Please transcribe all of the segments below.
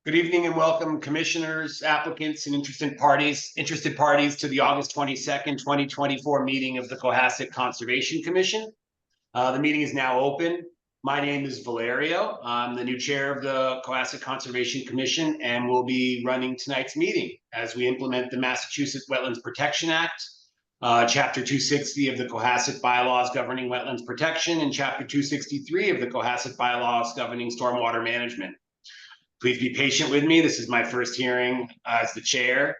Good evening and welcome commissioners, applicants, and interested parties to the August 22nd, 2024 meeting of the Cohasset Conservation Commission. The meeting is now open. My name is Valerio. I'm the new chair of the Cohasset Conservation Commission and will be running tonight's meeting as we implement the Massachusetts Wetlands Protection Act, Chapter 260 of the Cohasset Bylaws governing wetlands protection, and Chapter 263 of the Cohasset Bylaws governing stormwater management. Please be patient with me. This is my first hearing as the chair.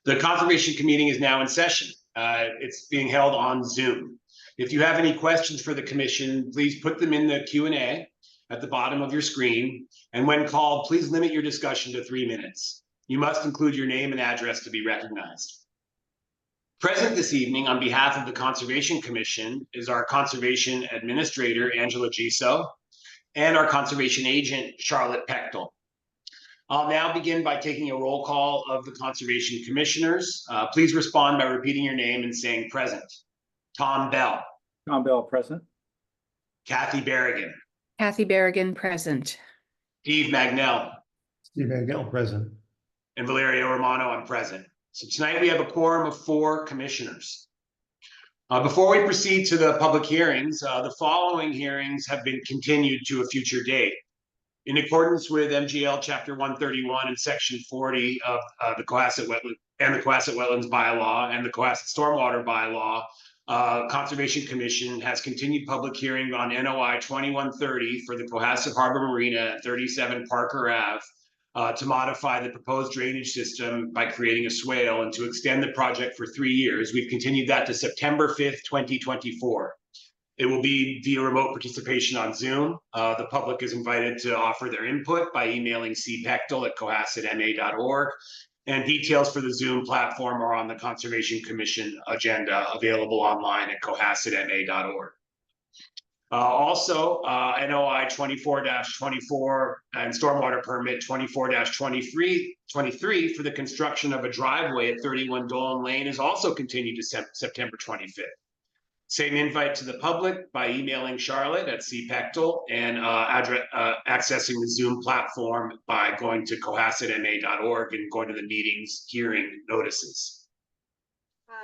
The Conservation Committee is now in session. It's being held on Zoom. If you have any questions for the commission, please put them in the Q&A at the bottom of your screen. And when called, please limit your discussion to 3 minutes. You must include your name and address to be recognized. Present this evening on behalf of the Conservation Commission is our Conservation Administrator, Angela Giso, and our conservation agent, Charlotte Pechtel. I'll now begin by taking a roll call of the conservation commissioners. Please respond by repeating your name and saying present. Tom Bell. Tom Bell, present. Kathy Berrigan. Kathy Berrigan, present. Steve Magnell. Steve Magnell, present. And Valerio Romano, I'm present. So tonight we have a quorum of 4 commissioners. Before we proceed to the public hearings, the following hearings have been continued to a future date. In accordance with MGL Chapter 131 and Section 40 of the Cohasset Wetlands Bylaw and the Cohasset Stormwater Bylaw, Conservation Commission has continued public hearing on NOI 2130 for the Cohasset Harbor Marina at 37 Parker Ave, to modify the proposed drainage system by creating a swale and to extend the project for 3 years. We've continued that to September 5th, 2024. It will be via remote participation on Zoom. The public is invited to offer their input by emailing cpechtel@cohassetma.org. And details for the Zoom platform are on the Conservation Commission agenda, available online at cohassetma.org. Also, NOI 24-24 and stormwater permit 24-23 for the construction of a driveway at 31 Dolan Lane is also continued to September 25th. Same invite to the public by emailing Charlotte at cpechtel and accessing the Zoom platform by going to cohassetma.org and going to the meetings hearing notices.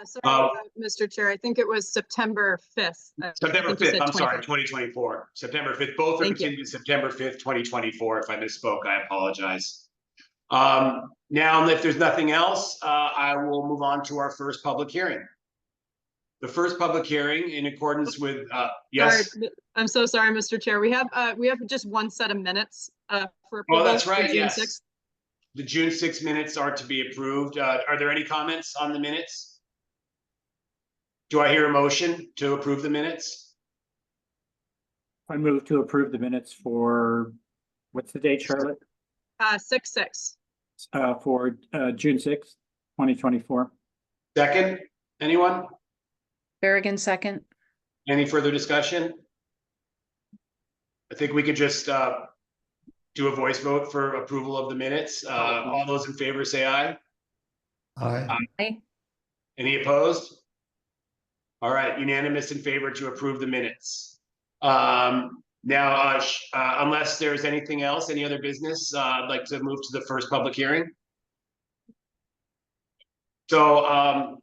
Sorry, Mr. Chair, I think it was September 5th. September 5th, I'm sorry, 2024. September 5th, both are continued to September 5th, 2024. If I misspoke, I apologize. Now, if there's nothing else, I will move on to our first public hearing. The first public hearing in accordance with, yes. Sorry, I'm so sorry, Mr. Chair. We have just one set of minutes for approval. Oh, that's right, yes. June 6th. The June 6 minutes are to be approved. Are there any comments on the minutes? Do I hear a motion to approve the minutes? I move to approve the minutes for, what's the date, Charlotte? 6/6. For June 6th, 2024. Second, anyone? Berrigan, second. Any further discussion? I think we could just do a voice vote for approval of the minutes. All those in favor say aye. Aye. Aye. Any opposed? All right, unanimous in favor to approve the minutes. Now, unless there's anything else, any other business, I'd like to move to the first public hearing. So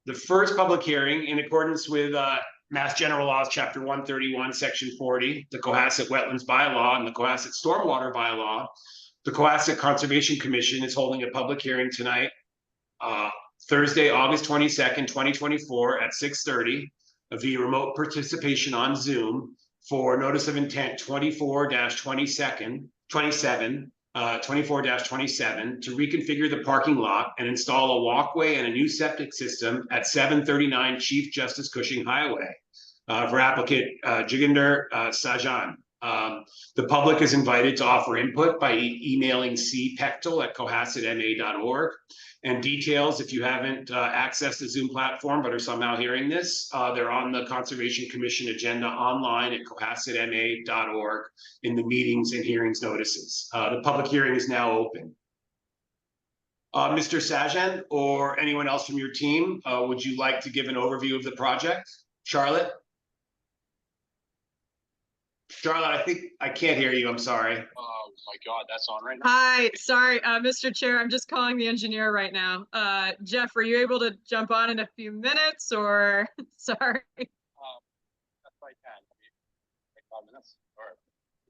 the first public hearing, in accordance with Mass General Laws, Chapter 131, Section 40, the Cohasset Wetlands Bylaw and the Cohasset Stormwater Bylaw, the Cohasset Conservation Commission is holding a public hearing tonight, Thursday, August 22nd, 2024 at 6:30 via remote participation on Zoom for notice of intent 24-27 to reconfigure the parking lot and install a walkway and a new septic system at 739 Chief Justice Cushing Highway for applicant Jiginder Sajan. The public is invited to offer input by emailing cpechtel@cohassetma.org. And details, if you haven't accessed the Zoom platform but are somehow hearing this, they're on the Conservation Commission agenda online at cohassetma.org in the meetings and hearings notices. The public hearing is now open. Mr. Sajan or anyone else from your team, would you like to give an overview of the project? Charlotte? Charlotte, I think I can't hear you. I'm sorry. My God, that's on right now. Hi, sorry, Mr. Chair, I'm just calling the engineer right now. Jeff, are you able to jump on in a few minutes or, sorry? If I can, like 5 minutes or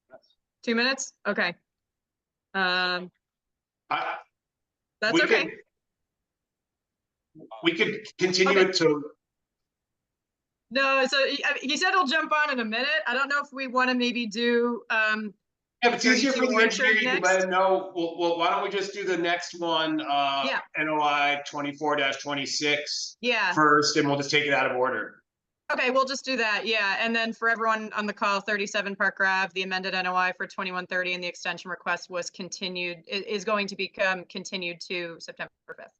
minutes. 2 minutes? Okay. I- That's we okay. could- We could continue Okay. it to, No, so he said he'll jump on in a minute. I don't know if we want to maybe do, if it's easier for 32 the engineer, Orchard you can next? let him know. Well, why don't we just do the next one, Yeah. NOI 24-26 Yeah. first, and we'll just take it out of order. Okay, we'll just do that, yeah. And then for everyone on the call, 37 Park Ave, the amended NOI for 2130 and the extension request was continued, is going to become continued to September 5th.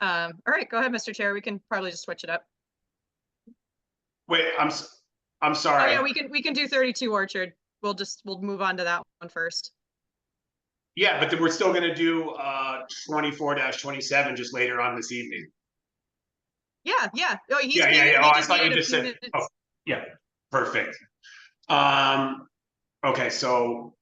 All right, go ahead, Mr. Chair. We can probably just switch it up. Wait, I'm Oh, sorry. yeah, we can do 32 Orchard. We'll move on to that one first. Yeah, but then we're still gonna do 24-27 just later on this evening. Yeah, yeah. Oh, Yeah. Oh, I thought you just said, minutes. oh, yeah, perfect. Okay, so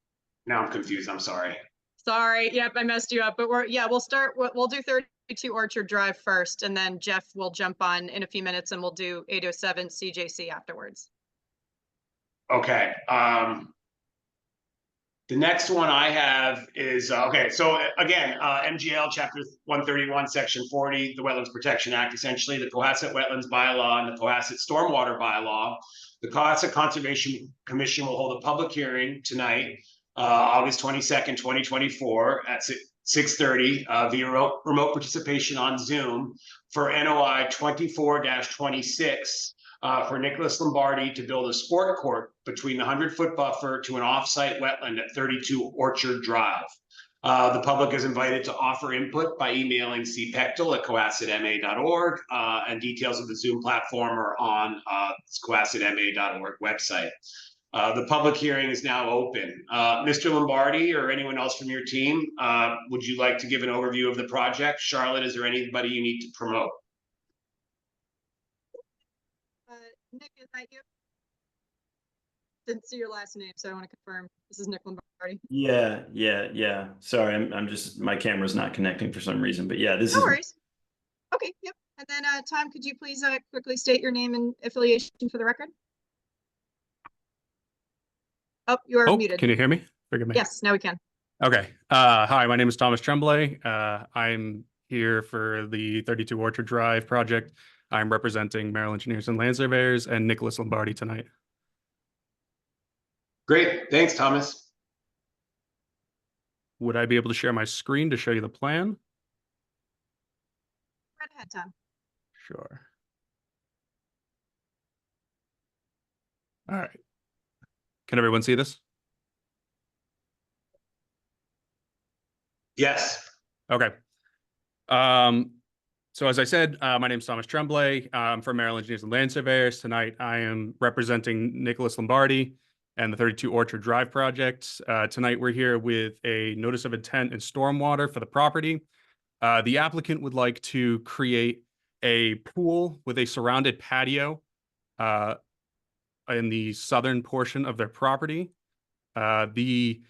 now I'm confused. I'm sorry. Sorry, yep, I messed you up, but we'll do 32 Orchard Drive first, and then Jeff will jump on in a few minutes and we'll do 807 CJC afterwards. Okay, the next one I have is, okay, so again, MGL Chapter 131, Section 40, the Wetlands Protection Act, essentially the Cohasset Wetlands Bylaw and the Cohasset Stormwater Bylaw. The Cohasset Conservation Commission will hold a public hearing tonight, August 22nd, 2024 at 6:30 via remote participation on Zoom for NOI 24-26. For Nicholas Lombardi to build a sport court between the 100-foot buffer to an off-site wetland at 32 Orchard Drive. The public is invited to offer input by emailing cpectel@cohassetma.org, and details of the Zoom platform are on cohassetma.org website. The public hearing is now open. Mr. Lombardi or anyone else from your team, would you like to give an overview of the project? Charlotte, is there anybody you need to promote? Nick, is that you? Didn't see your last name, so I want to confirm. This is Nick Lombardi. Yeah. Sorry, I'm just, my camera's not connecting for some reason, but yeah, this No is. worries. Okay, yep. And then, Tom, could you please quickly state your name and affiliation for the record? Oh, you are muted. Can you hear me? Forgive me. Yes, now we can. Okay. Hi, my name is Thomas Tremblay. I'm here for the 32 Orchard Drive project. I'm representing Merrill Engineers and Land Surveyors and Nicholas Lombardi tonight. Great, thanks, Thomas. Would I be able to share my screen to show you the plan? Right ahead, Tom. Sure. All right. Can everyone see this? Yes. Okay. So as I said, my name is Thomas Tremblay. I'm from Merrill Engineers and Land Surveyors. Tonight, I am representing Nicholas Lombardi and the 32 Orchard Drive project. Tonight, we're here with a notice of intent and stormwater for the property. The applicant would like to create a pool with a surrounded patio in the southern portion of their property. The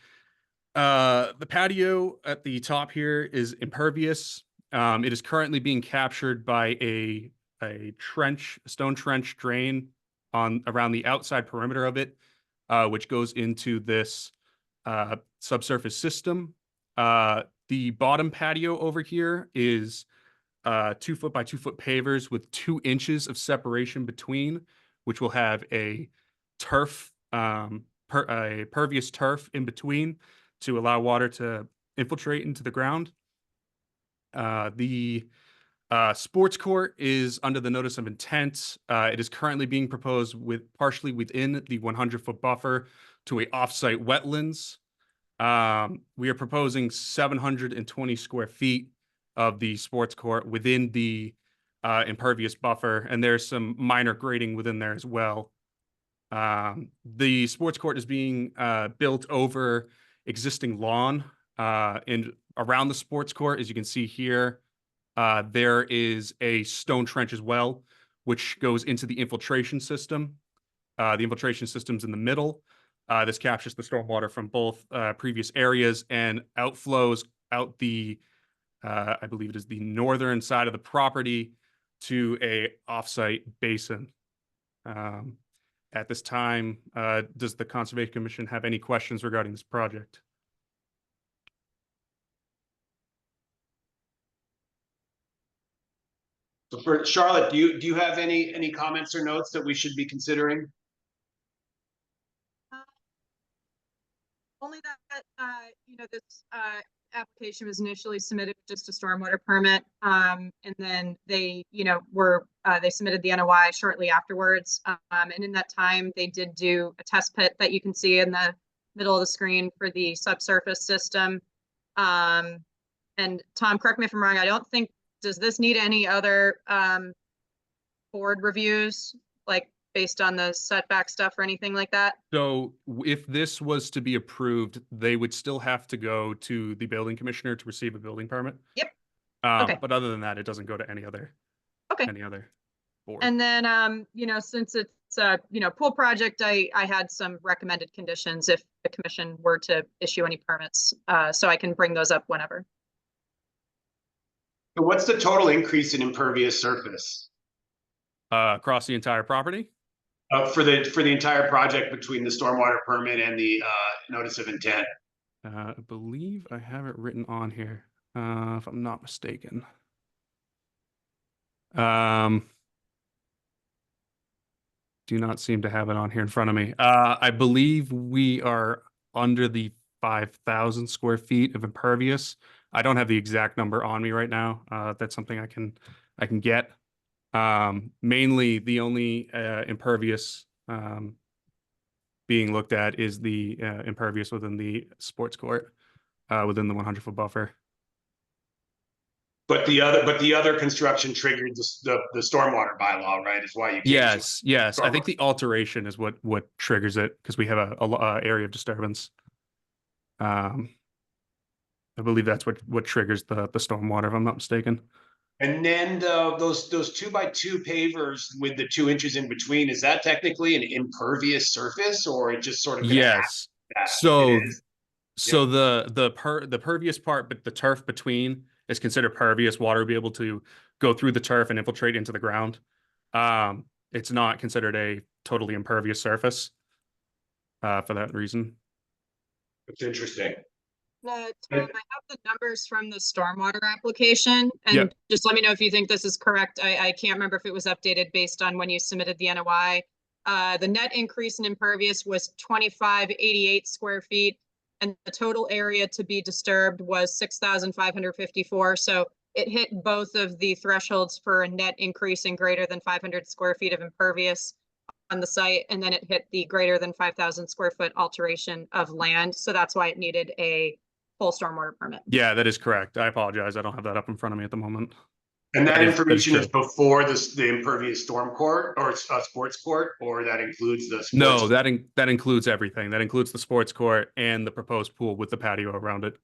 patio at the top here is impervious. It is currently being captured by a stone trench drain around the outside perimeter of it, which goes into this subsurface system. The bottom patio over here is 2 foot by 2 foot pavers with 2 inches of separation between, which will have a turf, a pervious turf in between to allow water to infiltrate into the ground. The sports court is under the notice of intent. It is currently being proposed partially within the 100-foot buffer to a offsite wetlands. We are proposing 720 square feet of the sports court within the impervious buffer, and there's some minor grading within there as well. The sports court is being built over existing lawn, and around the sports court, as you can see here, there is a stone trench as well, which goes into the infiltration system. The infiltration system's in the middle. This captures the stormwater from both previous areas and outflows out the, I believe it is the northern side of the property to a offsite basin. At this time, does the Conservation Commission have any questions regarding this project? So for Charlotte, do you have any comments or notes that we should be considering? Only that, this application was initially submitted with just a stormwater permit. And then they, they submitted the NOI shortly afterwards. And in that time, they did do a test pit that you can see in the middle of the screen for the subsurface system. And Tom, correct me if I'm wrong, I don't think, does this need any other board reviews, like based on the setback stuff or anything like that? So if this was to be approved, they would still have to go to the building commissioner to receive a building permit. Yep. Um, Okay. But other than that, it doesn't go to any other Okay. board. And then, since it's a, pool project, I had some recommended conditions if the commission were to issue any permits. So I can bring those up whenever. So what's the total increase in impervious surface Across the entire property? for the entire project between the stormwater permit and the notice of intent? I believe I have it written on here, if I'm not mistaken. Do not seem to have it on here in front of me. I believe we are under the 5,000 square feet of impervious. I don't have the exact number on me right now. That's something I can get. Mainly the only impervious being looked at is the impervious within the sports court, within the 100-foot buffer. But the other construction triggered the stormwater bylaw, right? Is why you can't. Yes. I think the alteration is what triggers it because we have a area of disturbance. I believe that's what triggers the stormwater, if I'm not mistaken. And then those 2x2 pavers with the 2 inches in between, is that technically an impervious surface, or it just sort of? Yes. That? So, It is. so the pervious part, but the turf between is considered pervious. Water will be able to go through the turf and infiltrate into the ground. It's not considered a totally impervious surface for that reason. It's interesting. Tom, I have the numbers from the stormwater application, and Yep. just let me know if you think this is correct. I can't remember if it was updated based on when you submitted the NOI. The net increase in impervious was 2588 square feet, and the total area to be disturbed was 6,554. So it hit both of the thresholds for a net increase in greater than 500 square feet of impervious on the site, and then it hit the greater than 5,000 square foot alteration of land. So that's why it needed a full stormwater permit. Yeah, that is correct. I apologize. I don't have that up in front of me at the moment. And that That is information is true. before the impervious storm court or sports court, or that includes the sports? No, that includes everything. That includes the sports court and the proposed pool with the patio around it.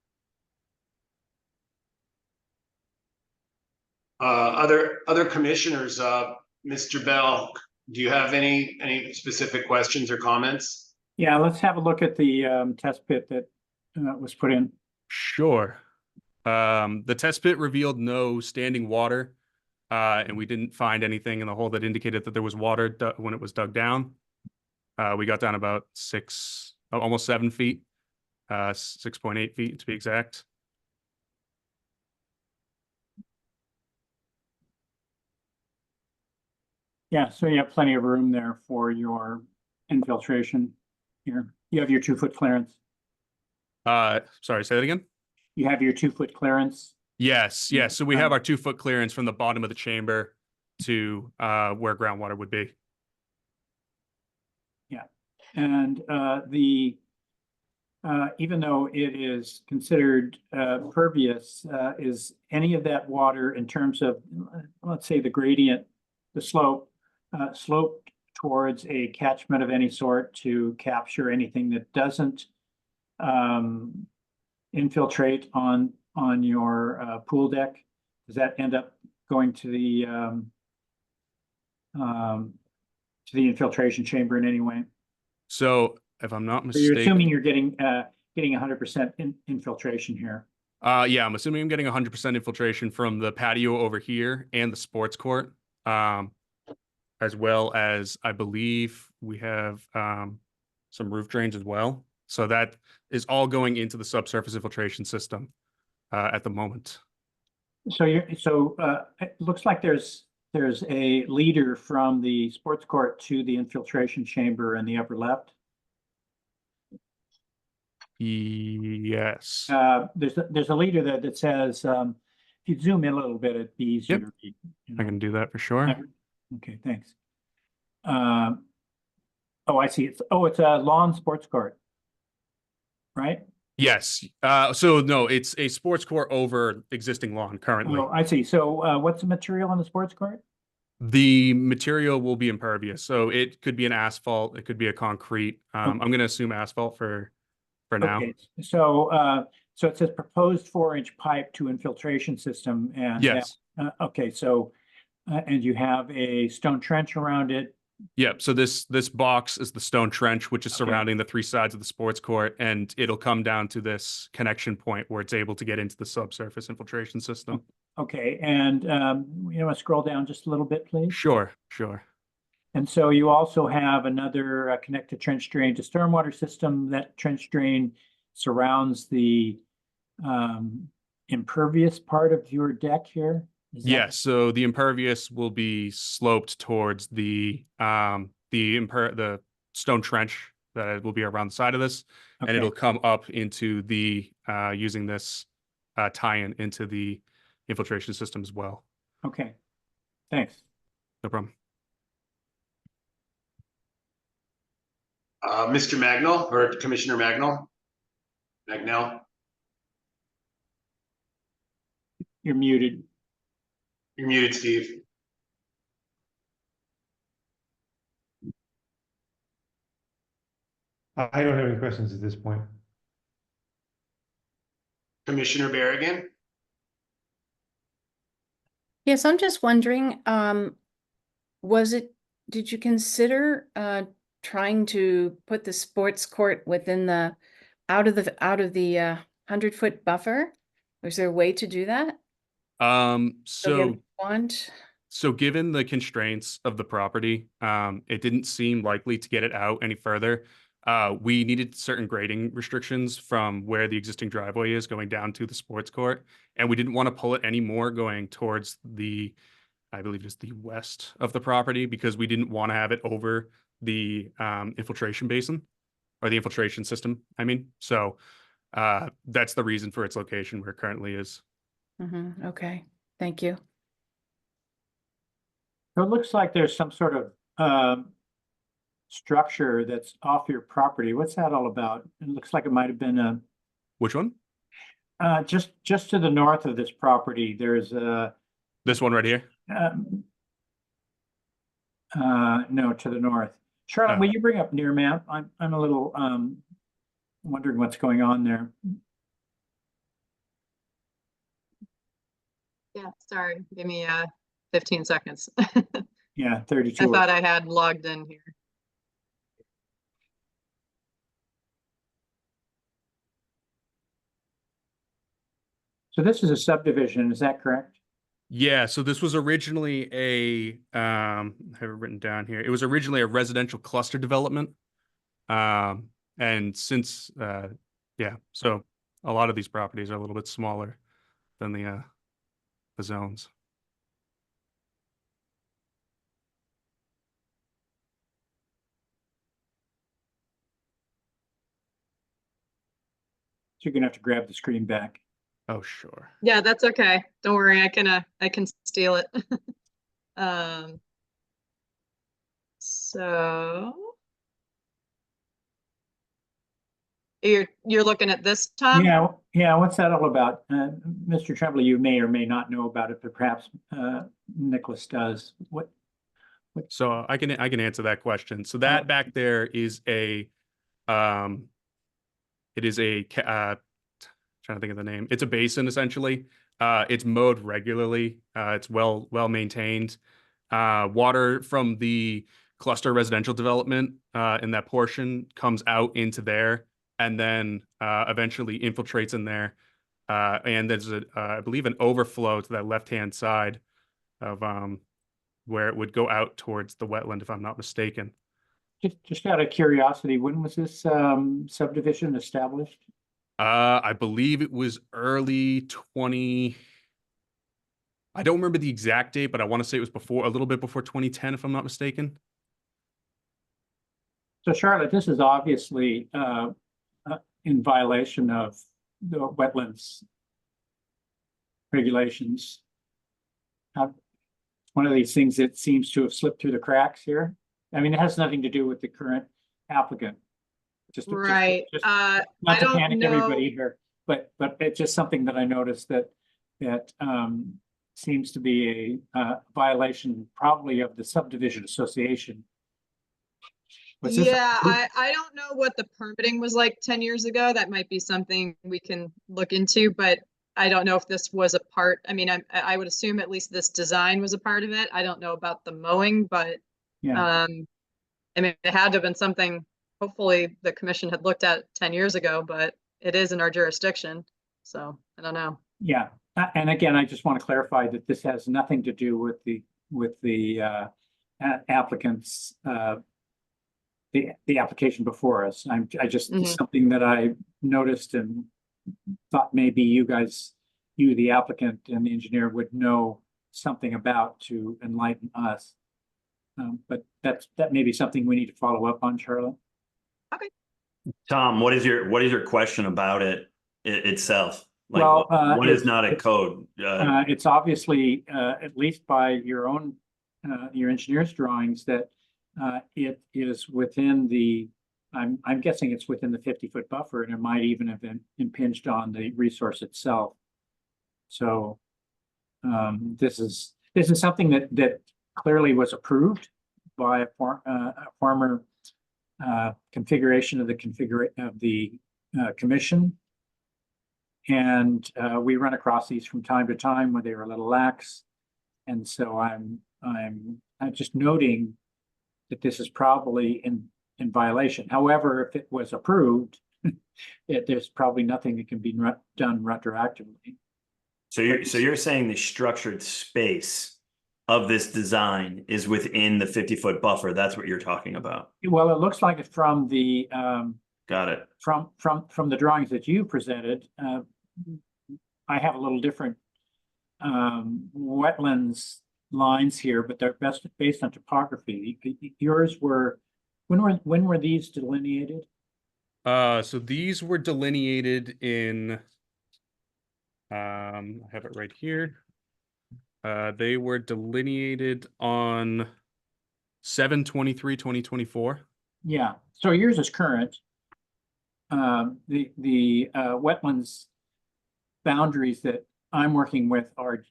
Other commissioners, Mr. Bell, do you have any specific questions or comments? Yeah, let's have a look at the test pit that was put in. Sure. The test pit revealed no standing water, and we didn't find anything in the hole that indicated that there was water when it was dug down. We got down about almost 7 feet, 6.8 feet to be exact. Yeah, so you have plenty of room there for your infiltration here. You have your 2-foot clearance. Sorry, say that again? You have your 2-foot clearance. Yes. So we have our 2-foot clearance from the bottom of the chamber to where groundwater would be. Yeah, and even though it is considered pervious, is any of that water in terms of, let's say, the gradient, the slope towards a catchment of any sort to capture anything that doesn't infiltrate on your pool deck? Does that end up going to the infiltration chamber in any way? So if I'm not So you're assuming mistaken, you're getting 100% infiltration here. yeah, I'm assuming I'm getting 100% infiltration from the patio over here and the sports court, as well as I believe we have some roof drains as well. So that is all going into the subsurface infiltration system at the moment. So it looks like there's a leader from the sports court to the infiltration chamber in the upper left. Yes. There's a leader that says, if you zoom in a little bit, it'd be easier. Yep. you I know. can do that for sure. Okay, thanks. Oh, I see. It's a lawn sports court, right? Yes. So no, it's a sports court over existing lawn currently. Oh, I see. So what's the material on the sports court? The material will be impervious, so it could be an asphalt, it could be a concrete. I'm going to assume asphalt for now. Okay, so it says proposed 4-inch pipe to infiltration system and. Yes. Okay, so, and you have a stone trench around it. Yep. So this box is the stone trench, which is Okay. surrounding the 3 sides of the sports court, and it'll come down to this connection point where it's able to get into the subsurface infiltration system. Okay, and you know, scroll down just a little bit, please. Sure. And so you also have another connected trench drain to stormwater system. That trench drain surrounds the impervious part of your deck here. Is that- Yes. So the impervious will be sloped towards the stone trench that will be around the side of this, and Okay. it'll come up into the using this tie-in into the infiltration system as well. Okay, thanks. No problem. Mr. Magnell or Commissioner Magnell? Magnell, You're muted. you're muted, Steve. I don't have any questions at this point. Commissioner Berrigan? Yes, I'm just wondering, did you consider trying to put the sports court within out of the 100-foot buffer? Was there a way to do that? So given the constraints of the property, it didn't seem likely to get it out any further. We needed certain grading restrictions from where the existing driveway is going down to the sports court, and we didn't want to pull it anymore going towards I believe it's the west of the property, because we didn't want to have it over the infiltration basin or the infiltration system. I mean, so that's the reason for its location where it currently is. Okay, thank you. So it looks like there's some sort of structure that's off your property. What's that all about? It looks like it might have been Which one? just to the north of this property, there's This one right here? no, to the north. Charlotte, Oh. will you bring up near map? I'm a little wondering what's going on there. Yeah, sorry, give me 15 seconds. Yeah, I 32. thought I had logged in here. So this is a subdivision, is that correct? Yeah, so this was originally I have it written down here. It was originally a residential cluster development. And since yeah, so a lot of these properties are a little bit smaller than the zones. So you're gonna have to grab the screen back. Oh, sure. Yeah, that's okay. Don't worry, I can steal it. So you're looking at this, Tom? Yeah, what's that all about? Mr. Tremblay, you may or may not know about it, but perhaps Nicholas does. What? So I can answer that question. So that back there is it is trying to think of the name. It's a basin essentially. It's mowed regularly. It's well maintained. Water from the cluster residential development in that portion comes out into there and then eventually infiltrates in there. And there's I believe, an overflow to that left-hand side of where it would go out towards the wetland, if I'm not mistaken. Just out of curiosity, when was this subdivision established? I believe it was early 20. I don't remember the exact date, but I want to say it was a little bit before 2010, if I'm not mistaken. So Charlotte, this is obviously in violation of the wetlands regulations. One of these things that seems to have slipped through the cracks here. I mean, it has nothing to do with the current applicant. Right. Not I to don't panic know. everybody here, but it's just something that I noticed that seems to be a violation probably of the subdivision association. Was this Yeah, approved? I don't know what the permitting was like 10 years ago. That might be something we can look into, but I don't know if this was a part. I mean, I would assume at least this design was a part of it. I don't know about the mowing, but Yeah, I mean, it had to have been something hopefully the commission had looked at 10 years ago, but it is in our jurisdiction. So I don't know. yeah. And again, I just want to clarify that this has nothing to do with the applicants, the application before us. I just, Mhm. something that I noticed and thought maybe you, the applicant and the engineer, would know something about to enlighten us. But that may be something we need to follow up on, Charlotte. Tom, what is your question about it itself? Like, Well, what is not a code? It's obviously, at least by your own, your engineer's drawings, that it is within the, I'm guessing it's within the 50-foot buffer, and it might even have been impinged on the resource itself. So this is something that clearly was approved by a former configuration of the commission. And we run across these from time to time where they are a little lax. And so I'm just noting that this is probably in violation. However, if it was approved, there's probably nothing that can be done retroactively. So you're saying the structured space of this design is within the 50-foot buffer. That's what you're talking about. Well, it looks like it from the Got it. from the drawings that you presented. I have a little different wetlands lines here, but they're based on topography. Yours were, when were these delineated? So these were delineated in, I have it right here. They were delineated on 7/23/2024. Yeah, so yours is current. The wetlands boundaries that I'm working with are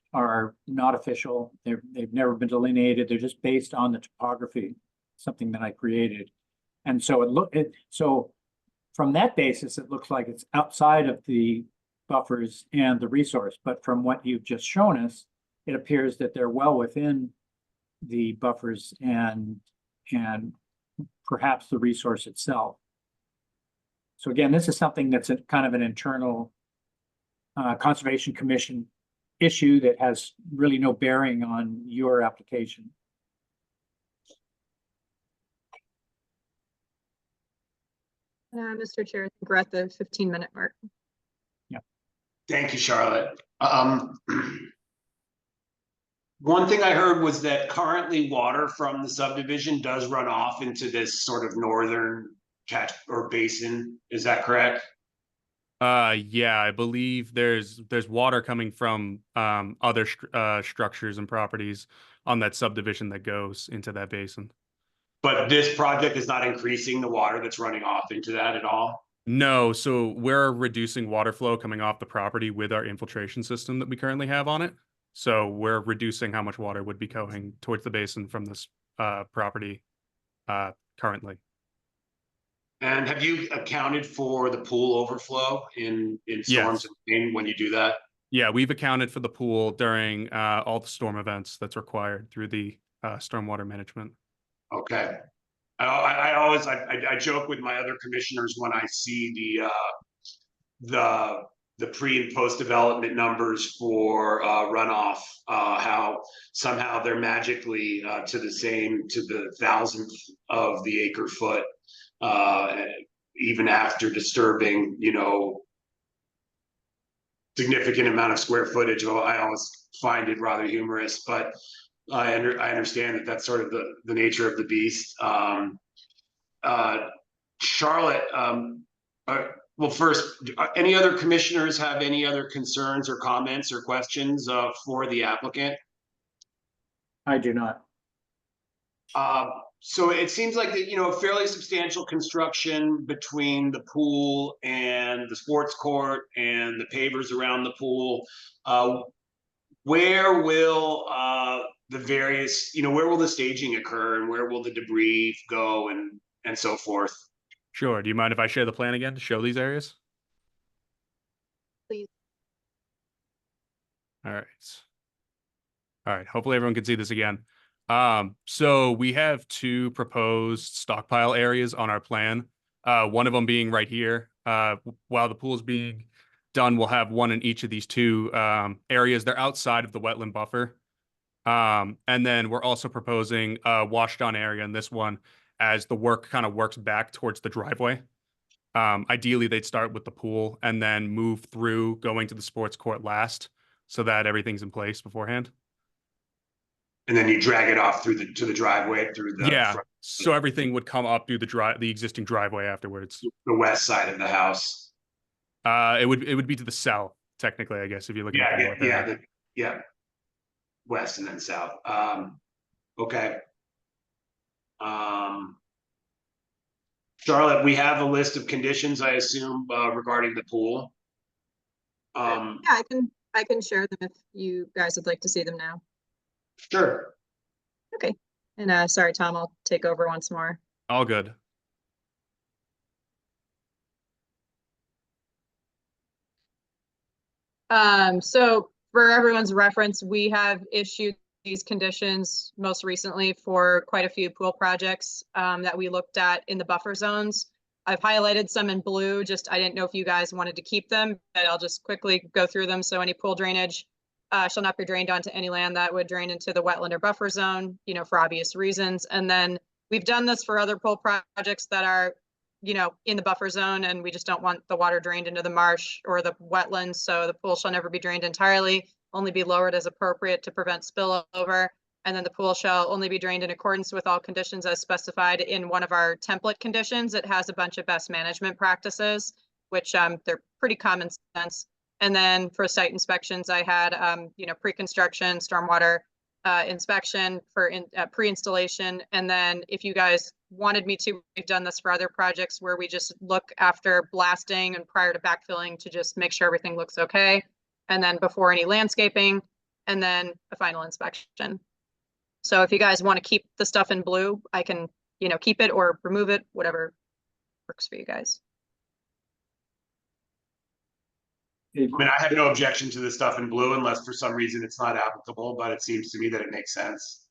not official. They've never been delineated. They're just based on the topography, something that I created. And so so from that basis, it looks like it's outside of the buffers and the resource. But from what you've just shown us, it appears that they're well within the buffers and perhaps the resource itself. So again, this is something that's a kind of an internal Conservation Commission issue that has really no bearing on your application. Mr. Chair, I think we're at the 15-minute mark. Thank you, Charlotte. One thing I heard was that currently water from the subdivision does run off into this sort of northern catch or basin. Is that correct? Yeah, I believe there's water coming from other structures and properties on that subdivision that goes into that basin. But this project is not increasing the water that's running off into that at all? No, so we're reducing water flow coming off the property with our infiltration system that we currently have on it. So we're reducing how much water would be going towards the basin from this property currently. And have you accounted for the pool overflow in storms Yes. and rain when you do that? Yeah, we've accounted for the pool during all the storm events that's required through the stormwater management. Okay. I always, I joke with my other commissioners when I see the pre and post development numbers for runoff, how somehow they're magically to the 1,000th of the acre foot, even after disturbing, significant amount of square footage. Well, I always find it rather humorous, but I understand that that's sort of the nature of the beast. Charlotte, well, first, any other commissioners have any other concerns or comments or questions for the applicant? I do not. So it seems like that, fairly substantial construction between the pool and the sports court and the pavers around the pool. Where will where will the staging occur, and where will the debris go, and so forth? Sure. Do you mind if I share the plan again to show these areas? Please. All right. All right. Hopefully everyone can see this again. So we have two proposed stockpile areas on our plan. One of them being right here. While the pool is being done, we'll have one in each of these two areas. They're outside of the wetland buffer. And then we're also proposing a washed down area in this one as the work kind of works back towards the driveway. Ideally, they'd start with the pool and then move through going to the sports court last so that everything's in place beforehand. And then you drag it off to the driveway through the Yeah, front, so everything would come up through the existing driveway afterwards. the west side of the house. It would be to the south, technically, I guess, if you're looking at the north area. Yeah. West and then south. Okay. Charlotte, we have a list of conditions, I assume, regarding the pool. Yeah, I can share them if you guys would like to see them now. Sure. And sorry, Tom, I'll take over once more. All good. So for everyone's reference, we have issued these conditions most recently for quite a few pool projects that we looked at in the buffer zones. I've highlighted some in blue, I didn't know if you guys wanted to keep them, but I'll just quickly go through them. So any pool drainage shall not be drained onto any land that would drain into the wetland or buffer zone, for obvious reasons. And then we've done this for other pool projects that are, in the buffer zone, and we just don't want the water drained into the marsh or the wetlands. So the pool shall never be drained entirely, only be lowered as appropriate to prevent spillover. And then the pool shall only be drained in accordance with all conditions as specified in one of our template conditions. It has a bunch of best management practices, which they're pretty common sense. And then for site inspections, I had, pre-construction, stormwater inspection for pre-installation. And then if you guys wanted me to, we've done this for other projects where we just look after blasting and prior to backfilling to just make sure everything looks okay. And then before any landscaping, and then a final inspection. So if you guys want to keep the stuff in blue, I can, keep it or remove it, whatever works for you guys. I mean, I have no objection to the stuff in blue unless for some reason it's not applicable, but it seems to me that it makes sense.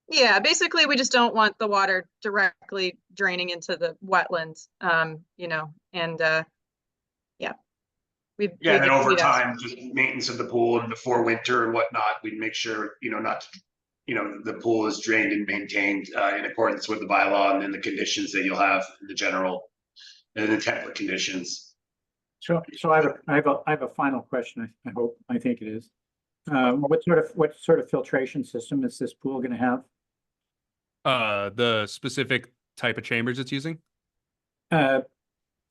Yeah, basically, we just don't want the water directly draining into the wetlands, and yeah. Yeah, and then over time, just maintenance of the pool and before winter and whatnot, we'd make sure, not to, the pool is drained and maintained in accordance with the bylaw and then the conditions that you'll have in the general and the template conditions. So I have a final question. I think it is. What sort of filtration system is this pool going to have? The specific type of chambers it's using?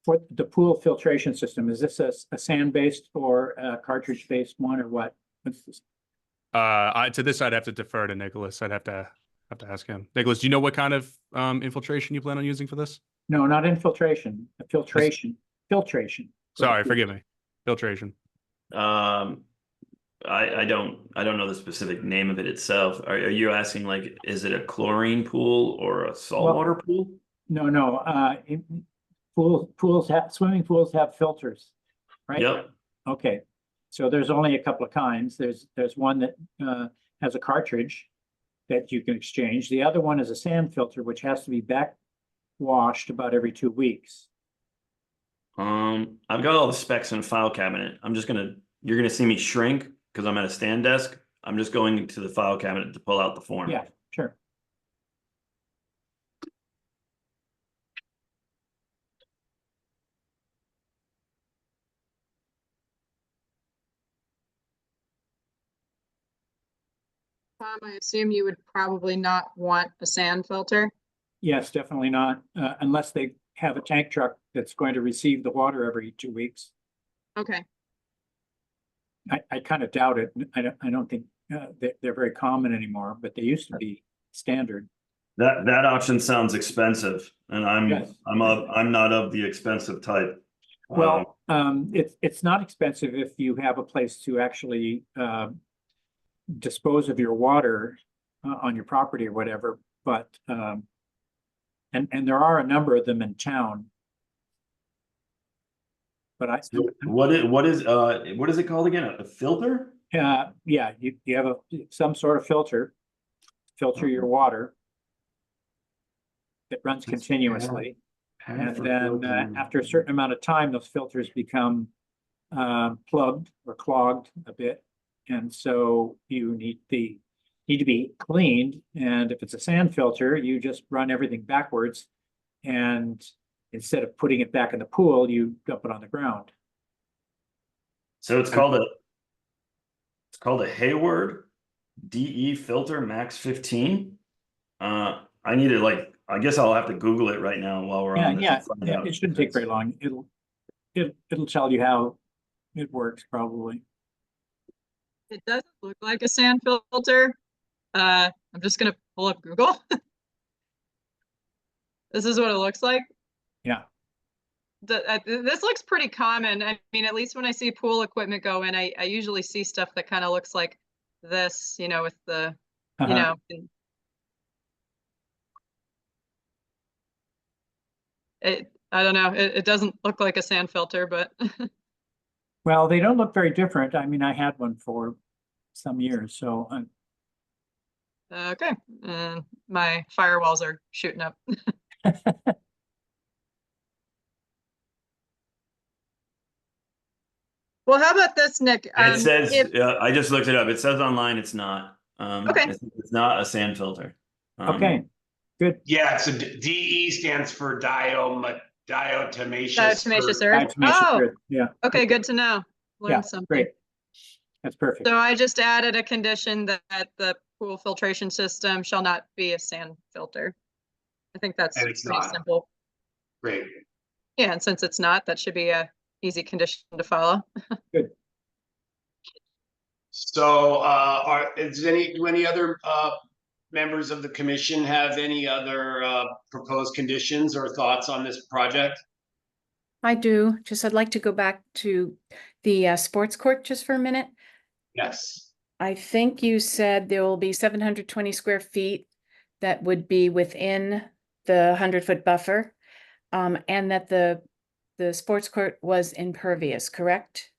For the pool filtration system, is this a sand-based or a cartridge-based one, or what? What's this? To this, I'd have to defer to Nicholas. I'd have to ask him. Nicholas, do you know what kind of infiltration you plan on using for this? No, not infiltration. Filtration. Filtration. Sorry, forgive me. Filtration. I don't know the specific name of it itself. Are you asking, like, is it a chlorine pool or a saltwater pool? No. Swimming pools have filters, right? Yep. Okay, so there's only a couple of kinds. There's one that has a cartridge that you can exchange. The other one is a sand filter, which has to be washed about every 2 weeks. I've got all the specs in a file cabinet. You're gonna see me shrink because I'm at a stand desk. I'm just going to the file cabinet to pull out the form. Yeah, sure. Tom, I assume you would probably not want a sand filter. Yes, definitely not, unless they have a tank truck that's going to receive the water every 2 weeks. Okay, I kind of doubt it. I don't think they're very common anymore, but they used to be standard. That option sounds expensive, and Yes. I'm not of the expensive type. Well, it's not expensive if you have a place to actually dispose of your water on your property or whatever, but and there are a number of them in town. But what is it called again? A filter? yeah, you have some sort of filter your water that runs continuously. And then after a certain amount of time, those filters become plugged or clogged a bit. And so you need to be cleaned. And if it's a sand filter, you just run everything backwards. And instead of putting it back in the pool, you dump it on the ground. So it's called a Hayward DE filter Max 15. I need to I guess I'll have to Google it right now while we're on this. Yeah, and find yeah, out. it shouldn't take very long. It'll tell you how it works probably. it doesn't look like a sand filter. I'm just gonna pull up Google. This is what it looks like. Yeah. This looks pretty common. I mean, at least when I see pool equipment go in, I usually see stuff that kind of looks like this, with the, Uh-huh. I don't know, it doesn't look like a sand filter, but Well, they don't look very different. I mean, I had one for some years, so okay. And my firewalls are shooting up. Well, how about this, Nick? It says, if- I just looked it up. It says online it's not. Okay. It's not a sand filter. okay, good. Yeah, so DE stands for diatomaceous. Diatomaceous earth? Diatomaceous Oh, earth. Yeah, okay, good to know. yeah, Learned something. great. That's perfect. So I just added a condition that the pool filtration system shall not be a sand filter. I think that's And it's pretty not. simple. Great. Yeah, and since it's not, that should be a easy condition to follow. So, do any other members of the commission have any other proposed conditions or thoughts on this project? I do, I'd like to go back to the sports court just for a minute. Yes. I think you said there will be 720 square feet that would be within the 100-foot buffer, and that the sports court was impervious, correct?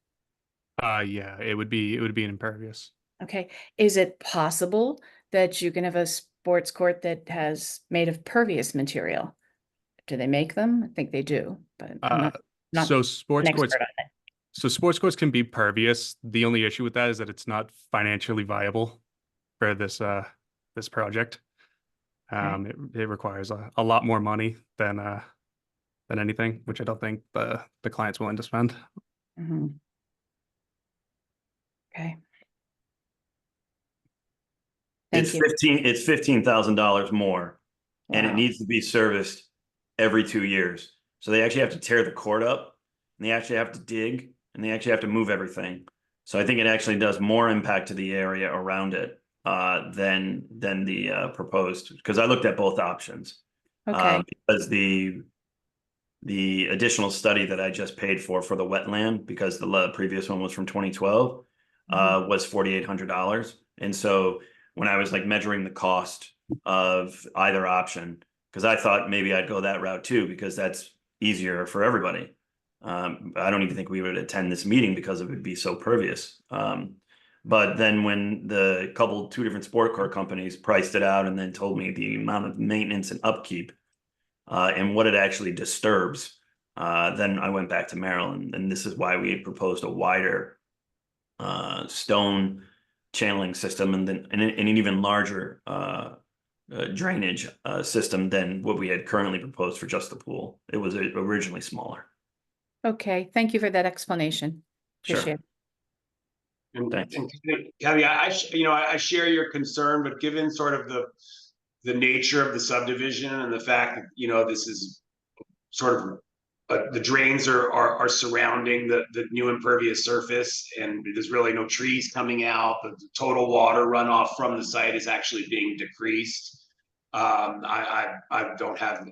Yeah, it would be an impervious. Okay, is it possible that you can have a sports court that has made of pervious material? Do they make them? I think they do, but I'm not So an sports courts, expert on it. so sports courts can be pervious. The only issue with that is that it's not financially viable for this project. It requires a lot more money than anything, which I don't think the client's willing to spend. Mhm. Okay. It's Thank you. it's $15,000 more, and it Wow. needs to be serviced every 2 years. So they actually have to tear the court up, and they actually have to dig, and they actually have to move everything. So I think it actually does more impact to the area around it than the proposed, because I looked at both options. Okay, Because the additional study that I just paid for the wetland, because the previous one was from 2012, was $4,800. And so when I was measuring the cost of either option, because I thought maybe I'd go that route too, because that's easier for everybody. I don't even think we would attend this meeting because it would be so pervious. But then when two different sport car companies priced it out and then told me the amount of maintenance and upkeep and what it actually disturbs, then I went back to Maryland, and this is why we had proposed a wider stone channeling system and then an even larger drainage system than what we had currently proposed for just the pool. It was originally smaller. Okay, thank you for that explanation. Sure. Appreciate it. And, Thanks. and Kelly, I share your concern, but given sort of the nature of the subdivision and the fact that, this is sort of the drains are surrounding the new impervious surface, and there's really no trees coming out. The total water runoff from the site is actually being decreased. I don't have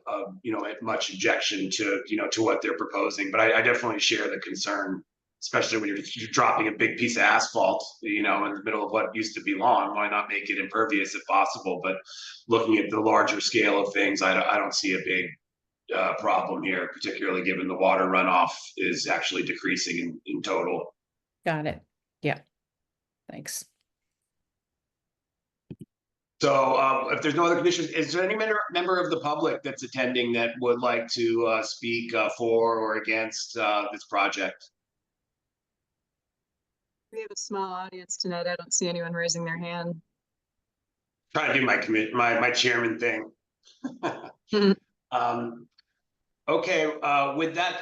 much objection to what they're proposing, but I definitely share the concern, especially when you're dropping a big piece of asphalt, in the middle of what used to be lawn. Why not make it impervious if possible? But looking at the larger scale of things, I don't see a big problem here, particularly given the water runoff is actually decreasing in total. Got it. Yeah. Thanks. So if there's no other conditions, is there any member of the public that's attending that would like to speak for or against this project? We have a small audience tonight. I don't see anyone raising their hand. Trying to do my chairman thing. Okay, with that,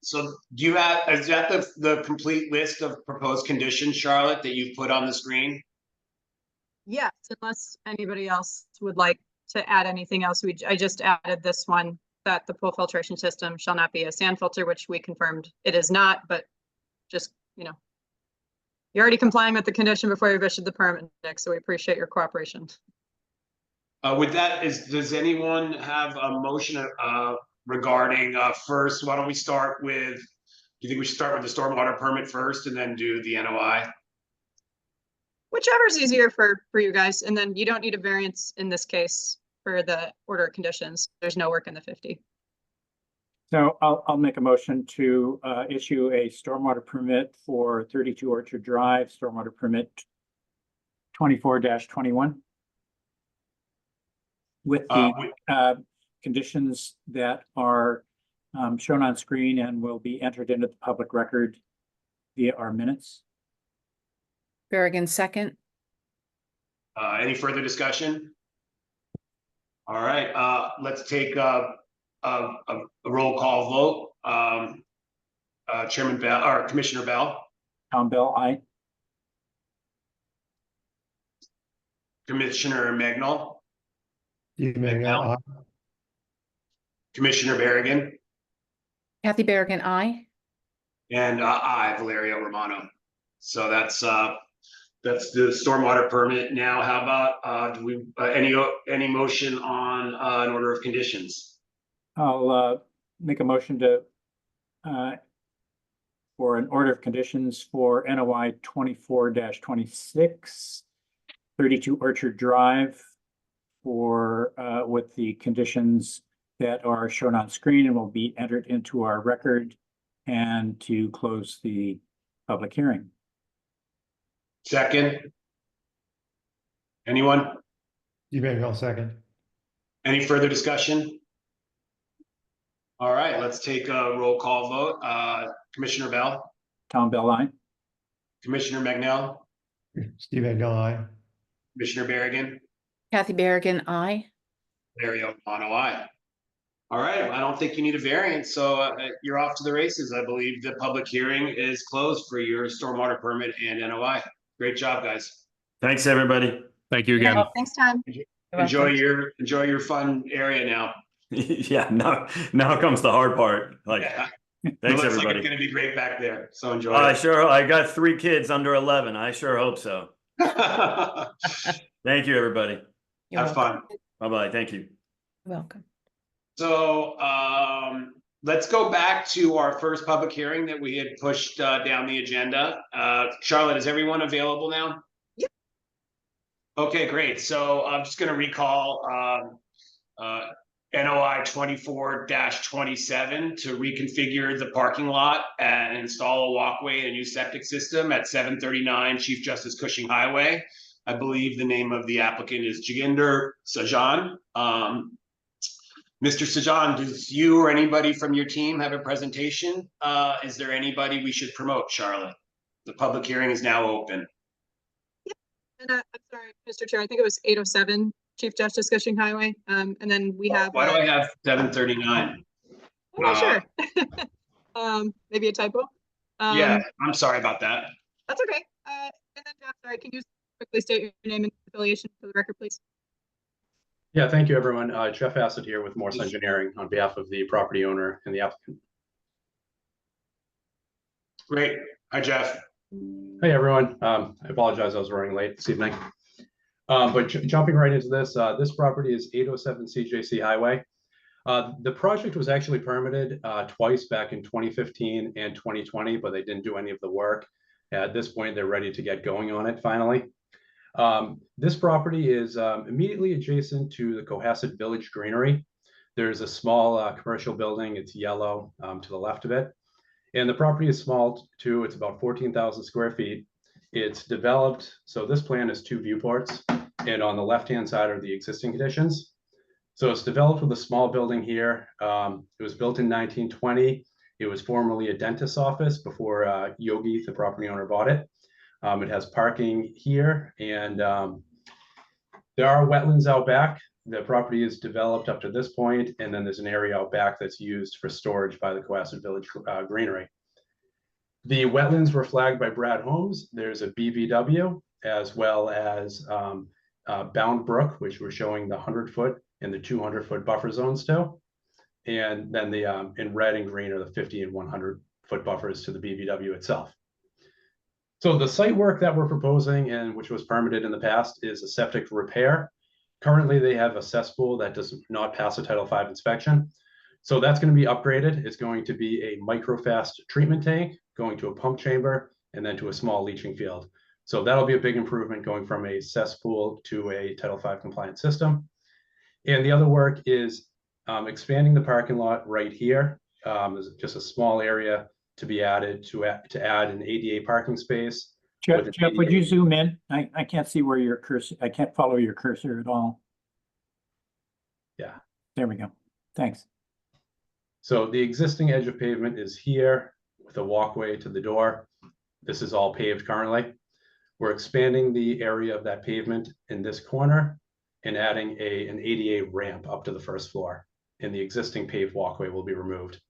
so is that the complete list of proposed conditions, Charlotte, that you've put on the screen? Yes, unless anybody else would like to add anything else. I just added this one, that the pool filtration system shall not be a sand filter, which we confirmed it is not, but just, you're already complying with the condition before you've issued the permit, Nick, so we appreciate your cooperation. With that, does anyone have a motion regarding first? Why don't we start with? Do you think we should start with the stormwater permit first and then do the NOI? Whichever's easier for you guys, and then you don't need a variance in this case for the order of conditions. There's no work in the 50. So I'll make a motion to issue a stormwater permit for 32 Orchard Drive, stormwater permit 24-21. With the conditions that are shown on screen and will be entered into the public record via our minutes. Berrigan, second. Any further discussion? All right, let's take a roll call vote. Chairman Bell or Commissioner Bell. Tom Bell, aye. Commissioner Magnol. Steve Mangal, aye. Commissioner Berrigan. Kathy Berrigan, aye. And I, Valerio Romano. So that's the stormwater permit. Now, how about do we any motion on an order of conditions? I'll make a motion to for an order of conditions for NOI 24-26, 32 Orchard Drive, for with the conditions that are shown on screen and will be entered into our record, and to close the public hearing. Second. Anyone? Steve Mangal, second. Any further discussion? All right, let's take a roll call vote. Commissioner Bell, Tom Bell, aye. Commissioner Magnell, Steve Mangal, aye. Commissioner Berrigan, Kathy Berrigan, aye. Mario Romano, aye. All right, I don't think you need a variance, so you're off to the races. I believe the public hearing is closed for your stormwater permit and NOI. Great job, guys. Thanks, everybody. Thank you again. Thanks, Tom. Enjoy your fun area now. Yeah, now comes the hard part. Like, Yeah. thanks, It looks like everybody. it's gonna be great back there, so enjoy I got 3 kids under 11. I sure hope so. it. Thank you, everybody. You're Have welcome. fun. Bye-bye. Thank you. Welcome. So let's go back to our first public hearing that we had pushed down the agenda. Charlotte, is everyone available now? Yep. Okay, great. So I'm just going to recall NOI 24-27 to reconfigure the parking lot and install a walkway and a new septic system at 739 Chief Justice Cushing Highway. I believe the name of the applicant is Jaginder Sajan. Mr. Sajan, does you or anybody from your team have a presentation? Is there anybody we should promote, Charlotte? The public hearing is now open. And I'm sorry, Mr. Chair, I think it was 807 Chief Justice Cushing Highway. And then we have. Why do I have 739? I'm not sure. Maybe a typo. Yeah, I'm sorry about that. That's okay. And then Jeff, sorry, can you quickly state your name and affiliation for the record, please? Yeah, thank you, everyone. Jeff Assett here with Morse Engineering on behalf of the property owner and the applicant. Great. Hi, Jeff. Hey, everyone. I apologize, I was running late this evening. But jumping right into this, this property is 807 CJC Highway. The project was actually permitted twice back in 2015 and 2020, but they didn't do any of the work. At this point, they're ready to get going on it finally. This property is immediately adjacent to the Cohasset Village Greenery. There's a small commercial building. It's yellow to the left of it. And the property is small too. It's about 14,000 square feet. It's developed, so this plan is 2 viewports, and on the left-hand side are the existing conditions. So it's developed with a small building here. It was built in 1920. It was formerly a dentist's office before Yogi, the property owner, bought it. It has parking here, and there are wetlands out back. The property is developed up to this point, and then there's an area out back that's used for storage by the Cohasset Village Greenery. The wetlands were flagged by Brad Holmes. There's a BVW, as well as Bound Brook, which we're showing the 100-foot and the 200-foot buffer zones still. And then the in red and green are the 50 and 100-foot buffers to the BVW itself. So the site work that we're proposing, and which was permitted in the past, is a septic repair. Currently, they have a cesspool that does not pass a Title V inspection. So that's going to be upgraded. It's going to be a microfast treatment tank, going to a pump chamber, and then to a small leaching field. So that'll be a big improvement, going from a cesspool to a Title V compliant system. And the other work is expanding the parking lot right here. There's just a small area to be added to add an ADA parking space. Jeff, would you zoom in? I can't see where your cursor, I can't follow your cursor at all. Yeah. There we go. Thanks. So the existing edge of pavement is here with a walkway to the door. This is all paved currently. We're expanding the area of that pavement in this corner and adding an ADA ramp up to the first floor, and the existing paved walkway will be removed.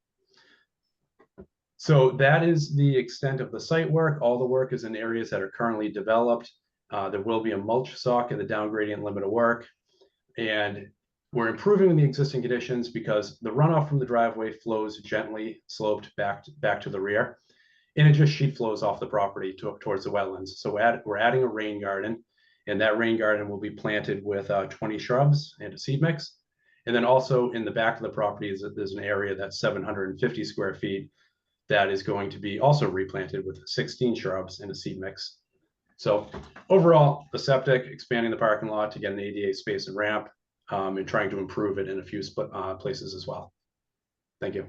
So that is the extent of the site work. All the work is in areas that are currently developed. There will be a mulch sock in the down gradient limit of work. And we're improving the existing conditions because the runoff from the driveway flows gently sloped back to the rear. And it just sheet flows off the property towards the wetlands. So we're adding a rain garden, and that rain garden will be planted with 20 shrubs and a seed mix. And then also in the back of the property there's an area that's 750 square feet that is going to be also replanted with 16 shrubs and a seed mix. So overall, the septic, expanding the parking lot to get an ADA space and ramp, and trying to improve it in a few places as well. Thank you.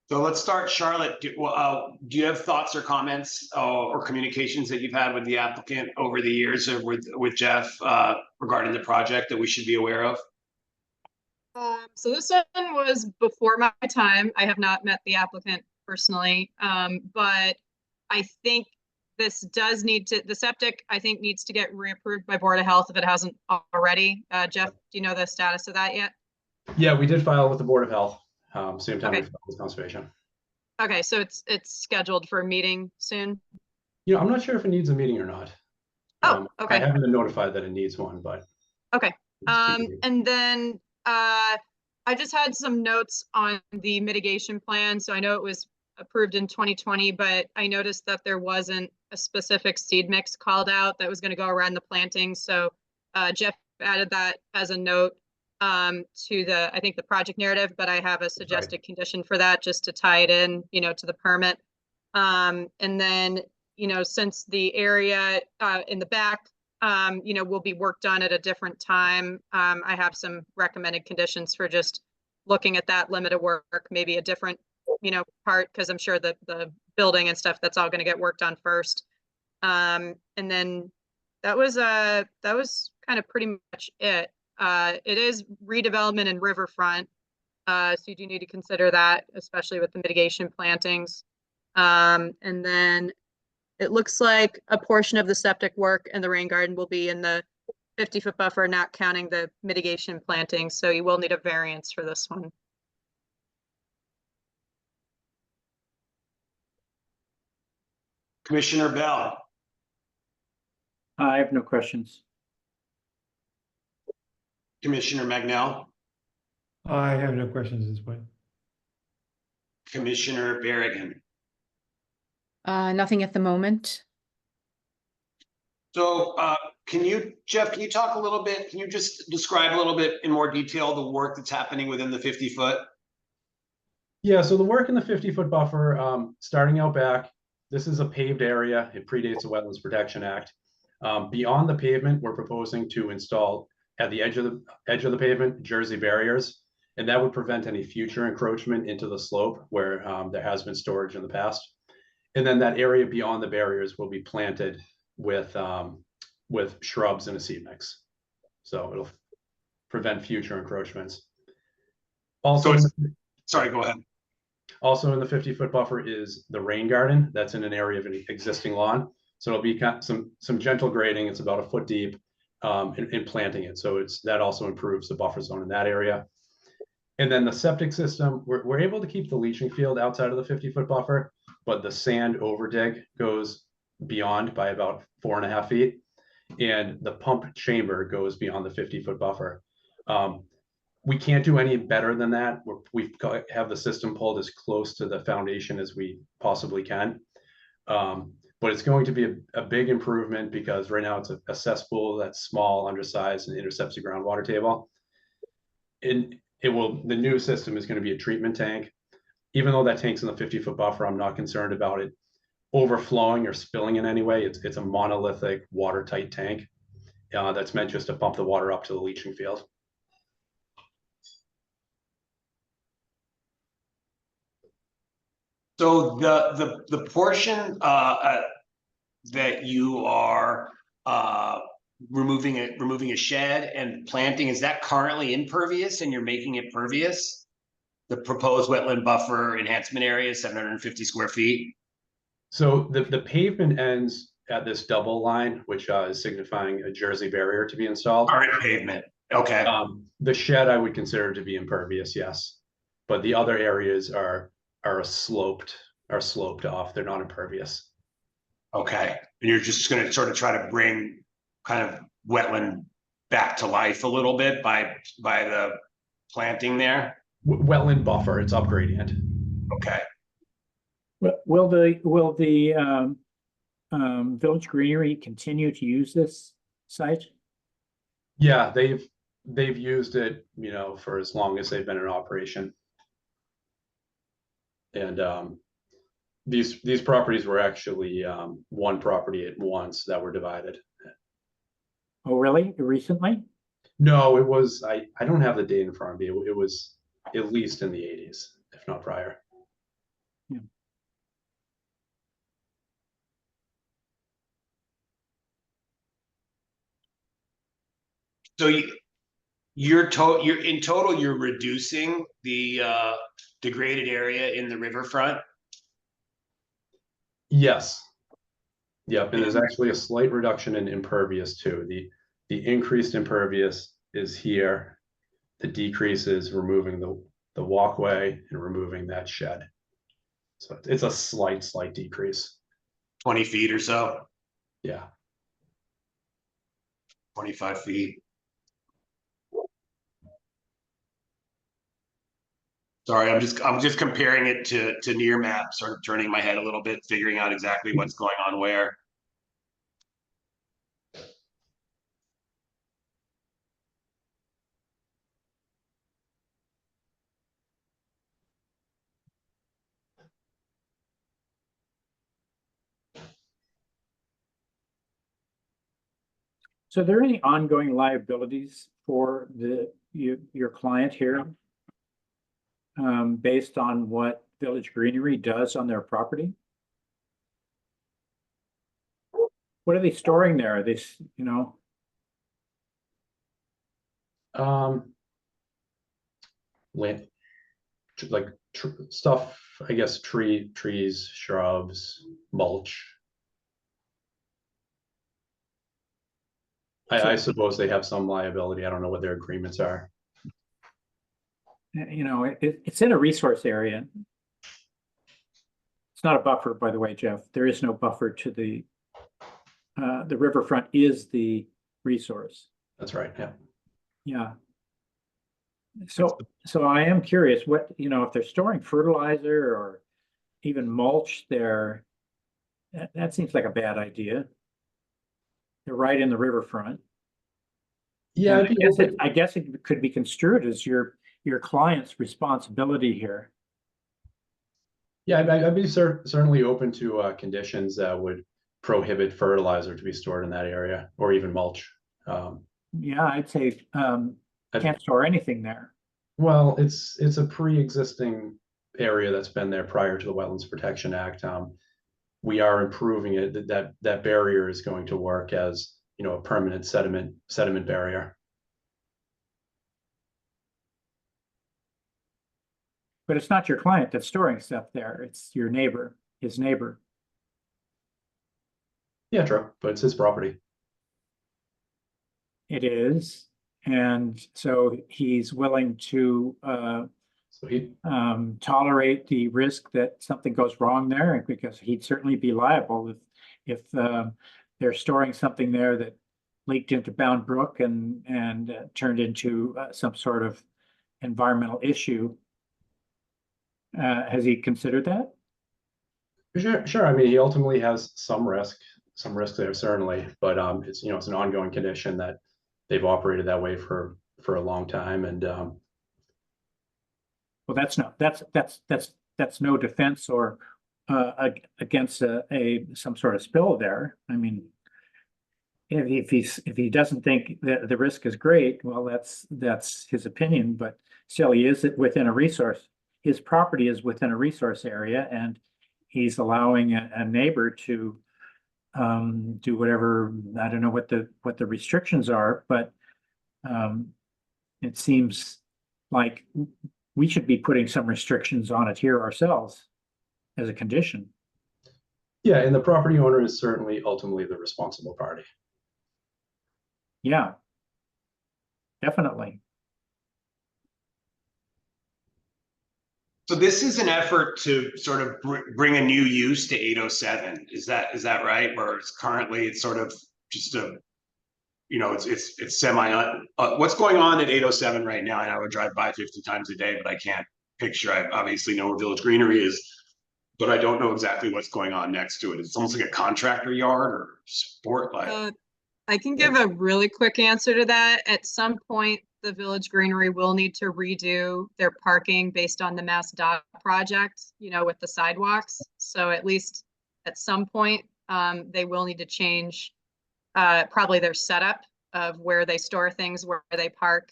So let's start, Charlotte. Do you have thoughts or comments or communications that you've had with the applicant over the years, or with Jeff regarding the project that we should be aware of? So this one was before my time. I have not met the applicant personally, but I think this does need to, the septic, I think, needs to get reapproved by Board of Health if it hasn't already. Jeff, do you know the status of that yet? Yeah, we did file with the Board of Health. Same time Okay. we filed with Conservation. Okay, so it's scheduled for a meeting soon. You know, I'm not sure if it needs a meeting or not. Oh, okay. I haven't been notified that it needs one, but. Okay. it's And then I just had some notes on the mitigation plan. So I know it was approved in 2020, but I noticed that there wasn't a specific seed mix called out that was going to go around the planting. So Jeff added that as a note to I think the project narrative, but I have a suggested condition for that just to tie it in, to the permit. And then, since the area in the back, will be worked on at a different time, I have some recommended conditions for just looking at that limit of work, maybe a different, part, because I'm sure that the building and stuff, that's all going to get worked on first. And then that was kind of pretty much it. It is redevelopment and riverfront. So you do need to consider that, especially with the mitigation plantings. And then it looks like a portion of the septic work and the rain garden will be in the 50-foot buffer, not counting the mitigation plantings. So you will need a variance for this one. Commissioner Bell, I have no questions. Commissioner Magnell, I have no questions at this point. Commissioner Berrigan. Nothing at the moment. So, Jeff, can you talk a little bit, can you just describe a little bit in more detail the work that's happening within the 50-foot? Yeah, so the work in the 50-foot buffer, starting out back, this is a paved area. It predates the Wetlands Protection Act. Beyond the pavement, we're proposing to install at the edge of the pavement, Jersey barriers, and that would prevent any future encroachment into the slope where there has been storage in the past. And then that area beyond the barriers will be planted with shrubs and a seed mix. So it'll prevent future encroachments. Also, Sorry, go ahead. Also in the 50-foot buffer is the rain garden. That's in an area of an existing lawn. So it'll be some gentle grading. It's about a foot deep in planting it. So that also improves the buffer zone in that area. And then the septic system, we're able to keep the leaching field outside of the 50-foot buffer, but the sand overdig goes beyond by about 4.5 feet. And the pump chamber goes beyond the 50-foot buffer. We can't do any better than that. We have the system pulled as close to the foundation as we possibly can. But it's going to be a big improvement because right now it's a cesspool that's small, undersized, and intercepts the groundwater table. And the new system is going to be a treatment tank. Even though that tank's in the 50-foot buffer, I'm not concerned about it overflowing or spilling in any way. It's a monolithic, watertight tank that's meant just to pump the water up to the leaching field. So the portion that you are removing a shed and planting, is that currently impervious and you're making it pervious? The proposed wetland buffer enhancement area is 750 square feet. So the pavement ends at this double line, which is signifying a Jersey barrier to be installed. Current pavement. Okay. The shed I would consider to be impervious, yes, but the other areas are sloped off. They're not impervious. Okay. And you're just going to sort of try to bring kind of wetland back to life a little bit by the planting there. Wetland buffer. It's up gradient. Okay. Will the Village Greenery continue to use this site? Yeah, they've used it, for as long as they've been in operation. And these properties were actually one property at once that were divided. Oh, really? Recently? No, it was, I don't have the date in front of me. It was at least in the 80s, if not prior. Yeah. So you're in total, you're reducing the degraded area in the riverfront. Yes. Yep, and there's actually a slight reduction in impervious too. The increased impervious is here. The decrease is removing the walkway and removing that shed. So it's a slight decrease. 20 feet or so, Yeah. 25 feet. Sorry, I'm just comparing it to near maps, or turning my head a little bit, figuring out exactly what's going on where. So are there any ongoing liabilities for your client here? Based on what Village Greenery does on their property? What are they storing there? Are they, you know, Land, like stuff, I guess, trees, shrubs, mulch. I suppose they have some liability. I don't know what their agreements are. you know, it's in a resource area. It's not a buffer, by the way, Jeff. There is no buffer to the riverfront is the resource. That's right, yeah. Yeah. So I am curious what, you know, if they're storing fertilizer or even mulch there, that seems like a bad idea. They're right in the riverfront. Yeah, And I guess it could be construed as your client's responsibility here. yeah, I'd be certainly open to conditions that would prohibit fertilizer to be stored in that area, or even mulch. Yeah, I'd say can't store anything there. Well, it's a pre-existing area that's been there prior to the Wetlands Protection Act. We are improving it. That barrier is going to work as, you know, a permanent sediment barrier. But it's not your client that's storing stuff there. It's your neighbor, his neighbor. Yeah, true, but it's his property. It is. And so he's willing to So he, tolerate the risk that something goes wrong there, because he'd certainly be liable if they're storing something there that leaked into Bound Brook and turned into some sort of environmental issue. Has he considered that? sure. I mean, he ultimately has some risk there certainly, but it's, you know, it's an ongoing condition that they've operated that way for a long time, and Well, that's no defense or against some sort of spill there. I mean, if he doesn't think that the risk is great, well, that's his opinion, but still he is within a resource. His property is within a resource area, and he's allowing a neighbor to do whatever. I don't know what the restrictions are, but it seems like we should be putting some restrictions on it here ourselves as a condition. yeah, and the property owner is certainly ultimately the responsible party. Yeah, definitely. So this is an effort to sort of bring a new use to 807. Is that right? Whereas currently it's sort of just a, you know, it's semi, what's going on at 807 right now? I would drive by 50 times a day, but I can't picture. I obviously know where Village Greenery is, but I don't know exactly what's going on next to it. It's almost like a contractor yard or sport like. I can give a really quick answer to that. At some point, the Village Greenery will need to redo their parking based on the Mass Dot project, you know, with the sidewalks. So at least at some point, they will need to change probably their setup of where they store things, where they park.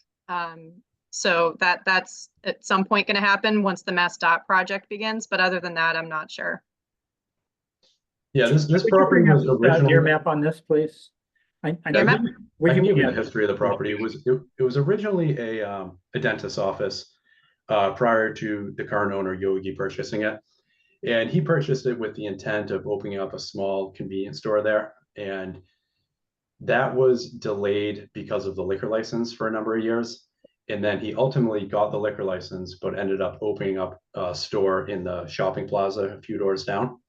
So that's at some point going to happen once the Mass Dot project begins. But other than that, I'm not sure. Yeah, this Would you property bring was up originally. your map on this, please? I Yeah, know. I can give you the history of the property. It was originally a dentist's office prior to the current owner Yogi purchasing it, and he purchased it with the intent of opening up a small convenience store there, and that was delayed because of the liquor license for a number of years, and then he ultimately got the liquor license, but ended up opening up a store in the shopping plaza a few doors down.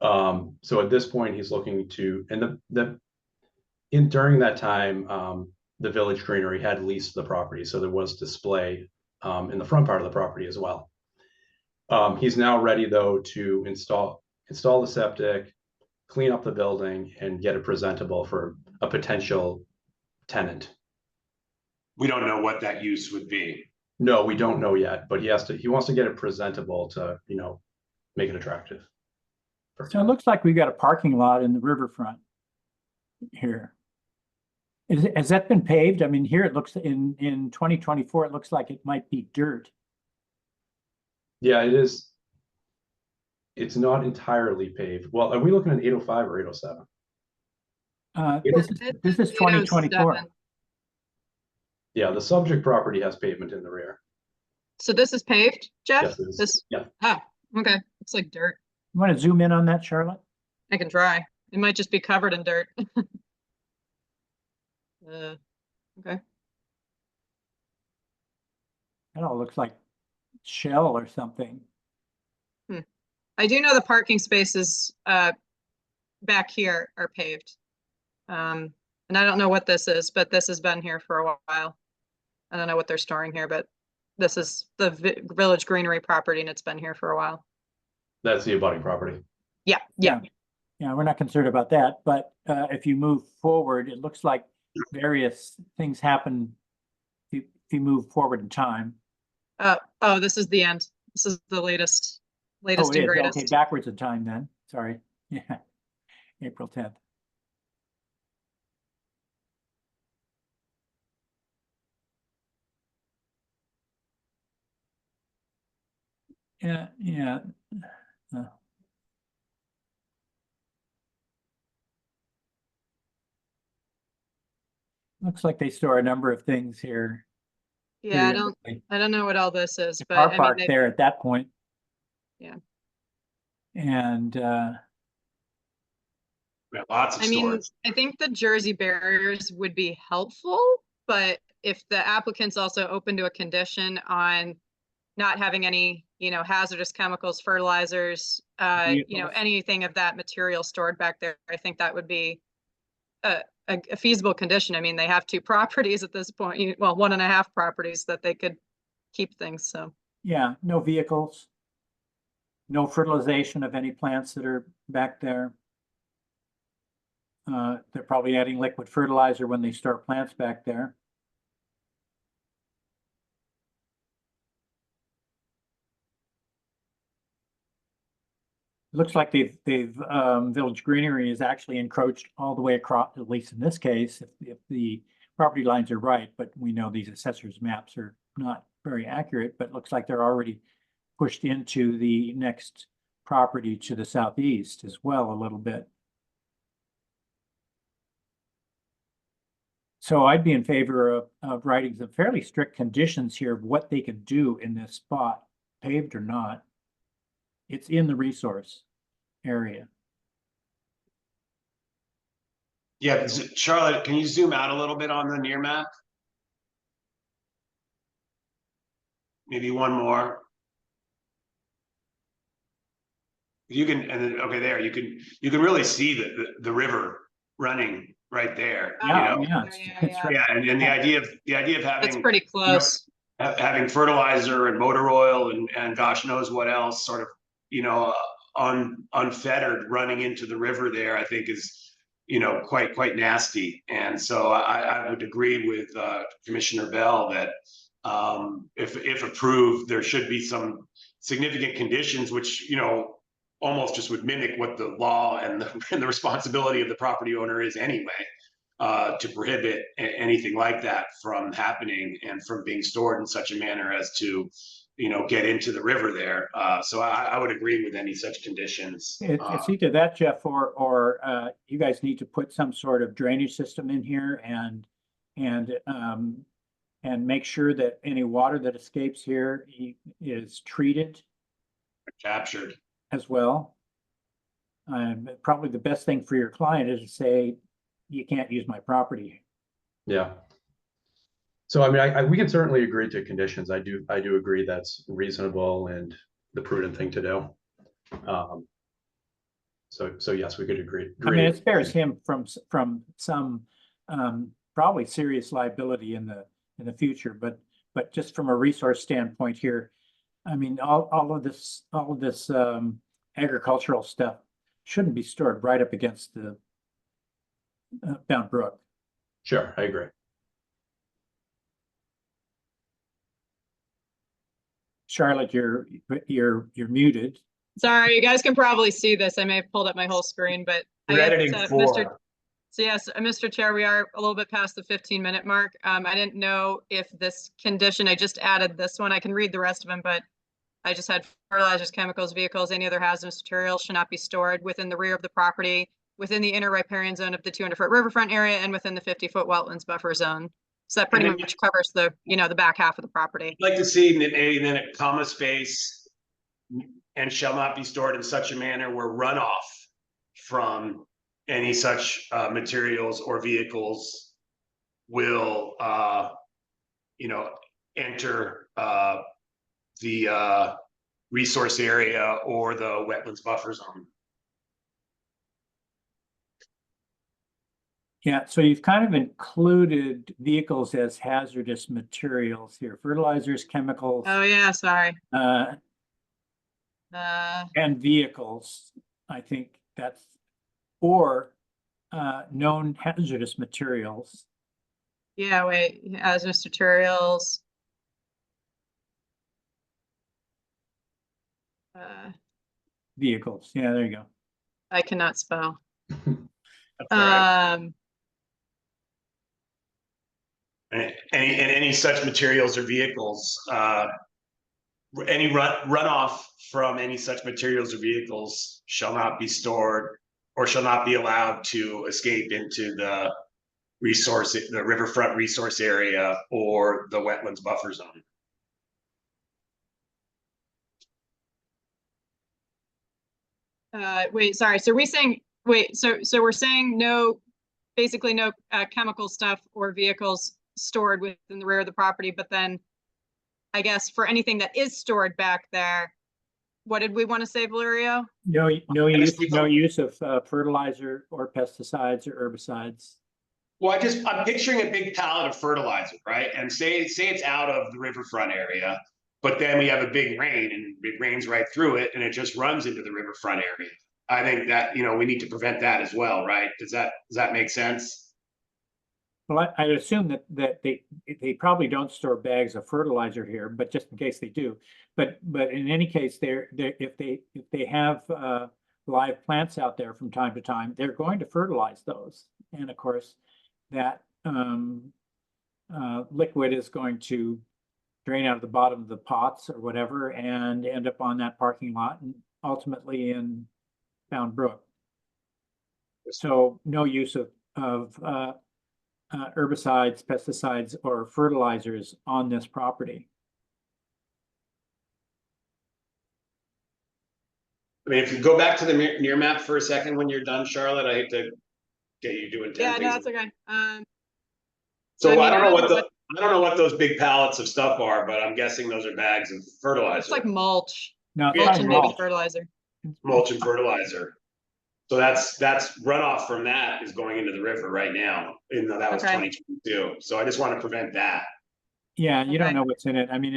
So at this point, he's looking to, and during that time, the Village Greenery had leased the property, so there was display in the front part of the property as well. He's now ready though to install the septic, clean up the building, and get it presentable for a potential tenant. We don't know what that use would be. No, we don't know yet, but he wants to get it presentable to, you know, make it attractive. So it looks like we got a parking lot in the riverfront here. Has that been paved? I mean, here it looks in 2024, it looks like it might be dirt. Yeah, it is. It's not entirely paved. Well, are we looking at 805 or 807? This is 2024. 807. Yeah, the subject property has pavement in the rear. So this is paved, Jeff? Yes, it is. This, Yeah. oh, okay, looks like dirt. You want to zoom in on that, Charlotte? I can try. It might just be covered in dirt. Okay. That all looks like shell or something. I do know the parking spaces back here are paved. And I don't know what this is, but this has been here for a while. I don't know what they're storing here, but this is the Village Greenery property and it's been here for a while. That's the abutting property. Yeah, yeah. Yeah, we're not concerned about that, but if you move forward, it looks like various things happen if you move forward in time. Oh, this is the end. This is the latest Oh, and it is. greatest. Okay, backwards in time then. Sorry. Yeah, April 10th. Yeah. Uh, Looks like they store a number of things here. Yeah, periodically. I don't know what all this is, The but car I mean, park there at that point. Yeah. And We have lots of I mean, storage. I think the Jersey barriers would be helpful, but if the applicant's also open to a condition on not having any, hazardous chemicals, fertilizers, Vehicles. anything of that material stored back there, I think that would be a feasible condition. I mean, they have 2 properties at this point, well, 1.5 properties that they could keep things, so. yeah, no vehicles. No fertilization of any plants that are back there. They're probably adding liquid fertilizer when they start plants back there. Looks like Village Greenery is actually encroached all the way across, at least in this case, if the property lines are right, but we know these assessors maps are not very accurate, but looks like they're already pushed into the next property to the southeast as well a little bit. So I'd be in favor of writing some fairly strict conditions here of what they can do in this spot, paved or not. It's in the resource area. Yeah, Charlotte, can you zoom out a little bit on the near map? Maybe one more. You can, and then, okay, there, you can really see the river running right there, you Yeah, know? yeah, it's right. Yeah, and the idea of It's having, pretty close. having fertilizer and motor oil and gosh knows what else sort of, unfettered running into the river there, I think is, quite nasty. And so I would agree with Commissioner Bell that if approved, there should be some significant conditions, which, almost just would mimic what the law and the responsibility of the property owner is anyway, to prohibit anything like that from happening and from being stored in such a manner as to, get into the river there. So I would agree with any such conditions. It's either that, Jeff, or you guys need to put some sort of drainage system in here and make sure that any water that escapes here is treated Captured. as well. Probably the best thing for your client is to say, you can't use my property. Yeah. So I mean, we can certainly agree to conditions. I do agree that's reasonable and the prudent thing to do. So yes, we could agree. I mean, it spares him from some probably serious liability in the future, but just from a resource standpoint here, I mean, all of this agricultural stuff shouldn't be stored right up against the Bound Brook. Sure, I agree. Charlotte, you're muted. Sorry, you guys can probably see this. I may have pulled up my whole screen, but I We're guess, editing Mr. 4. So yes, Mr. Chair, we are a little bit past the 15-minute mark. I didn't know if this condition, I just added this one. I can read the rest of them, but I just had fertilizers, chemicals, vehicles, any other hazardous materials should not be stored within the rear of the property, within the inner riparian zone of the 200-foot riverfront area, and within the 50-foot wetlands buffer zone. So that pretty And then- much covers the, the back half of the property. I'd like to see then a comma space and shall not be stored in such a manner where runoff from any such materials or vehicles will enter the resource area or the wetlands buffer zone. Yeah, so you've kind of included vehicles as hazardous materials here, fertilizers, chemicals, Oh, yeah, sorry. and vehicles. I think that's, or known hazardous materials. Yeah, wait, hazardous materials. Vehicles, yeah, there you go. I cannot spell. That's all right. Um, Any such materials or vehicles, any runoff from any such materials or vehicles shall not be stored or shall not be allowed to escape into the riverfront resource area or the wetlands buffer zone. wait, sorry. So so we're saying no, basically no chemical stuff or vehicles stored within the rear of the property, but then I guess for anything that is stored back there, what did we want to say, Valerio? No just use of fertilizer or pesticides or herbicides. Well, I'm picturing a big pallet of fertilizer, right? And say it's out of the riverfront area, but then we have a big rain and it rains right through it and it just runs into the riverfront area. I think that, we need to prevent that as well, right? Does that make sense? Well, I'd assume that they probably don't store bags of fertilizer here, but just in case they do. But in any case, if they have live plants out there from time to time, they're going to fertilize those. And of course, that liquid is going to drain out of the bottom of the pots or whatever and end up on that parking lot and ultimately in Bound Brook. So no use of herbicides, pesticides, or fertilizers on this property. I mean, if you go back to the near map for a second when you're done, Charlotte, I hate to get you doing 10 Yeah, things. no, that's okay. So I I don't mean, know what those big pallets of stuff are, but I'm guessing those are bags of fertilizer. it's like mulch, No, it's Yeah. mulch not and maybe mulch. fertilizer. Mulch and fertilizer. So that's runoff from that is going into the river right now, even though that was Okay. 2022. So I just want to prevent that. Yeah, you don't Okay. know what's in it. I mean,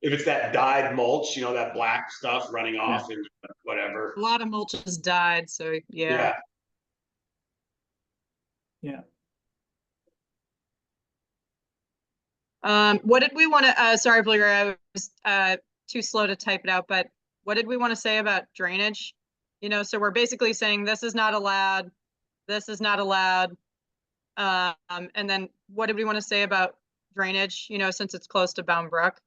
If it's that dyed mulch, that black stuff running off and whatever. A lot of mulch has died, so yeah. yeah. What did we want to, sorry, Valeria, I was too slow to type it out, but what did we want to say about drainage? So we're basically saying this is not allowed, this is not allowed. And then what did we want to say about drainage, since it's close to Bound Brook?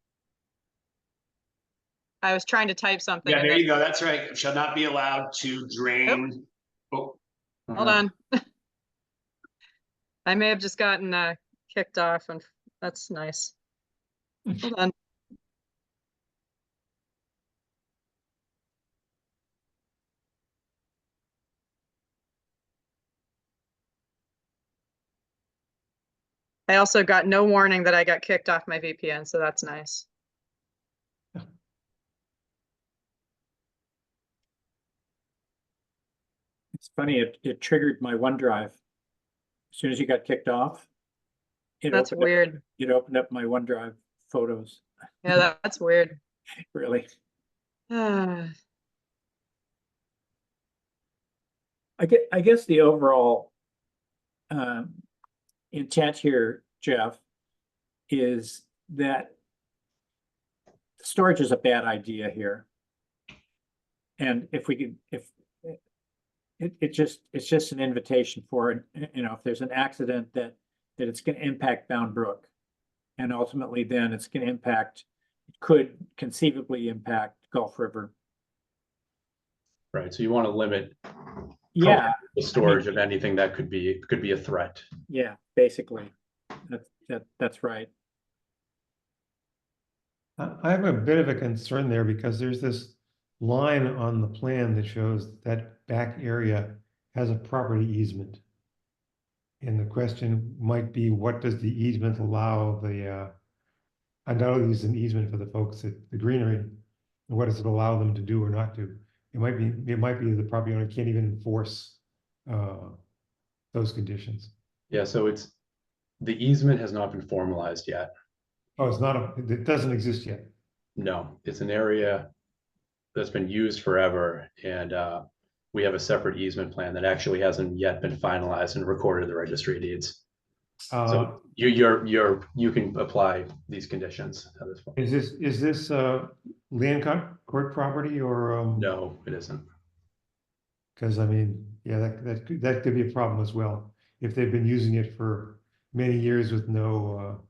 I was trying to type something. Yeah, and there then- you go. That's right. Shall not be allowed to drain. Oh, Hold on. I may have just gotten kicked off, and that's nice. Hold on. I also got no warning that I got kicked off my VPN, so that's nice. It's funny, it triggered my OneDrive. As soon as you got kicked off. That's weird. It opened up my OneDrive photos, Yeah, that's weird. really. Ah, I guess the overall intent here, Jeff, is that storage is a bad idea here. And if it's just an invitation for, if there's an accident that it's gonna impact Bound Brook. And ultimately then it's gonna impact, it could conceivably impact Gulf River. Right, so you want to limit Yeah, the storage of anything that could be a threat. yeah, basically. That's right. I have a bit of a concern there because there's this line on the plan that shows that back area has a property easement. And the question might be, what does the easement allow the, undoubtedly it's an easement for the folks at the greenery. And what does it allow them to do or not do? It might be the property owner can't even enforce those conditions. Yeah, so the easement has not been formalized yet. Oh, it doesn't exist yet. No, it's an area that's been used forever, and we have a separate easement plan that actually hasn't yet been finalized and recorded in the registry of deeds. So you can apply these conditions at this point. Is this land court property or? No, it isn't. Because I mean, yeah, that could be a problem as well. If they've been using it for many years with no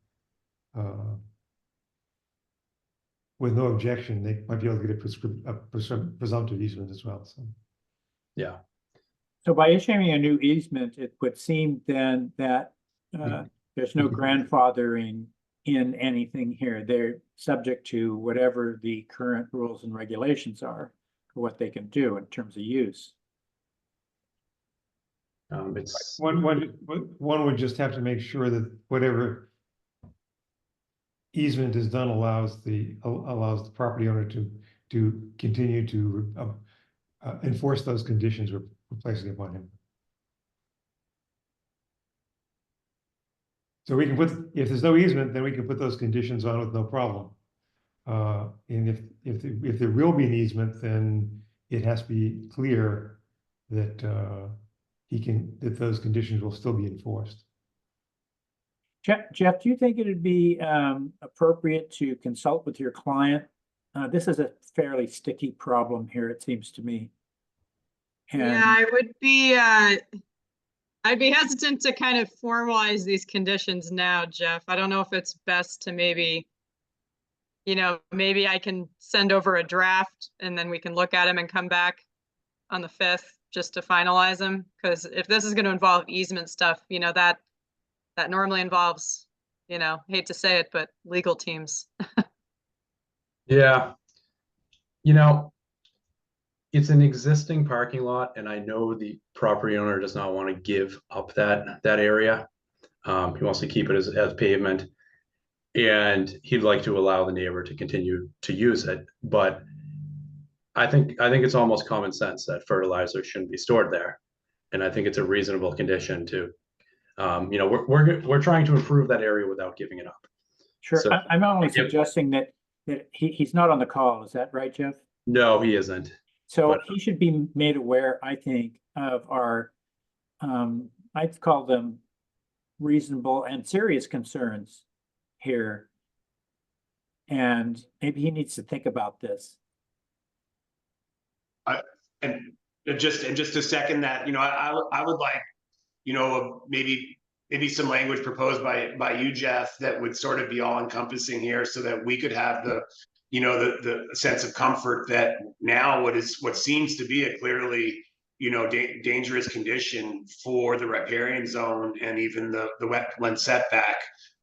objection, they might be able to get a presumptive easement as well, so. Yeah. So by issuing a new easement, it would seem then that there's no grandfathering in anything here. They're subject to whatever the current rules and regulations are for what they can do in terms of use. It's One would just have to make sure that whatever easement is done allows the property owner to continue to enforce those conditions we're placing upon him. So we can if there's no easement, then we can put those conditions on with no problem. And if there will be an easement, then it has to be clear that that those conditions will still be enforced. Jeff, do you think it'd be appropriate to consult with your client? This is a fairly sticky problem here, it seems to me. Yeah, I would be, I'd be hesitant to kind of formalize these conditions now, Jeff. I don't know if it's best to maybe I can send over a draft and then we can look at them and come back on the 5th just to finalize them. Because if this is going to involve easement stuff, that normally involves, hate to say it, but legal teams. Yeah. It's an existing parking lot, and I know the property owner does not want to give up that area. He wants to keep it as pavement, and he'd like to allow the neighbor to continue to use it. But I think it's almost common sense that fertilizer shouldn't be stored there, and I think it's a reasonable condition to, we're trying to improve that area without giving it up. Sure, So- I'm only suggesting that he's not on the call. Is that right, Jeff? No, he isn't. So But- he should be made aware, I think, of our, I'd call them reasonable and serious concerns here. And maybe he needs to think about this. And just to second that, I would like, maybe some language proposed by you, Jeff, that would sort of be all encompassing here so that we could have the sense of comfort that now what seems to be a clearly, dangerous condition for the riparian zone and even the wetland setback,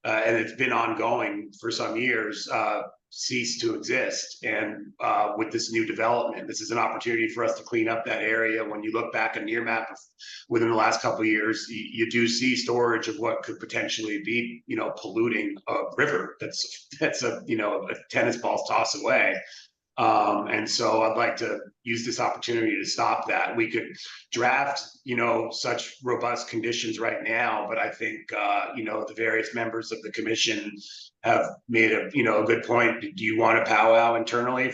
and it's been ongoing for some years, cease to exist. And with this new development, this is an opportunity for us to clean up that area. When you look back on your map within the last couple of years, you do see storage of what could potentially be, polluting a river that's a tennis ball's toss away. And so I'd like to use this opportunity to stop that. We could draft, such robust conditions right now, but I think, the various members of the commission, have made a, a good point. Do you want to powwow internally,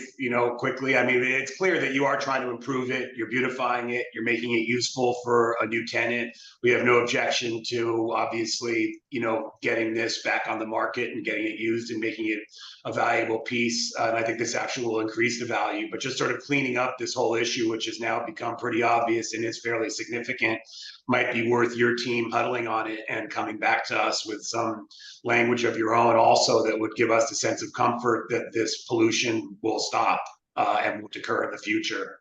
quickly? I mean, it's clear that you are trying to improve it. You're beautifying it. You're making it useful for a new tenant. We have no objection to obviously, getting this back on the market and getting it used and making it a valuable piece. And I think this actually will increase the value, but just sort of cleaning up this whole issue, which has now become pretty obvious and is fairly significant, might be worth your team huddling on it and coming back to us with some language of your own also that would give us a sense of comfort that this pollution will stop and won't occur in the future.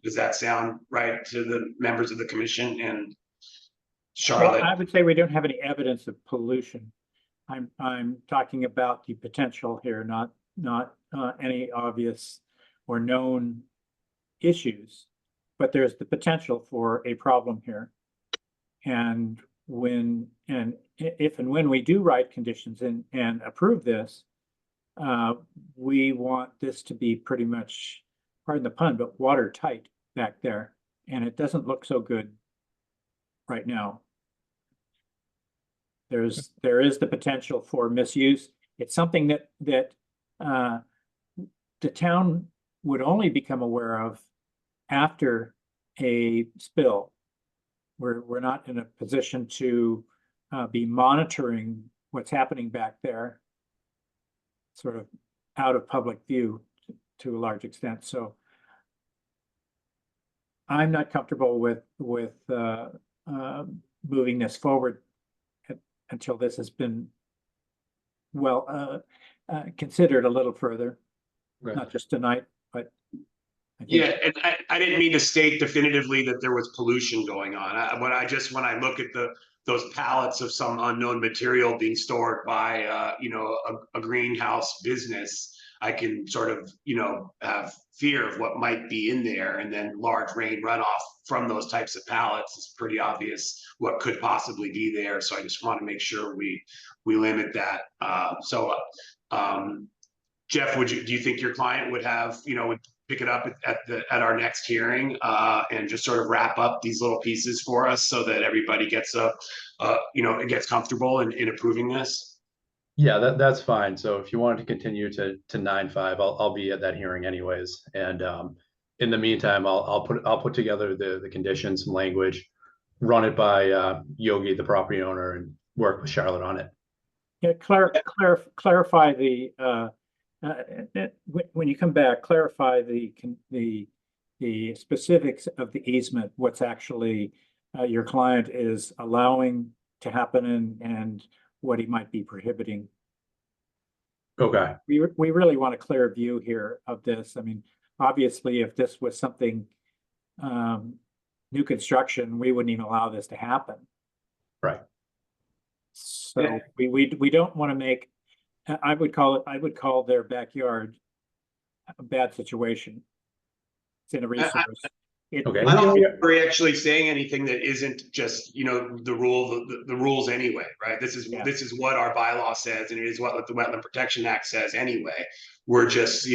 Does that sound right to the members of the commission and Well, Charlotte? I would say we don't have any evidence of pollution. I'm talking about the potential here, not any obvious or known issues, but there's the potential for a problem here. And if and when we do write conditions and approve this, we want this to be pretty much, pardon the pun, but watertight back there. And it doesn't look so good right now. There is the potential for misuse. It's something that the town would only become aware of after a spill. We're not in a position to be monitoring what's happening back there, sort of out of public view to a large extent. So I'm not comfortable with moving this forward until this has been considered a little further, Okay. not just tonight, but I think Yeah, and I didn't mean to state definitively that there was pollution going on. When I look at those pallets of some unknown material being stored by a greenhouse business, I can sort of have fear of what might be in there, and then large rain runoff from those types of pallets is pretty obvious what could possibly be there. So I just want to make sure we limit that. Jeff, do you think your client would have, would pick it up at our next hearing and just sort of wrap up these little pieces for us so that everybody gets gets comfortable in approving this? Yeah, that's fine. So if you wanted to continue to 9/5, I'll be at that hearing anyways. And in the meantime, I'll put together the conditions, some language, run it by Yogi, the property owner, and work with Charlotte on it. yeah, clarify the when you come back, clarify the specifics of the easement, what's actually your client is allowing to happen and what he might be prohibiting. Okay. We really want a clear view here of this. I mean, obviously, if this was something new construction, we wouldn't even allow this to happen. Right. So Yeah. we don't want to make, I would call their backyard a bad situation. It's in a resource. Okay. I don't think we're actually saying anything that isn't just, the rules anyway, right? This is Yeah. this is what our bylaw says, and it is what the Wetland Protection Act says anyway. We're just,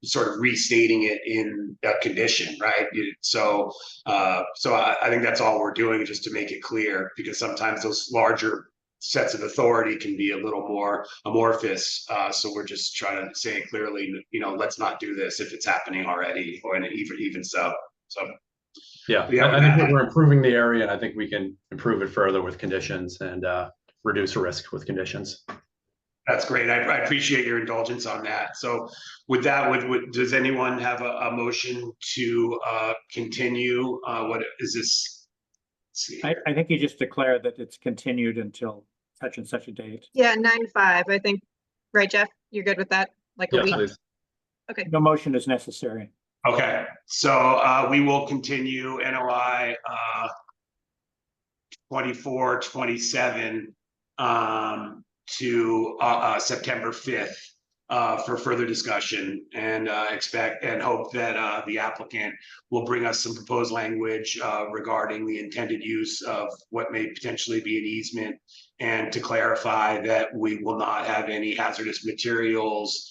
sort of restating it in a condition, right? So I think that's all we're doing, just to make it clear, because sometimes those larger sets of authority can be a little more amorphous. So we're just trying to say clearly, let's not do this if it's happening already, or even so. So Yeah, Yeah, I think we're improving the area, and I think we can improve it further with conditions and reduce risk with conditions. that's great. I appreciate your indulgence on that. So with that, does anyone have a motion to continue? What is this? Let's see. I think you just declare that it's continued until such and such a date. Yeah, 9/5, I think. Right, Jeff? You're good with that? Like a Yes, week? please. Okay. No motion is necessary. Okay, so we will continue NOI 24-27 to September 5th for further discussion, and expect and hope that the applicant will bring us some proposed language regarding the intended use of what may potentially be an easement, and to clarify that we will not have any hazardous materials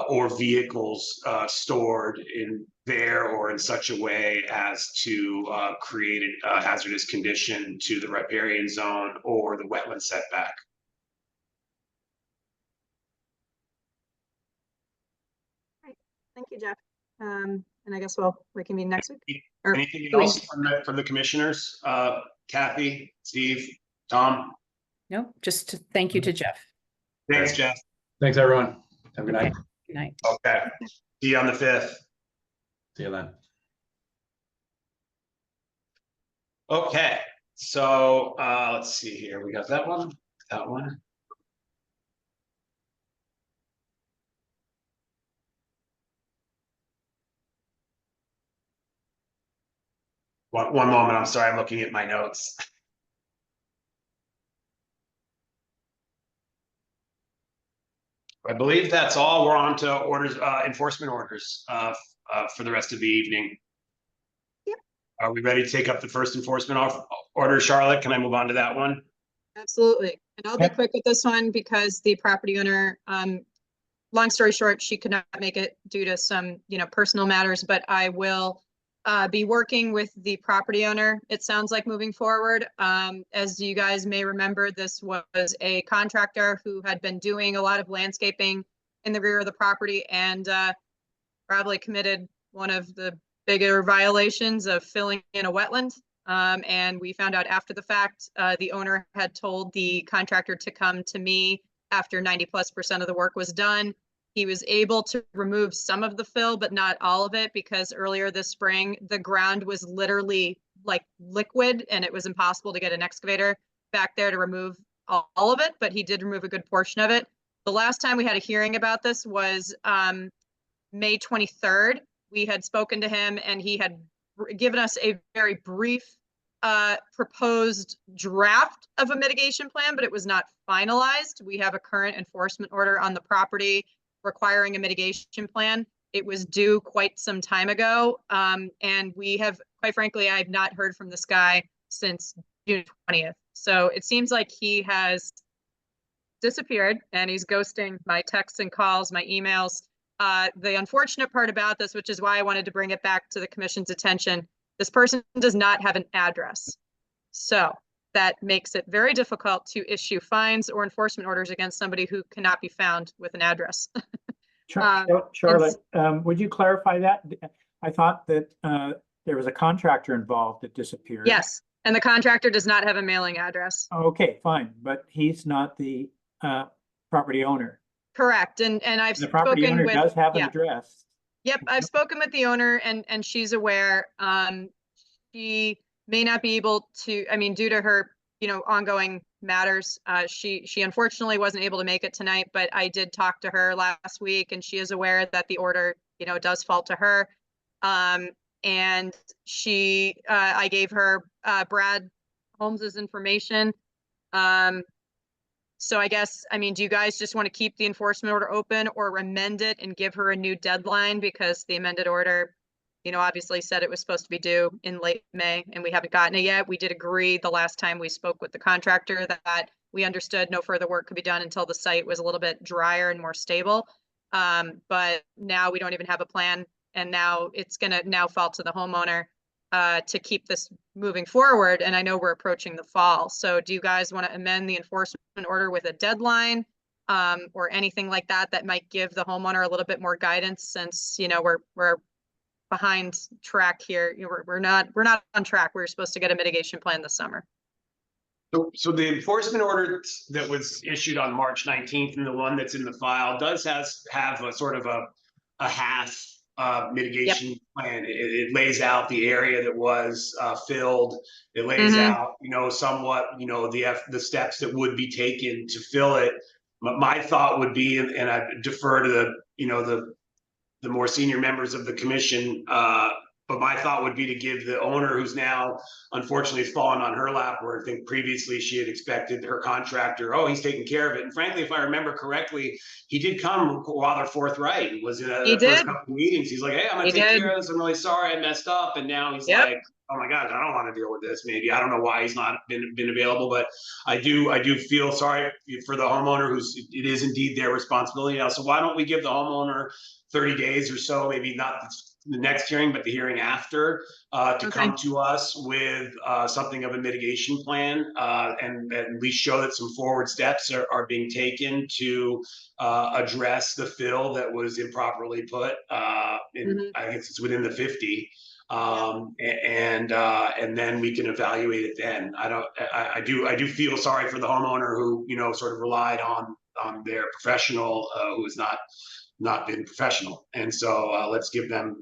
or vehicles stored in there or in such a way as to create a hazardous condition to the riparian zone or the wetland setback. Thank you, Jeff. And I guess we'll reconvene next week. Or Anything do we- else from the commissioners? Kathy, Steve, Tom? No, just to thank you to Jeff. Thanks, Jeff. Thanks, everyone. Have a good night. Okay. Good night. Okay. See you on the 5th. See you then. Okay, so let's see here. We got that one, that one. One moment, I'm sorry, I'm looking at my notes. I believe that's all. We're on to orders, enforcement orders, for the rest of the evening. Yep. Are we ready to take up the first enforcement order, Charlotte? Can I move on to that one? Absolutely. And I'll be Yep. quick with this one because the property owner, long story short, she could not make it due to some, personal matters, but I will be working with the property owner, it sounds like, moving forward. As you guys may remember, this was a contractor who had been doing a lot of landscaping in the rear of the property and probably committed one of the bigger violations of filling in a wetland. And we found out after the fact, the owner had told the contractor to come to me after 90+% of the work was done. He was able to remove some of the fill, but not all of it, because earlier this spring, the ground was literally like liquid and it was impossible to get an excavator back there to remove all of it, but he did remove a good portion of it. The last time we had a hearing about this was May 23rd. We had spoken to him and he had given us a very brief proposed draft of a mitigation plan, but it was not finalized. We have a current enforcement order on the property requiring a mitigation plan. It was due quite some time ago. And we have, quite frankly, I've not heard from this guy since June 20th. So it seems like he has disappeared and he's ghosting my texts and calls, my emails. The unfortunate part about this, which is why I wanted to bring it back to the commission's attention, this person does not have an address. So that makes it very difficult to issue fines or enforcement orders against somebody who cannot be found with an address. Charlotte, would you clarify that? I thought that there was a contractor involved that disappeared. Yes, and the contractor does not have a mailing address. Okay, fine, but he's not the property owner. Correct, and I've The property spoken owner with, does have an yeah. address. Yep, I've spoken with the owner and she's aware. She may not be able to, due to her, ongoing matters, she unfortunately wasn't able to make it tonight, but I did talk to her last week and she is aware that the order, does fall to her. And she, I gave her Brad Holmes's information. So I guess, do you guys just want to keep the enforcement order open or amend it and give her a new deadline? Because the amended order, obviously said it was supposed to be due in late May and we haven't gotten it yet. We did agree the last time we spoke with the contractor that we understood no further work could be done until the site was a little bit drier and more stable. But now we don't even have a plan and now it's gonna now fall to the homeowner to keep this moving forward. And I know we're approaching the fall. So do you guys want to amend the enforcement order with a deadline or anything like that that might give the homeowner a little bit more guidance since, we're behind track here. We're not on track. We're supposed to get a mitigation plan this summer. So the enforcement order that was issued on March 19th and the one that's in the file does have a sort of a half mitigation plan. It lays out the area that was filled. It lays out, somewhat, the steps that would be taken to fill it. My thought would be, and I defer to the more senior members of the commission, but my thought would be to give the owner, who's now unfortunately fallen on her lap, where I think previously she had expected her contractor, he's taking care of it. And frankly, if I remember correctly, he did come rather forthright. He was in the first couple of meetings. He's like, hey, I'm gonna take care of this. I'm really sorry I messed up. And now he's like, oh my gosh, I don't want to deal with this. Maybe I don't know why he's not been available, but I do feel sorry for the homeowner it is indeed their responsibility now. So why don't we give the homeowner 30 days or so, maybe not the next hearing, but the hearing after, to Okay. come to us with something of a mitigation plan, and at least show that some forward steps are being taken to address the fill that was improperly put Mhm. I guess it's within the 50. And then we can evaluate it then. I do feel sorry for the homeowner who, sort of relied on their professional, who has not been professional. And so let's give them,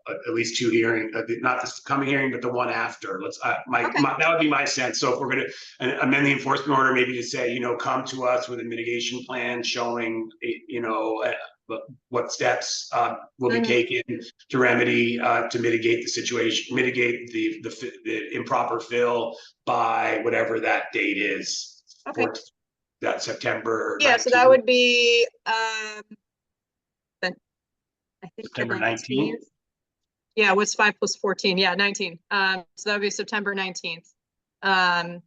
at least two hearing, not this coming hearing, but the one after. That would be my sense. So if we're going to amend the enforcement order, maybe to say, come to us with a mitigation plan showing, what steps will be Mhm. taken to remedy, to mitigate the situation, mitigate the improper fill by whatever that date is. Okay. For that September. Yeah, so that 19th. would be, I think the September 19th. 19th. Yeah, what's 5 + 14? Yeah, 19. So that would be September 19th. That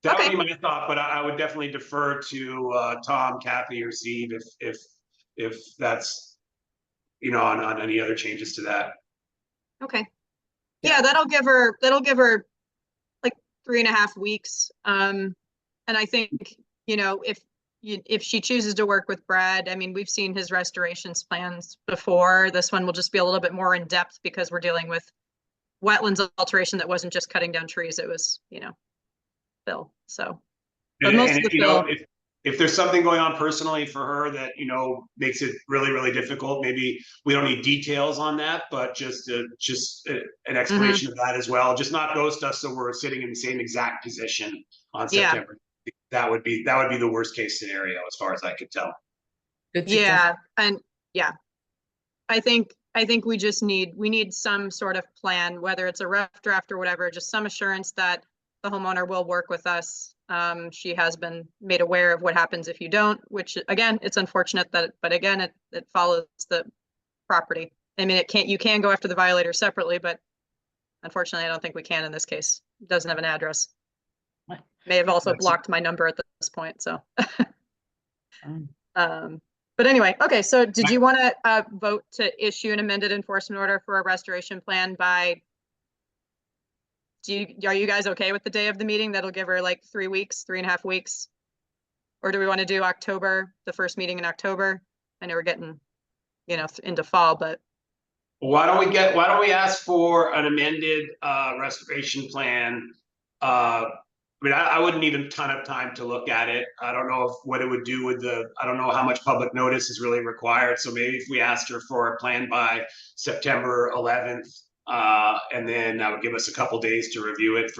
Okay. would be my thought, but I would definitely defer to Tom, Kathy, or Steve if that's, on any other changes to that. Okay. Yeah, that'll give her like 3.5 weeks. And I think, if she chooses to work with Brad, I mean, we've seen his restorations plans before. This one will just be a little bit more in depth because we're dealing with wetlands alteration that wasn't just cutting down trees. It was, fill. So, but most of the fill. If there's something going on personally for her that, makes it really, really difficult, maybe we don't need details on that, but just an explanation of that as well. Just not ghost us so we're sitting in the same exact position on Yeah. September. That would be the worst case scenario as far as I could tell. Yeah, and yeah, I think we just need some sort of plan, whether it's a rough draft or whatever, just some assurance that the homeowner will work with us. She has been made aware of what happens if you don't, which again, it's unfortunate but again, it follows the property. I mean, you can go after the violator separately, but unfortunately, I don't think we can in this case. It doesn't have an address. May have also blocked my number at this point, so. But anyway, okay, so did you want to vote to issue an amended enforcement order for a restoration plan by, are you guys okay with the day of the meeting? That'll give her like 3 weeks, 3.5 weeks? Or do we want to do October, the first meeting in October? I know we're getting, into fall, but. Why don't we ask for an amended restoration plan? I wouldn't need a ton of time to look at it. I don't know what it would do I don't know how much public notice is really required. So maybe if we asked her for a plan by September 11th, and then that would give us a couple days to review it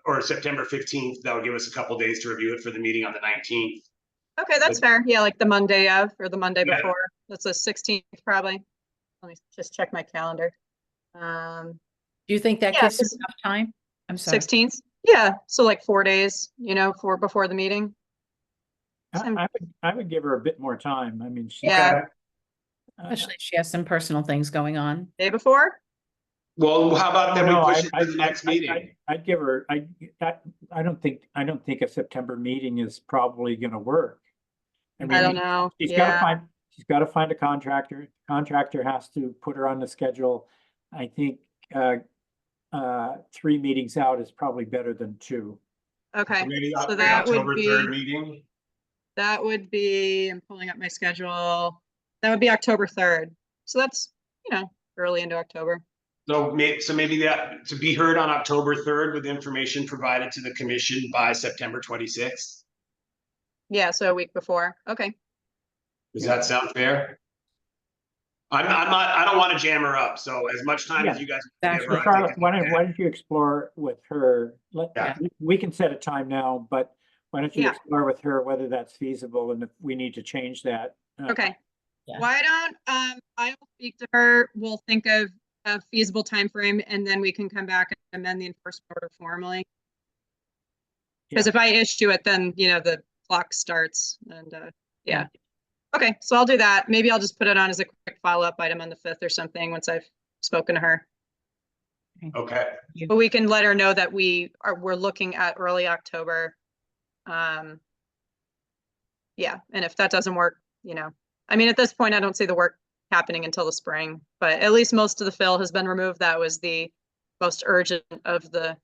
or September 15th, that would give us a couple days to review it for the meeting on the 19th. Okay, that's fair. Yeah, like the Monday of, or the Monday Yeah. before. That's the 16th probably. Let me just check my calendar. Do you think that Yeah, gives just- enough time? I'm sorry. 16th? Yeah, so like 4 days, before the meeting. I would give her a bit more time. I mean, she. Yeah. Especially if she has some personal things going on. Day before? Well, how about then we No, push it to the next meeting? I'd give her, I don't think a September meeting is probably gonna work. I don't mean, know. She's Yeah. gotta find a contractor. Contractor has to put her on the schedule. I think 3 meetings out is probably better than 2. Okay, Maybe so that would October 3rd be, meeting. I'm pulling up my schedule. That would be October 3rd. So that's, early into October. So maybe that to be heard on October 3rd with information provided to the commission by September 26th. Yeah, so a week before. Okay. Does that sound fair? I don't want to jam her up. So as much time as you guys. give Exactly. her, I Charlotte, think why don't you explore with her? Yeah. We can set a time now, but why don't you Yeah. explore with her whether that's feasible and if we need to change that? Okay. Yeah. Why don't, I will speak to her. We'll think of a feasible time frame, and then we can come back and amend the enforcement order formally. Because if I issue it, then, the clock starts and, yeah. Okay, so I'll do that. Maybe I'll just put it on as a quick follow-up item on the 5th or something once I've spoken to her. Okay. But we can let her know that we're looking at early October. Yeah, and if that doesn't work, I mean, at this point, I don't see the work happening until the spring. But at least most of the fill has been removed. That was the most urgent of the,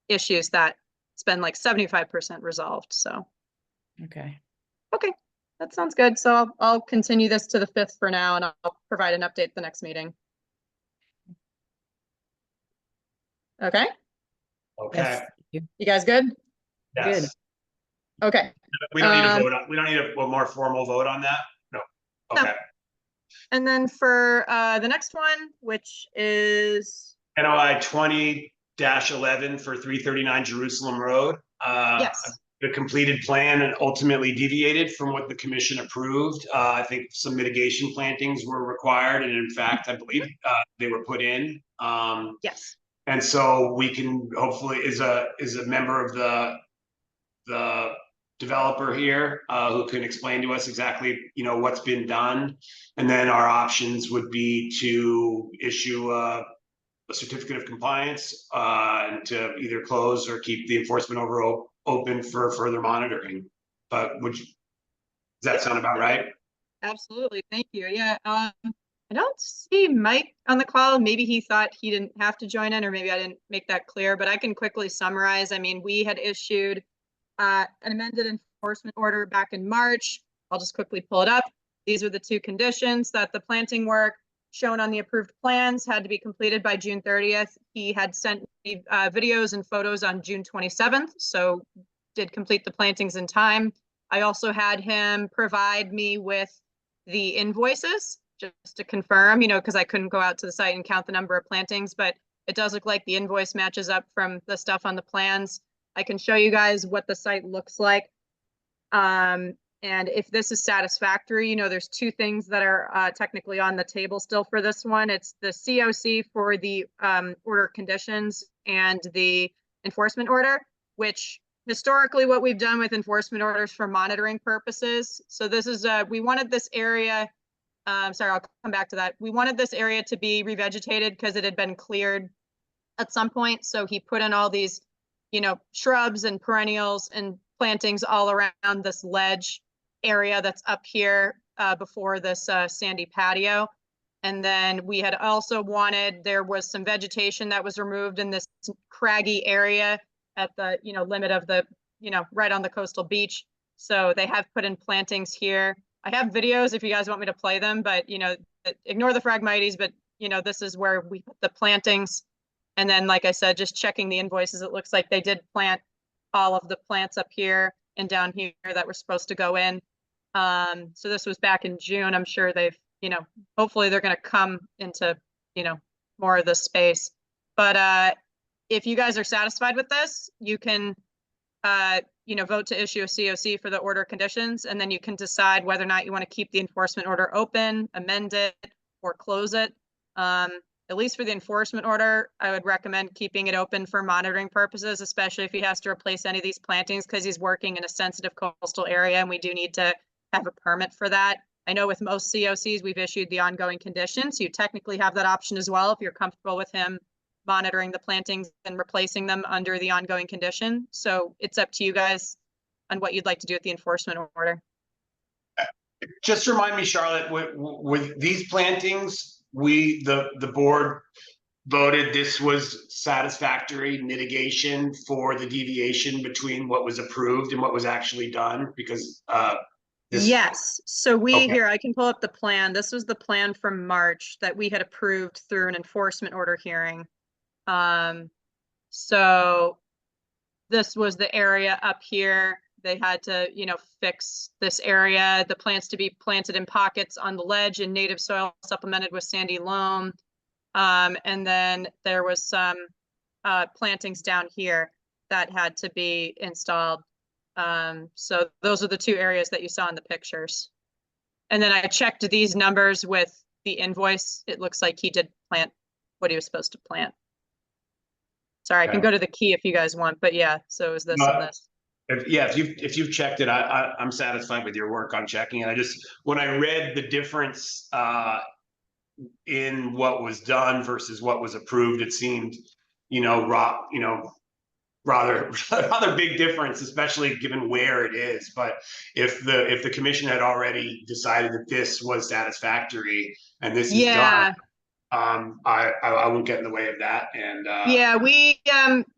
issues that it's been like 75% resolved. So, Okay. okay, that sounds good. So I'll continue this to the 5th for now, and I'll provide an update at the next meeting. Okay, Okay, Yes. you guys good? yes. Okay. We don't need a Um, vote on, we don't need a more formal vote on that? No. No. Okay. And then for the next one, which is, NOI 20-11 for 339 Jerusalem Road. yes, The completed plan and ultimately deviated from what the commission approved. I think some mitigation plantings were required, and in fact, I believe they were put in. yes. And so we can hopefully, is a member of the developer here who can explain to us exactly, what's been done. And then our options would be to issue a certificate of compliance and to either close or keep the enforcement order open for further monitoring. But does that sound about right? Absolutely. Thank you. Yeah. I don't see Mike on the call. Maybe he thought he didn't have to join in, or maybe I didn't make that clear, but I can quickly summarize. I mean, we had issued an amended enforcement order back in March. I'll just quickly pull it up. These were the two conditions: that the planting work shown on the approved plans had to be completed by June 30th. He had sent me videos and photos on June 27th, so did complete the plantings in time. I also had him provide me with the invoices just to confirm, because I couldn't go out to the site and count the number of plantings, but it does look like the invoice matches up from the stuff on the plans. I can show you guys what the site looks like. And if this is satisfactory, there's two things that are technically on the table still for this one. It's the COC for the order conditions and the enforcement order, which historically what we've done with enforcement orders for monitoring purposes. So this is, we wanted this area, sorry, I'll come back to that. We wanted this area to be revegetated because it had been cleared at some point. So he put in all these, shrubs and perennials and plantings all around this ledge area that's up here before this sandy patio. And then we had also wanted, there was some vegetation that was removed in this craggy area at the, limit of the, right on the coastal beach. So they have put in plantings here. I have videos if you guys want me to play them, but, ignore the Phragmites, but, this is where we put the plantings. And then, like I said, just checking the invoices, it looks like they did plant all of the plants up here and down here that were supposed to go in. So this was back in June. I'm sure they've, hopefully they're going to come into, more of the space. But if you guys are satisfied with this, you can, vote to issue a COC for the order conditions, and then you can decide whether or not you want to keep the enforcement order open, amend it, or close it. At least for the enforcement order, I would recommend keeping it open for monitoring purposes, especially if he has to replace any of these plantings, because he's working in a sensitive coastal area and we do need to have a permit for that. I know with most COCs, we've issued the ongoing conditions. You technically have that option as well if you're comfortable with him monitoring the plantings and replacing them under the ongoing condition. So it's up to you guys on what you'd like to do with the enforcement order. Just remind me, Charlotte, with these plantings, the board voted this was satisfactory mitigation for the deviation between what was approved and what was actually done, because Yes, so Okay. here, I can pull up the plan. This was the plan from March that we had approved through an enforcement order hearing. So this was the area up here. They had to, fix this area, the plants to be planted in pockets on the ledge in native soil supplemented with sandy loam. And then there was some plantings down here that had to be installed. So those are the two areas that you saw in the pictures. And then I checked these numbers with the invoice. It looks like he did plant what he was supposed to plant. Sorry, I can Okay. go to the key if you guys want, but yeah, so it was this and this. if you've checked it, I'm satisfied with your work on checking it. When I read the difference in what was done versus what was approved, it seemed, rather big difference, especially given where it is. But if the commission had already decided that this was satisfactory and this is done, Yeah, I wouldn't get in the way of that. And yeah, we,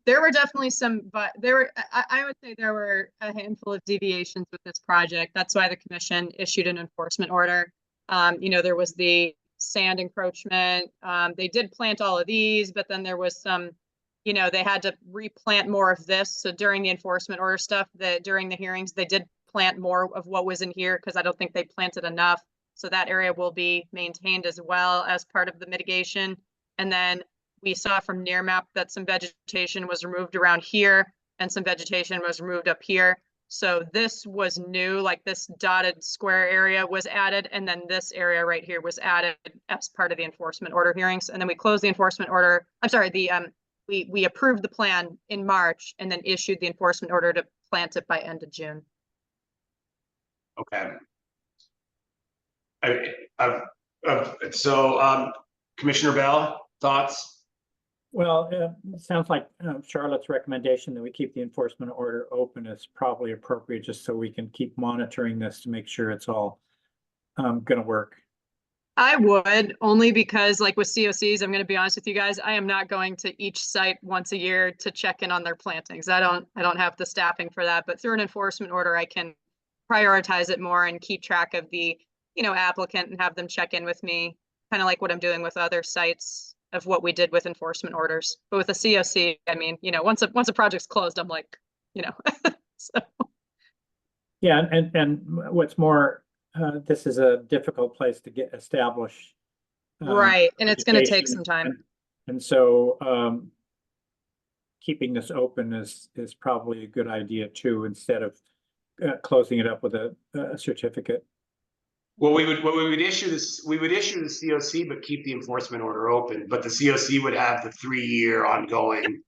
there were definitely some, but there were, I would say there were a handful of deviations with this project. That's why the commission issued an enforcement order. You know, there was the sand encroachment. They did plant all of these, but then there was some, you know, they had to replant more of this. So during the enforcement order stuff, during the hearings, they did plant more of what was in here because I don't think they planted enough. So that area will be maintained as well as part of the mitigation. And then we saw from near map that some vegetation was removed around here and some vegetation was removed up here. So this was new, like this dotted square area was added, and then this area right here was added as part of the enforcement order hearings. And then we closed the enforcement order. I'm sorry, we approved the plan in March and then issued the enforcement order to plant it by end of June. okay. Commissioner Bell, thoughts? Well, it sounds like Charlotte's recommendation that we keep the enforcement order open is probably appropriate, just so we can keep monitoring this to make sure it's all going to work. I would, only because like with COCs, I'm going to be honest with you guys, I am not going to each site once a year to check in on their plantings. I don't have the staffing for that, but through an enforcement order, I can prioritize it more and keep track of the, you know, applicant and have them check in with me, kind of like what I'm doing with other sites of what we did with enforcement orders. But with a COC, I mean, you know, once a project's closed, I'm like, you know, so. Yeah, and what's more, this is a difficult place to get established. Right, and it's going to take vegetation. some time. And so keeping this open is probably a good idea too, instead of closing it up with a certificate. Well, we would issue the COC, but keep the enforcement order open. But the COC would have the 3-year ongoing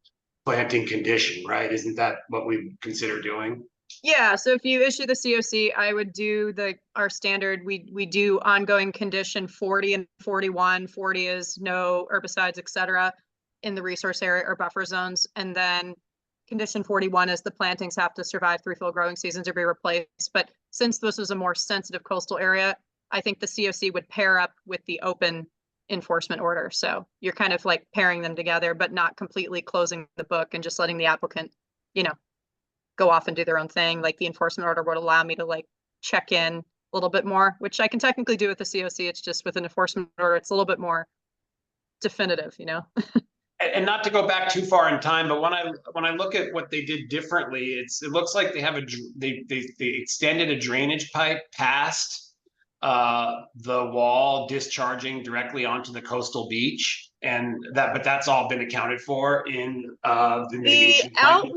planting condition, right? Isn't that what we consider doing? Yeah, so if you issue the COC, I would do our standard, we do ongoing condition 40 and 41. 40 is no herbicides, et cetera, in the resource area or buffer zones. And then condition 41 is the plantings have to survive 3 full growing seasons or be replaced. But since this is a more sensitive coastal area, I think the COC would pair up with the open enforcement order. So you're kind of like pairing them together, but not completely closing the book and just letting the applicant, you know, go off and do their own thing. Like the enforcement order would allow me to like check in a little bit more, which I can technically do with the COC. It's just with an enforcement order, it's a little bit more definitive, you know? And not to go back too far in time, but when I look at what they did differently, it looks like they have they extended a drainage pipe past the wall, discharging directly onto the coastal beach, but that's all been accounted for in the mitigation plan.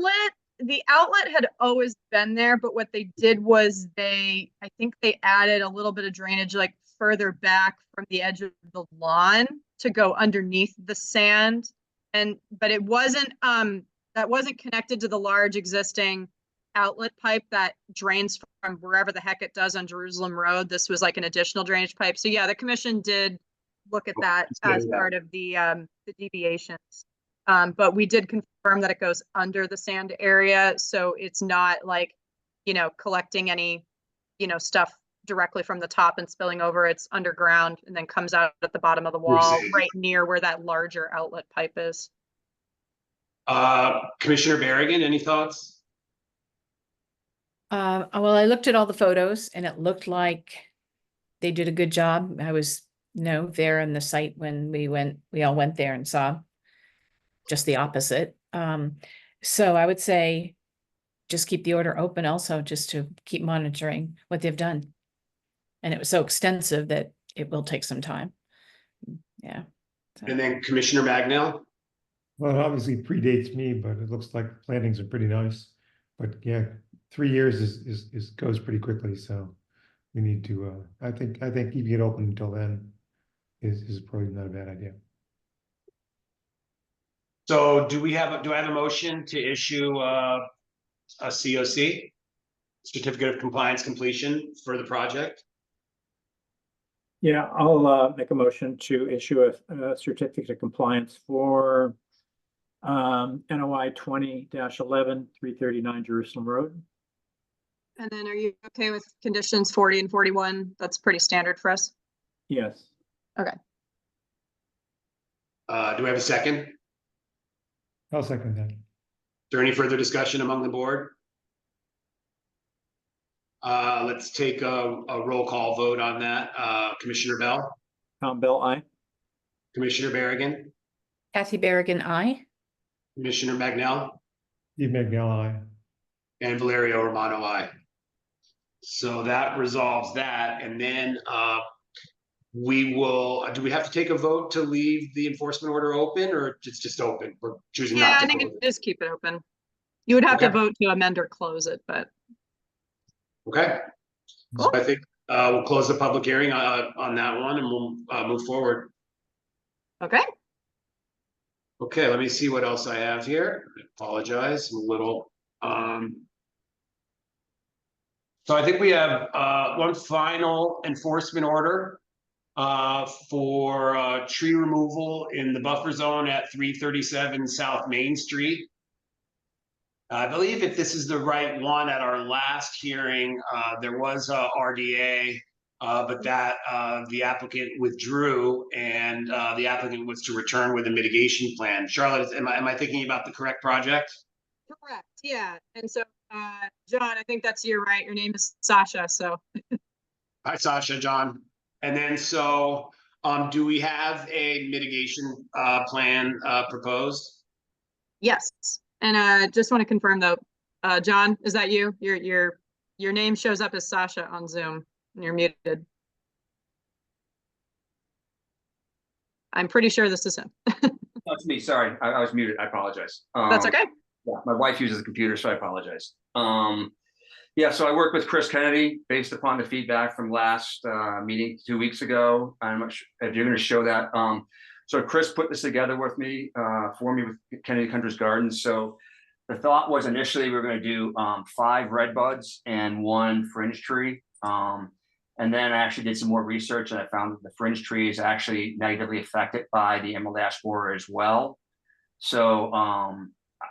The outlet had always been there, but what they did was I think they added a little bit of drainage like further back from the edge of the lawn to go underneath the sand. But it wasn't, that wasn't connected to the large existing outlet pipe that drains from wherever the heck it does on Jerusalem Road. This was like an additional drainage pipe. So yeah, the commission did look at that as part of the deviations. But we did confirm that it goes under the sand area. So it's not like, you know, collecting any, you know, stuff directly from the top and spilling over. It's underground and then comes out at the bottom of the wall, right near where that larger outlet pipe is. Commissioner Berrigan, any thoughts? Well, I looked at all the photos and it looked like they did a good job. I was, you know, there in the site when we all went there and saw just the opposite. So I would say just keep the order open also, just to keep monitoring what they've done. And it was so extensive that it will take some time. Yeah. So. And then Commissioner Magnell? Well, it obviously predates me, but it looks like plantings are pretty nice. But yeah, 3 years is goes pretty quickly, so we need to. I think keeping it open until then is probably not a bad idea. So do I have a motion to issue a COC, certificate of compliance completion, for the project? Yeah, I'll make a motion to issue a certificate of compliance for NOI 20-11, 339 Jerusalem Road. And then are you okay with conditions 40 and 41? That's pretty standard for us. Yes. Do we have a second? Is I'll second that. there any further discussion among the board? Let's take a roll call vote on that. Commissioner Bell, Tom Bell, aye. Commissioner Berrigan, Kathy Berrigan, I. Commissioner Magnell, Steve Manganiello, aye. and Valerio Romano, I. So that resolves that, and then we will, do we have to take a vote to leave the enforcement order open, or it's just open? We're choosing Yeah, not I to. think close it. just keep it open. You would have to Okay. vote to amend or close it, but Okay. So I think we'll close the public hearing on that one, and we'll move forward. okay. Okay, let me see what else I have here. I apologize, I'm a little, so I think we have, one final enforcement order, for, tree removal in the buffer zone at 337 South Main Street. I believe if this is the right one, at our last hearing, there was a RDA, but that, the applicant withdrew, and, the applicant was to return with a mitigation plan. Charlotte, am I thinking about the correct project? Correct, yeah. And so, John, I think that's you, right? Your name is Sasha, so. Hi, Sasha, John. And then, so, do we have a mitigation, plan, proposed? Yes, and just want to confirm though, John, is that you? Your name shows up as Sasha on Zoom, and you're muted. I'm pretty sure this is him. That's me, sorry, I was muted, I apologize. That's okay. Yeah, my wife uses a computer, so I apologize. Yeah, so I work with Chris Kennedy based upon the feedback from last meeting 2 weeks ago. I'm not sure if you're gonna show that. So Chris put this together with me, for me with Kennedy Country's Gardens. So the thought was initially we were gonna do 5 red buds and 1 fringe tree. And then I actually did some more research and I found that the fringe tree is actually negatively affected by the emerald ash borer as well. So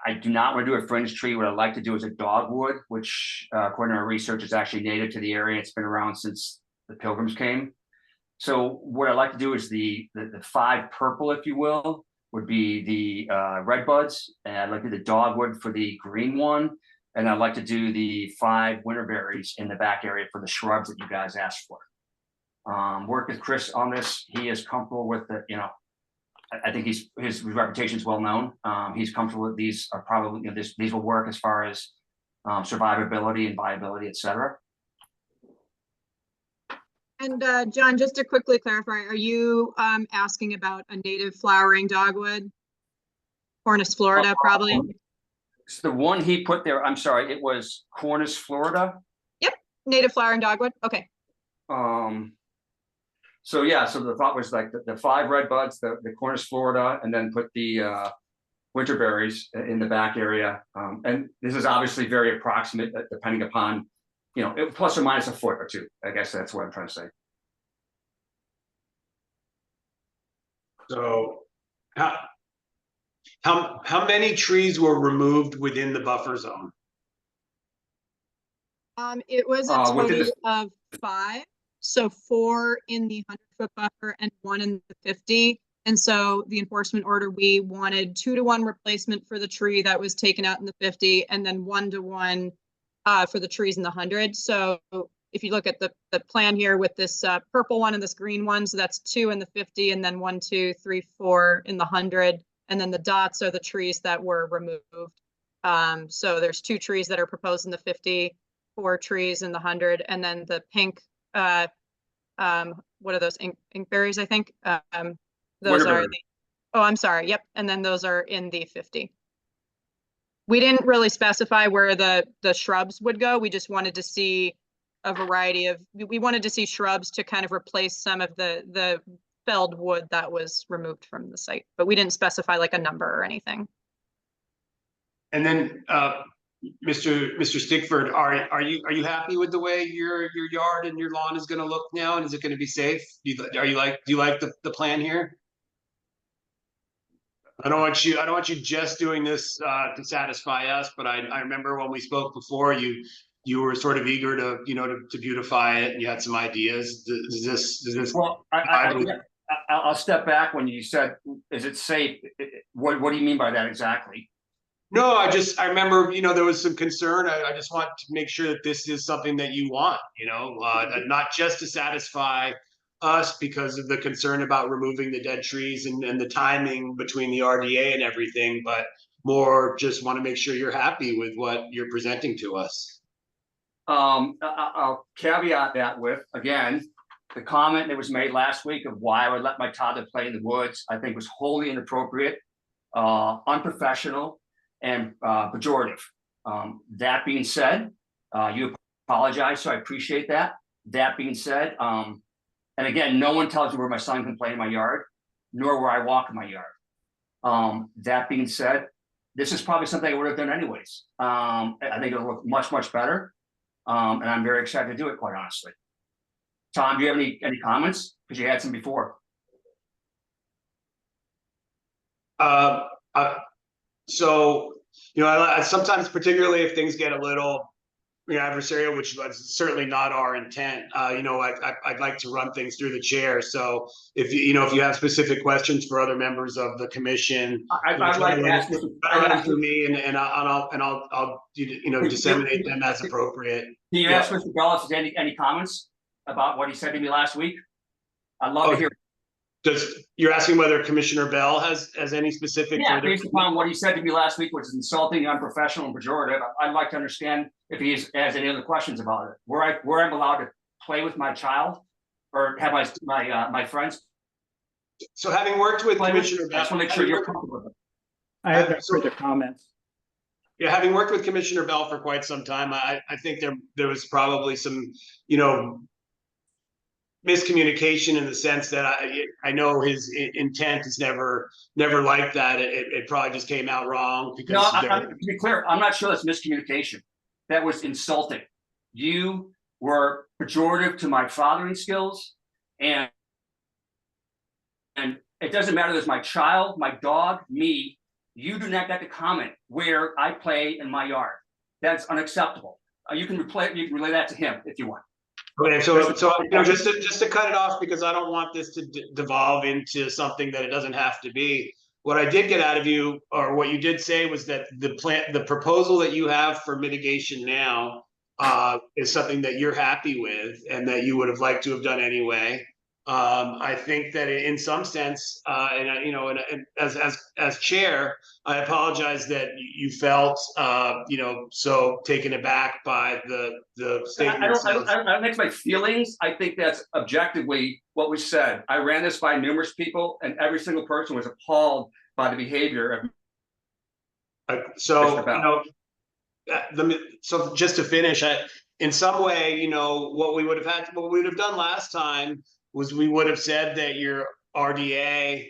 I do not want to do a fringe tree. What I'd like to do is a dogwood, which according to our research is actually native to the area. It's been around since the Pilgrims came. So what I'd like to do is the 5 purple, if you will, would be the red buds. And I'd like to do the dogwood for the green one. And I'd like to do the 5 winter berries in the back area for the shrubs that you guys asked for. Work with Chris on this. He is comfortable with the, you know, I think his reputation is well known. He's comfortable with these are probably, you know, these will work as far as survivability and viability, et cetera. And John, just to quickly clarify, are you asking about a native flowering dogwood? Cornus Florida, probably? So the one he put there, I'm sorry, it was Cornus Florida. Yep, native flowering dogwood, okay. So yeah, so the thought was like the 5 red buds, the Cornus Florida, and then put the winter berries in the back area. And this is obviously very approximate, depending upon, you know, plus or minus a foot or 2. I guess that's what I'm trying to say. So, how many trees were removed within the buffer zone? It was a within total of 5. So 4 in the 100-foot buffer and 1 in the 50. And so the enforcement order, we wanted 2-to-1 replacement for the tree that was taken out in the 50, and then 1-to-1 for the trees in the 100. So if you look at the plan here with this purple one and this green one, so that's 2 in the 50, and then 1, 2, 3, 4 in the 100. And then the dots are the trees that were removed. So there's 2 trees that are proposed in the 50, 4 trees in the 100, and then the pink, what are those, inkberries, I think? Those are the, oh, I'm sorry, yep, and then those are in the 50. We didn't really specify where the shrubs would go. We just wanted to see a variety of, we wanted to see shrubs to kind of replace some of the felled wood that was removed from the site, but we didn't specify like a number or anything. And then, Mr. Stickford, are you happy with the way your yard and your lawn is going to look now, and is it going to be safe? Do you like the plan here? I don't want you just doing this to satisfy us, but I remember when we spoke before, you were sort of eager to, to beautify it, and you had some ideas. Does this? Well, I'll step back when you said, is it safe? What do you mean by that exactly? No, I remember, there was some concern. I just want to make sure that this is something that you want, not just to satisfy us because of the concern about removing the dead trees and the timing between the RDA and everything, but more just want to make sure you're happy with what you're presenting to us. I'll caveat that with, again, the comment that was made last week of why I would let my toddler play in the woods, I think was wholly inappropriate, unprofessional, and pejorative. That being said, you apologize, so I appreciate that. That being said, and again, no one tells me where my son can play in my yard, nor where I walk in my yard. That being said, this is probably something I would have done anyways. I think it'll look much, much better. And I'm very excited to do it, quite honestly. Tom, do you have any comments? Because you had some before. So, I sometimes, particularly if things get a little adversarial, which is certainly not our intent, I'd like to run things through the chair. So if you have specific questions for other members of the commission, I'd like to ask through me, and I'll disseminate them as appropriate. Can you ask Mr. Bell if there's any comments about what he said to me last week? I'd love to hear. You're asking whether Commissioner Bell has any specific? Yeah, based upon what he said to me last week, which is insulting, unprofessional, and pejorative. I'd like to understand if he has any other questions about it. Where I'm allowed to play with my child, or have my friends. So having worked with Commissioner Bell, I just want to make sure you're comfortable with it. I have no further comments. Yeah, having worked with Commissioner Bell for quite some time, I think there was probably some, miscommunication in the sense that I know his intent is never like that. It probably just came out wrong because. No, to be clear, I'm not sure that's miscommunication. That was insulting. You were pejorative to my fathering skills, and it doesn't matter if it's my child, my dog, me. You do not get to comment where I play in my yard. That's unacceptable. You can relay that to him if you want. Okay, so just to cut it off, because I don't want this to devolve into something that it doesn't have to be. What I did get out of you, or what you did say, was that the proposal that you have for mitigation now is something that you're happy with and that you would have liked to have done anyway. I think that in some sense, and as chair, I apologize that you felt, so taken aback by the statement. I don't mix my feelings. I think that's objectively what was said. I ran this by numerous people, and every single person was appalled by the behavior of. So just to finish, in some way, what we would have done last time was we would have said that your RDA,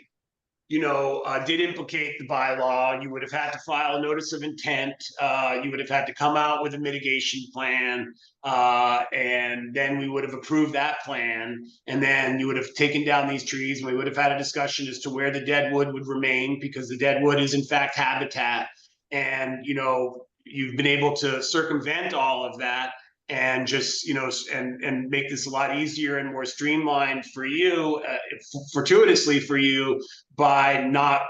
did implicate the bylaw. You would have had to file a notice of intent. You would have had to come out with a mitigation plan. And then we would have approved that plan. And then you would have taken down these trees, and we would have had a discussion as to where the dead wood would remain, because the dead wood is in fact habitat. And, you've been able to circumvent all of that and just, and make this a lot easier and more streamlined for you, fortuitously for you, by not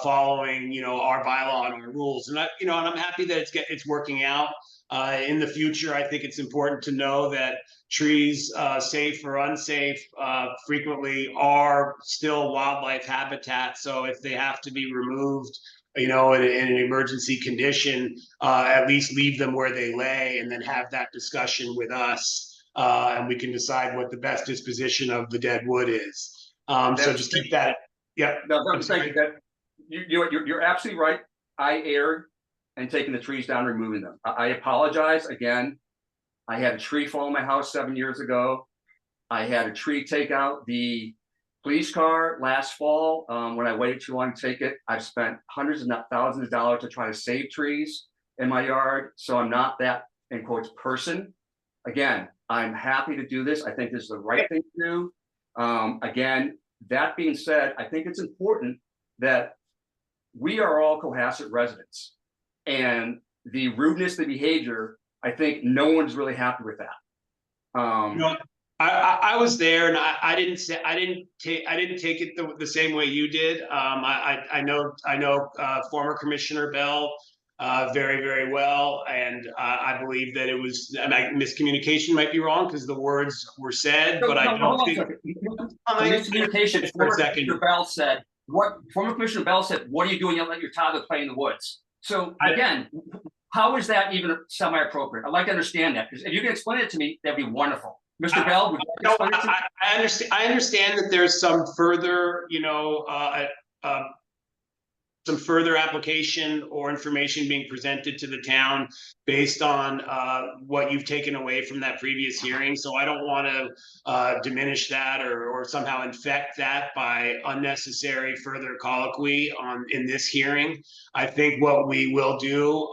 following, our bylaw and our rules. And and I'm happy that it's working out. In the future, I think it's important to know that trees, safe or unsafe, frequently are still wildlife habitat. So if they have to be removed, in an emergency condition, at least leave them where they lay, and then have that discussion with us, and we can decide what the best disposition of the dead wood is. So just keep that. Yeah. No, I'm saying that you're absolutely right. I erred in taking the trees down, removing them. I apologize again. I had a tree fall in my house 7 years ago. I had a tree take out the police car last fall. When I waited too long to take it, I've spent hundreds of thousands of dollars to try to save trees in my yard. So I'm not that, in quotes, person. Again, I'm happy to do this. I think this is the right thing to do. Again, that being said, I think it's important that we are all Cohasset residents. And the rudeness, the behavior, I think no one's really happy with that. No, I was there, and I didn't take it the same way you did. I know former Commissioner Bell very, very well, and I believe that it was, and miscommunication might be wrong because the words were said, but I don't think. Miscommunication. For a second. Commissioner Bell said, former Commissioner Bell said, what are you doing? You let your toddler play in the woods. So again, how is that even semi-appropriate? I'd like to understand that, because if you can explain it to me, that'd be wonderful. Mr. Bell, would you explain it to me? I understand that there's some further, some further application or information being presented to the town based on what you've taken away from that previous hearing. So I don't want to diminish that or somehow infect that by unnecessary further colloquy in this hearing. I think what we will do,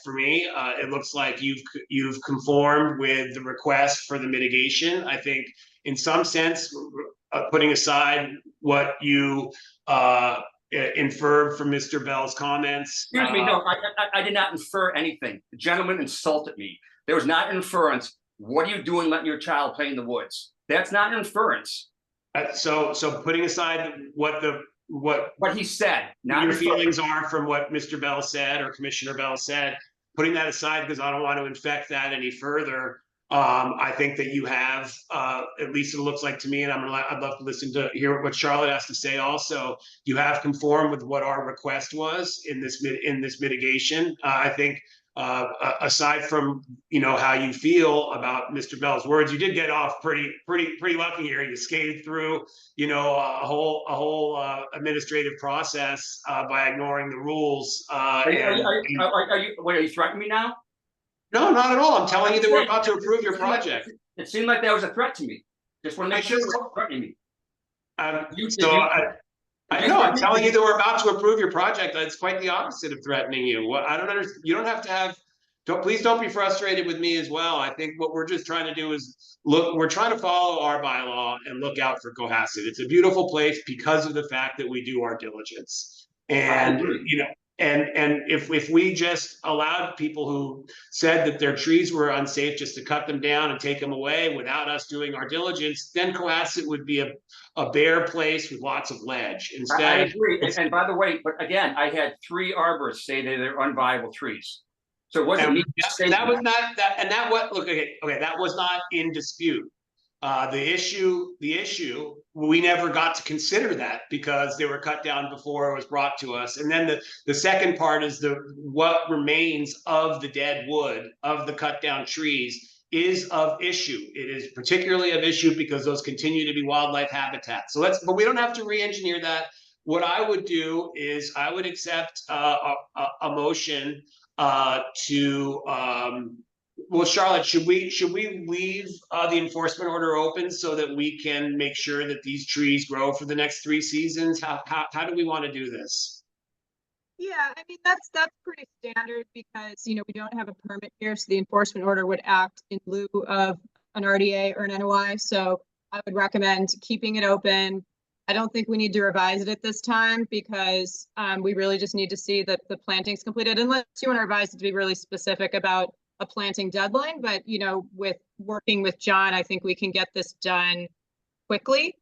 for me, it looks like you've conformed with the request for the mitigation. I think in some sense, putting aside what you inferred from Mr. Bell's comments. Excuse me, no, I did not infer anything. The gentleman insulted me. There was not an inference. What are you doing letting your child play in the woods? That's not an inference. So putting aside what he said, not your inference. feelings are from what Mr. Bell said or Commissioner Bell said, putting that aside because I don't want to infect that any further. I think that you have, at least it looks like to me, and I'd love to hear what Charlotte has to say also. You have conformed with what our request was in this mitigation. I think, aside from how you feel about Mr. Bell's words, you did get off pretty lucky here. You skated through a whole administrative process by ignoring the rules. Are you threatening me now? No, not at all. I'm telling you that we're about to approve your project. It seemed like that was a threat to me. Just want to make sure you're not threatening me. I'm telling you that we're about to approve your project. It's quite the opposite of threatening you. I don't understand. You don't have to have. Please don't be frustrated with me as well. I think what we're just trying to do is we're trying to follow our bylaw and look out for Cohasset. It's a beautiful place because of the fact that we do our diligence. And And if we just allowed people who said that their trees were unsafe just to cut them down and take them away without us doing our diligence, then Cohasset would be a bare place with lots of ledge. Instead, I agree. And by the way, but again, I had 3 arborists say that they're unviable trees. So it wasn't me saying that was not that, and that was okay. That was not in dispute. The issue, we never got to consider that because they were cut down before it was brought to us. And then the second part is what remains of the dead wood, of the cut down trees, is of issue. It is particularly of issue because those continue to be wildlife habitat. But we don't have to re-engineer that. What I would do is I would accept a motion to well, Charlotte, should we leave the enforcement order open so that we can make sure that these trees grow for the next 3 seasons? How do we want to do this? Yeah, I mean, that's pretty standard because, we don't have a permit here. So the enforcement order would act in lieu of an RDA or an NOI. So I would recommend keeping it open. I don't think we need to revise it at this time because we really just need to see that the planting's completed, unless you want to revise it to be really specific about a planting deadline. But, with working with John, I think we can get this done quickly.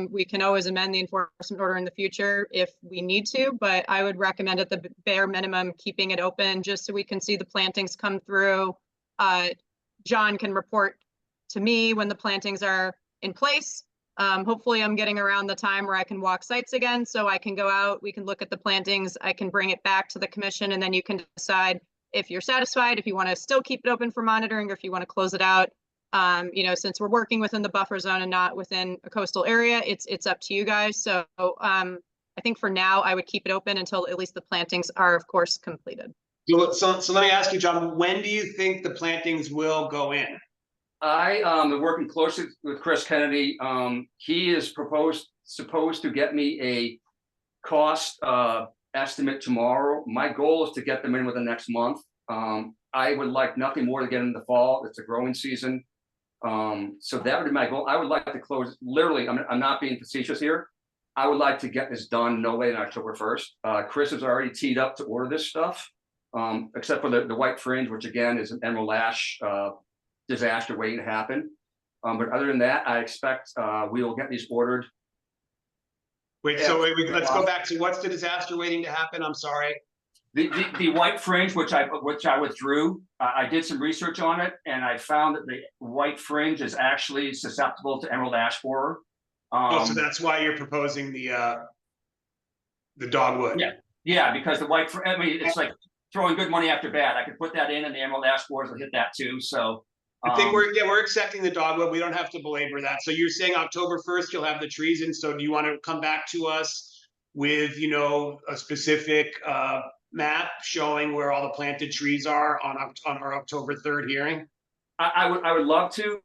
We can always amend the enforcement order in the future if we need to, but I would recommend at the bare minimum, keeping it open just so we can see the plantings come through. John can report to me when the plantings are in place. Hopefully I'm getting around the time where I can walk sites again, so I can go out, we can look at the plantings, I can bring it back to the commission, and then you can decide if you're satisfied, if you want to still keep it open for monitoring, or if you want to close it out. Since we're working within the buffer zone and not within a coastal area, it's up to you guys. So I think for now, I would keep it open until at least the plantings are, of course, completed. So let me ask you, John, when do you think the plantings will go in? I am working closely with Chris Kennedy. He is supposed to get me a cost estimate tomorrow. My goal is to get them in within the next month. I would like nothing more to get in the fall. It's a growing season. So that would be my goal. I would like to close, literally, I'm not being facetious here. I would like to get this done no later than October 1st. Chris has already teed up to order this stuff, except for the white fringe, which again is an emerald ash disaster waiting to happen. But other than that, I expect we will get these ordered. Wait, so let's go back to what's the disaster waiting to happen? I'm sorry. The white fringe, which I withdrew, I did some research on it, and I found that the white fringe is actually susceptible to emerald ash borer. Oh, so that's why you're proposing the dogwood. Yeah, because the white, I mean, it's like throwing good money after bad. I could put that in, and the emerald ash borers will hit that too. So I think we're accepting the dogwood. We don't have to belabor that. So you're saying October 1st you'll have the trees in. So do you want to come back to us with, you know, a specific map showing where all the planted trees are on our October 3rd hearing? I would love to,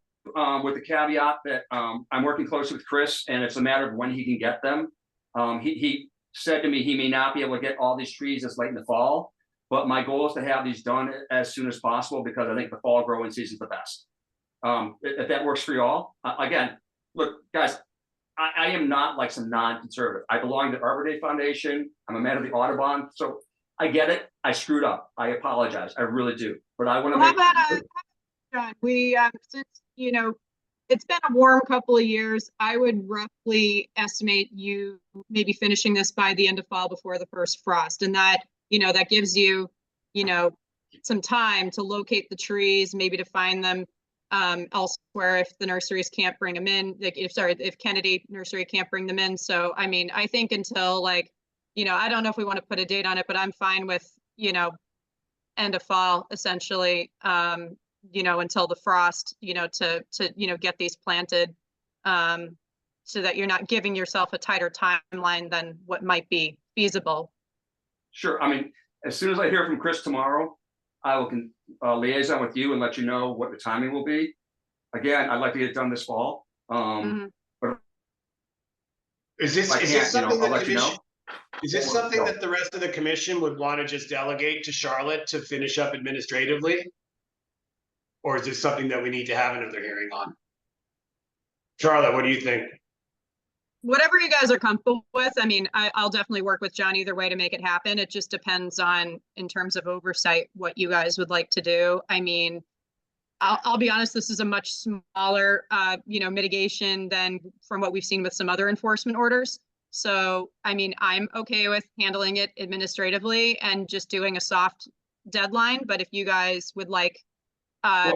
with the caveat that I'm working closely with Chris, and it's a matter of when he can get them. He said to me he may not be able to get all these trees this late in the fall, but my goal is to have these done as soon as possible because I think the fall growing season is the best. If that works for you all. Again, look, guys, I am not like some non-conservative. I belong to the Arbor Day Foundation. I'm a man of the Audubon. So I get it. I screwed up. I apologize. I really do. But I want to make. John, we, since, you know, it's been a warm couple of years, I would roughly estimate you maybe finishing this by the end of fall before the first frost. And that, you know, that gives you, you know, some time to locate the trees, maybe to find them elsewhere if the nurseries can't bring them in, like if Kennedy Nursery can't bring them in. So, I mean, I think until like, you know, I don't know if we want to put a date on it, but I'm fine with, you know, end of fall, essentially, you know, until the frost, you know, to, you know, get these planted, so that you're not giving yourself a tighter timeline than what might be feasible. Sure. I mean, as soon as I hear from Chris tomorrow, I will liaison with you and let you know what the timing will be. Again, I'd like to get it done this fall. But Is this something that the commission? Is this something No. that the rest of the commission would want to just delegate to Charlotte to finish up administratively? Or is this something that we need to have another hearing on? Charlotte, what do you think? Whatever you guys are comfortable with. I mean, I'll definitely work with John either way to make it happen. It just depends on, in terms of oversight, what you guys would like to do. I mean, I'll be honest, this is a much smaller, you know, mitigation than from what we've seen with some other enforcement orders. So, I mean, I'm okay with handling it administratively and just doing a soft deadline. But if you guys would like,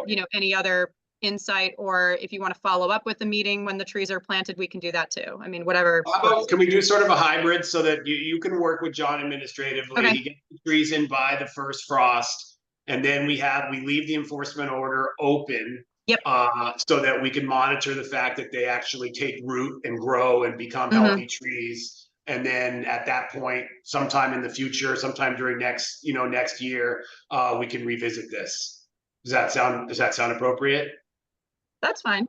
you know, any other insight, or if you want to follow up with the meeting when the trees are planted, we can do that too. I mean, whatever. How about, can we do sort of a hybrid so that you can work with John administratively? Okay. He gets the trees in by the first frost, and then we leave the enforcement order open. Yep. So that we can monitor the fact that they actually take root and grow and become Mhm. healthy trees. And then at that point, sometime in the future, sometime during next year, we can revisit this. Does that sound appropriate? That's fine.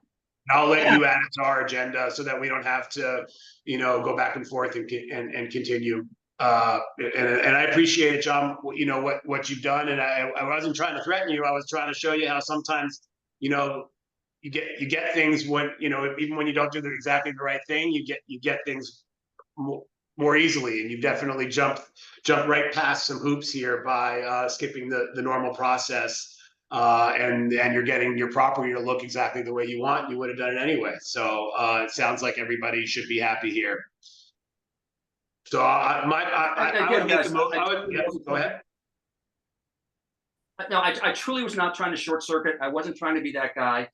I'll let you add it to our agenda so that we don't have to, you know, go back and forth and continue. And I appreciate it, John, you know, what you've done. And I wasn't trying to threaten you. I was trying to show you how sometimes, you know, you get things when, you know, even when you don't do exactly the right thing, you get things more easily. And you've definitely jumped right past some hoops here by skipping the normal process. And you're getting your property to look exactly the way you want. You would have done it anyway. So it sounds like everybody should be happy here. So I would make the most. Go ahead. No, I truly was not trying to short circuit. I wasn't trying to be that guy.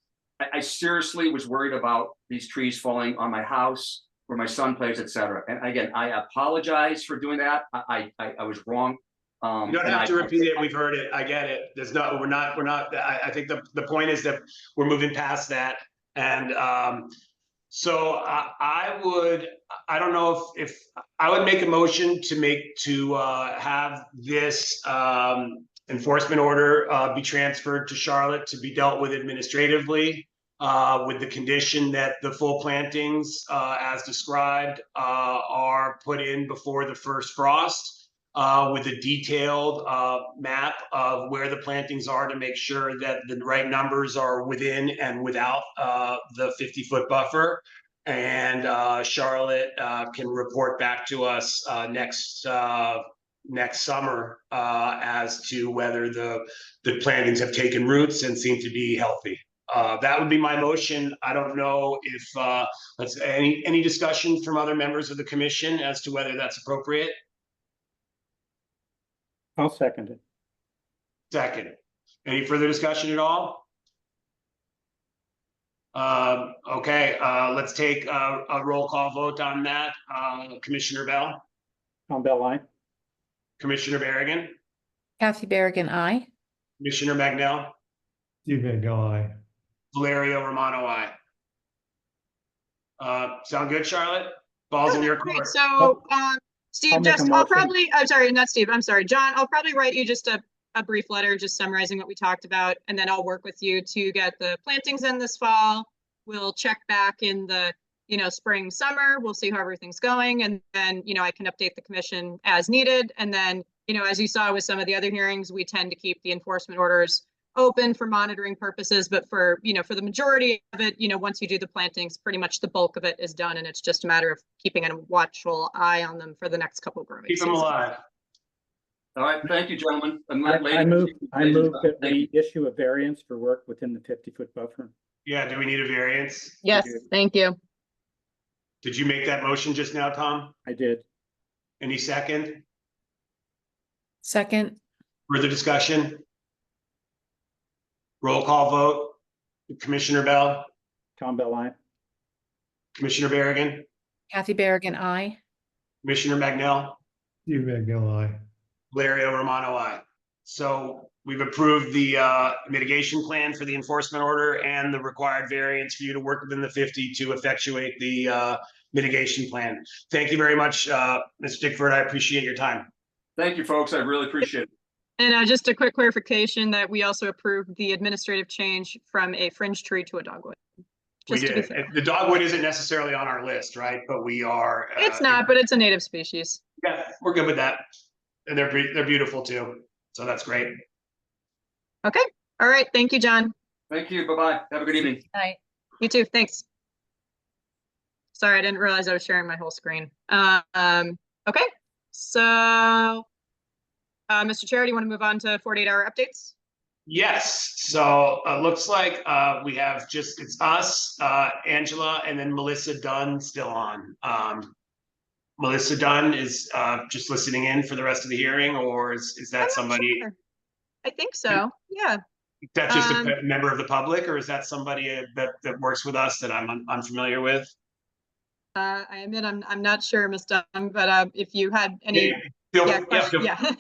I seriously was worried about these trees falling on my house, where my son plays, etc. And again, I apologize for doing that. I was wrong. You don't have to repeat it. We've heard it. I get it. We're not. I think the point is that we're moving past that. And so I don't know if I would make a motion to have this enforcement order be transferred to Charlotte to be dealt with administratively, with the condition that the full plantings, as described, are put in before the first frost. With a detailed map of where the plantings are to make sure that the right numbers are within and without the 50-foot buffer. And Charlotte can report back to us next summer as to whether the plantings have taken roots and seem to be healthy. That would be my motion. I don't know if any discussion from other members of the commission as to whether that's appropriate. I'll second it. Second, any further discussion at all? Okay, let's take a roll call vote on that. Commissioner Bell, Tom Bell, aye. Commissioner Berrigan, Kathy Berrigan, aye. Commissioner Magnell, Steve Van Gogh, aye. Valerio Romano, aye. Sound good, Charlotte? Ball's in your Great, court. so, I'll Steve, make a I'll motion. probably, I'm sorry, not Steve, I'm sorry, John, I'll probably write you just a brief letter, just summarizing what we talked about, and then I'll work with you to get the plantings in this fall. We'll check back in the, spring, summer, we'll see how everything's going, and then, I can update the commission as needed, and then, as you saw with some of the other hearings, we tend to keep the enforcement orders open for monitoring purposes, but for the majority of it, once you do the plantings, pretty much the bulk of it is done, and it's just a matter of keeping a watchful eye on them for the next couple of growing Keep them seasons. alive. All right, thank you, gentlemen. And I move ladies, that thank you. we issue a variance for work within the 50-foot buffer. Yeah, do we need a variance? Yes, thank you. Did you make that motion just now, Tom? I did. Any second? Second, Further discussion? Roll call vote. Commissioner Bell, Tom Bell, aye. Commissioner Berrigan, Kathy Berrigan, aye. Commissioner Magnell, Steve Van Gogh, aye. Valerio Romano, aye. So we've approved the mitigation plan for the enforcement order and the required variance for you to work within the 50 to effectuate the mitigation plan. Thank you very much, Mr. Dickford. I appreciate your time. Thank you, folks. I really appreciate it. And just a quick clarification that we also approved the administrative change from a fringe tree to a dogwood. We Just to be did. fair. The dogwood isn't necessarily on our list, right? But we are. It's not, but it's a native species. Yeah, we're good with that. And they're beautiful too. So that's great. Okay, all right, thank you, John. Thank you. Bye-bye. Have a good evening. Aye. You too, thanks. Sorry, I didn't realize I was sharing my whole screen. Okay, so, Mr. Chair, do you want to move on to 48-hour updates? Yes, so looks like we have it's us, Angela, and then Melissa Dunn still on. Melissa Dunn is just listening in for the rest of the hearing, or is I'm that not somebody, sure. I think so, yeah. that's just Um, a member of the public, or is that somebody that works with us that I'm unfamiliar with? I admit I'm not sure, Ms. Dunn, but if you had any, yeah.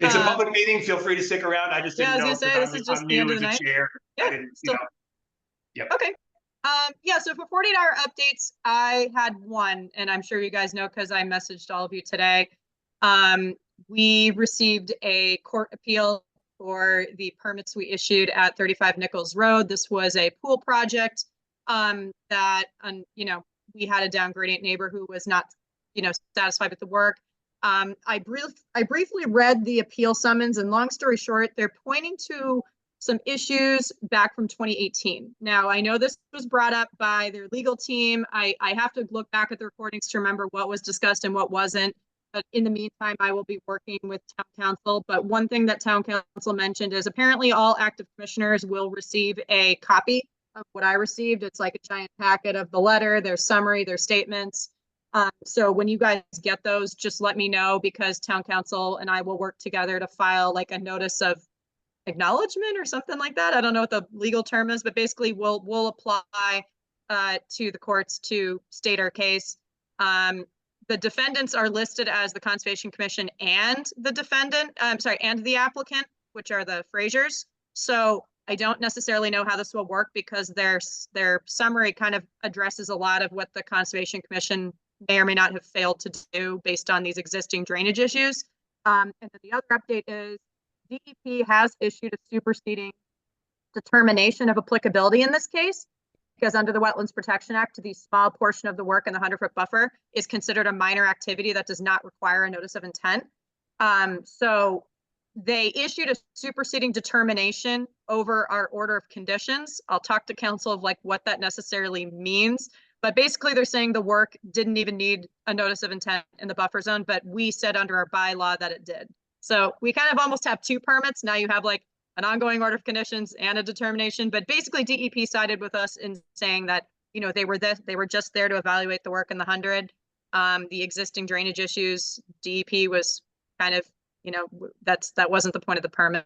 It's a Uh, public meeting, feel free to stick around, I just Yeah, didn't I know. was gonna 'cause say, this is just I'm the end new of the as a night. chair. I Yeah, didn't, still. Yep. Okay. Yeah, so for 48-hour updates, I had one, and I'm sure you guys know because I messaged all of you today. We received a court appeal for the permits we issued at 35 Nichols Road. This was a pool project that, we had a downgradient neighbor who was not, satisfied with the work. I briefly read the appeal summons, and long story short, they're pointing to some issues back from 2018. Now, I know this was brought up by their legal team. I have to look back at the recordings to remember what was discussed and what wasn't. But in the meantime, I will be working with town council. But one thing that town council mentioned is apparently all active commissioners will receive a copy of what I received. It's like a giant packet of the letter, their summary, their statements. So when you guys get those, just let me know, because town council and I will work together to file like a notice of acknowledgement or something like that. I don't know what the legal term is, but basically we'll apply to the courts to state our case. The defendants are listed as the Conservation Commission and the defendant, and the applicant, which are the Frasers. So I don't necessarily know how this will work, because their summary kind of addresses a lot of what the Conservation Commission may or may not have failed to do based on these existing drainage issues. And then the other update is DEP has issued a superseding determination of applicability in this case, because under the Wetlands Protection Act, the small portion of the work in the 100-foot buffer is considered a minor activity that does not require a notice of intent. So they issued a superseding determination over our order of conditions. I'll talk to council of like what that necessarily means. But basically they're saying the work didn't even need a notice of intent in the buffer zone, but we said under our bylaw that it did. So we kind of almost have two permits. Now you have like an ongoing order of conditions and a determination, but basically DEP sided with us in saying that, you know, they were just there to evaluate the work in the 100. The existing drainage issues, DEP was kind of, you know, that wasn't the point of the permit.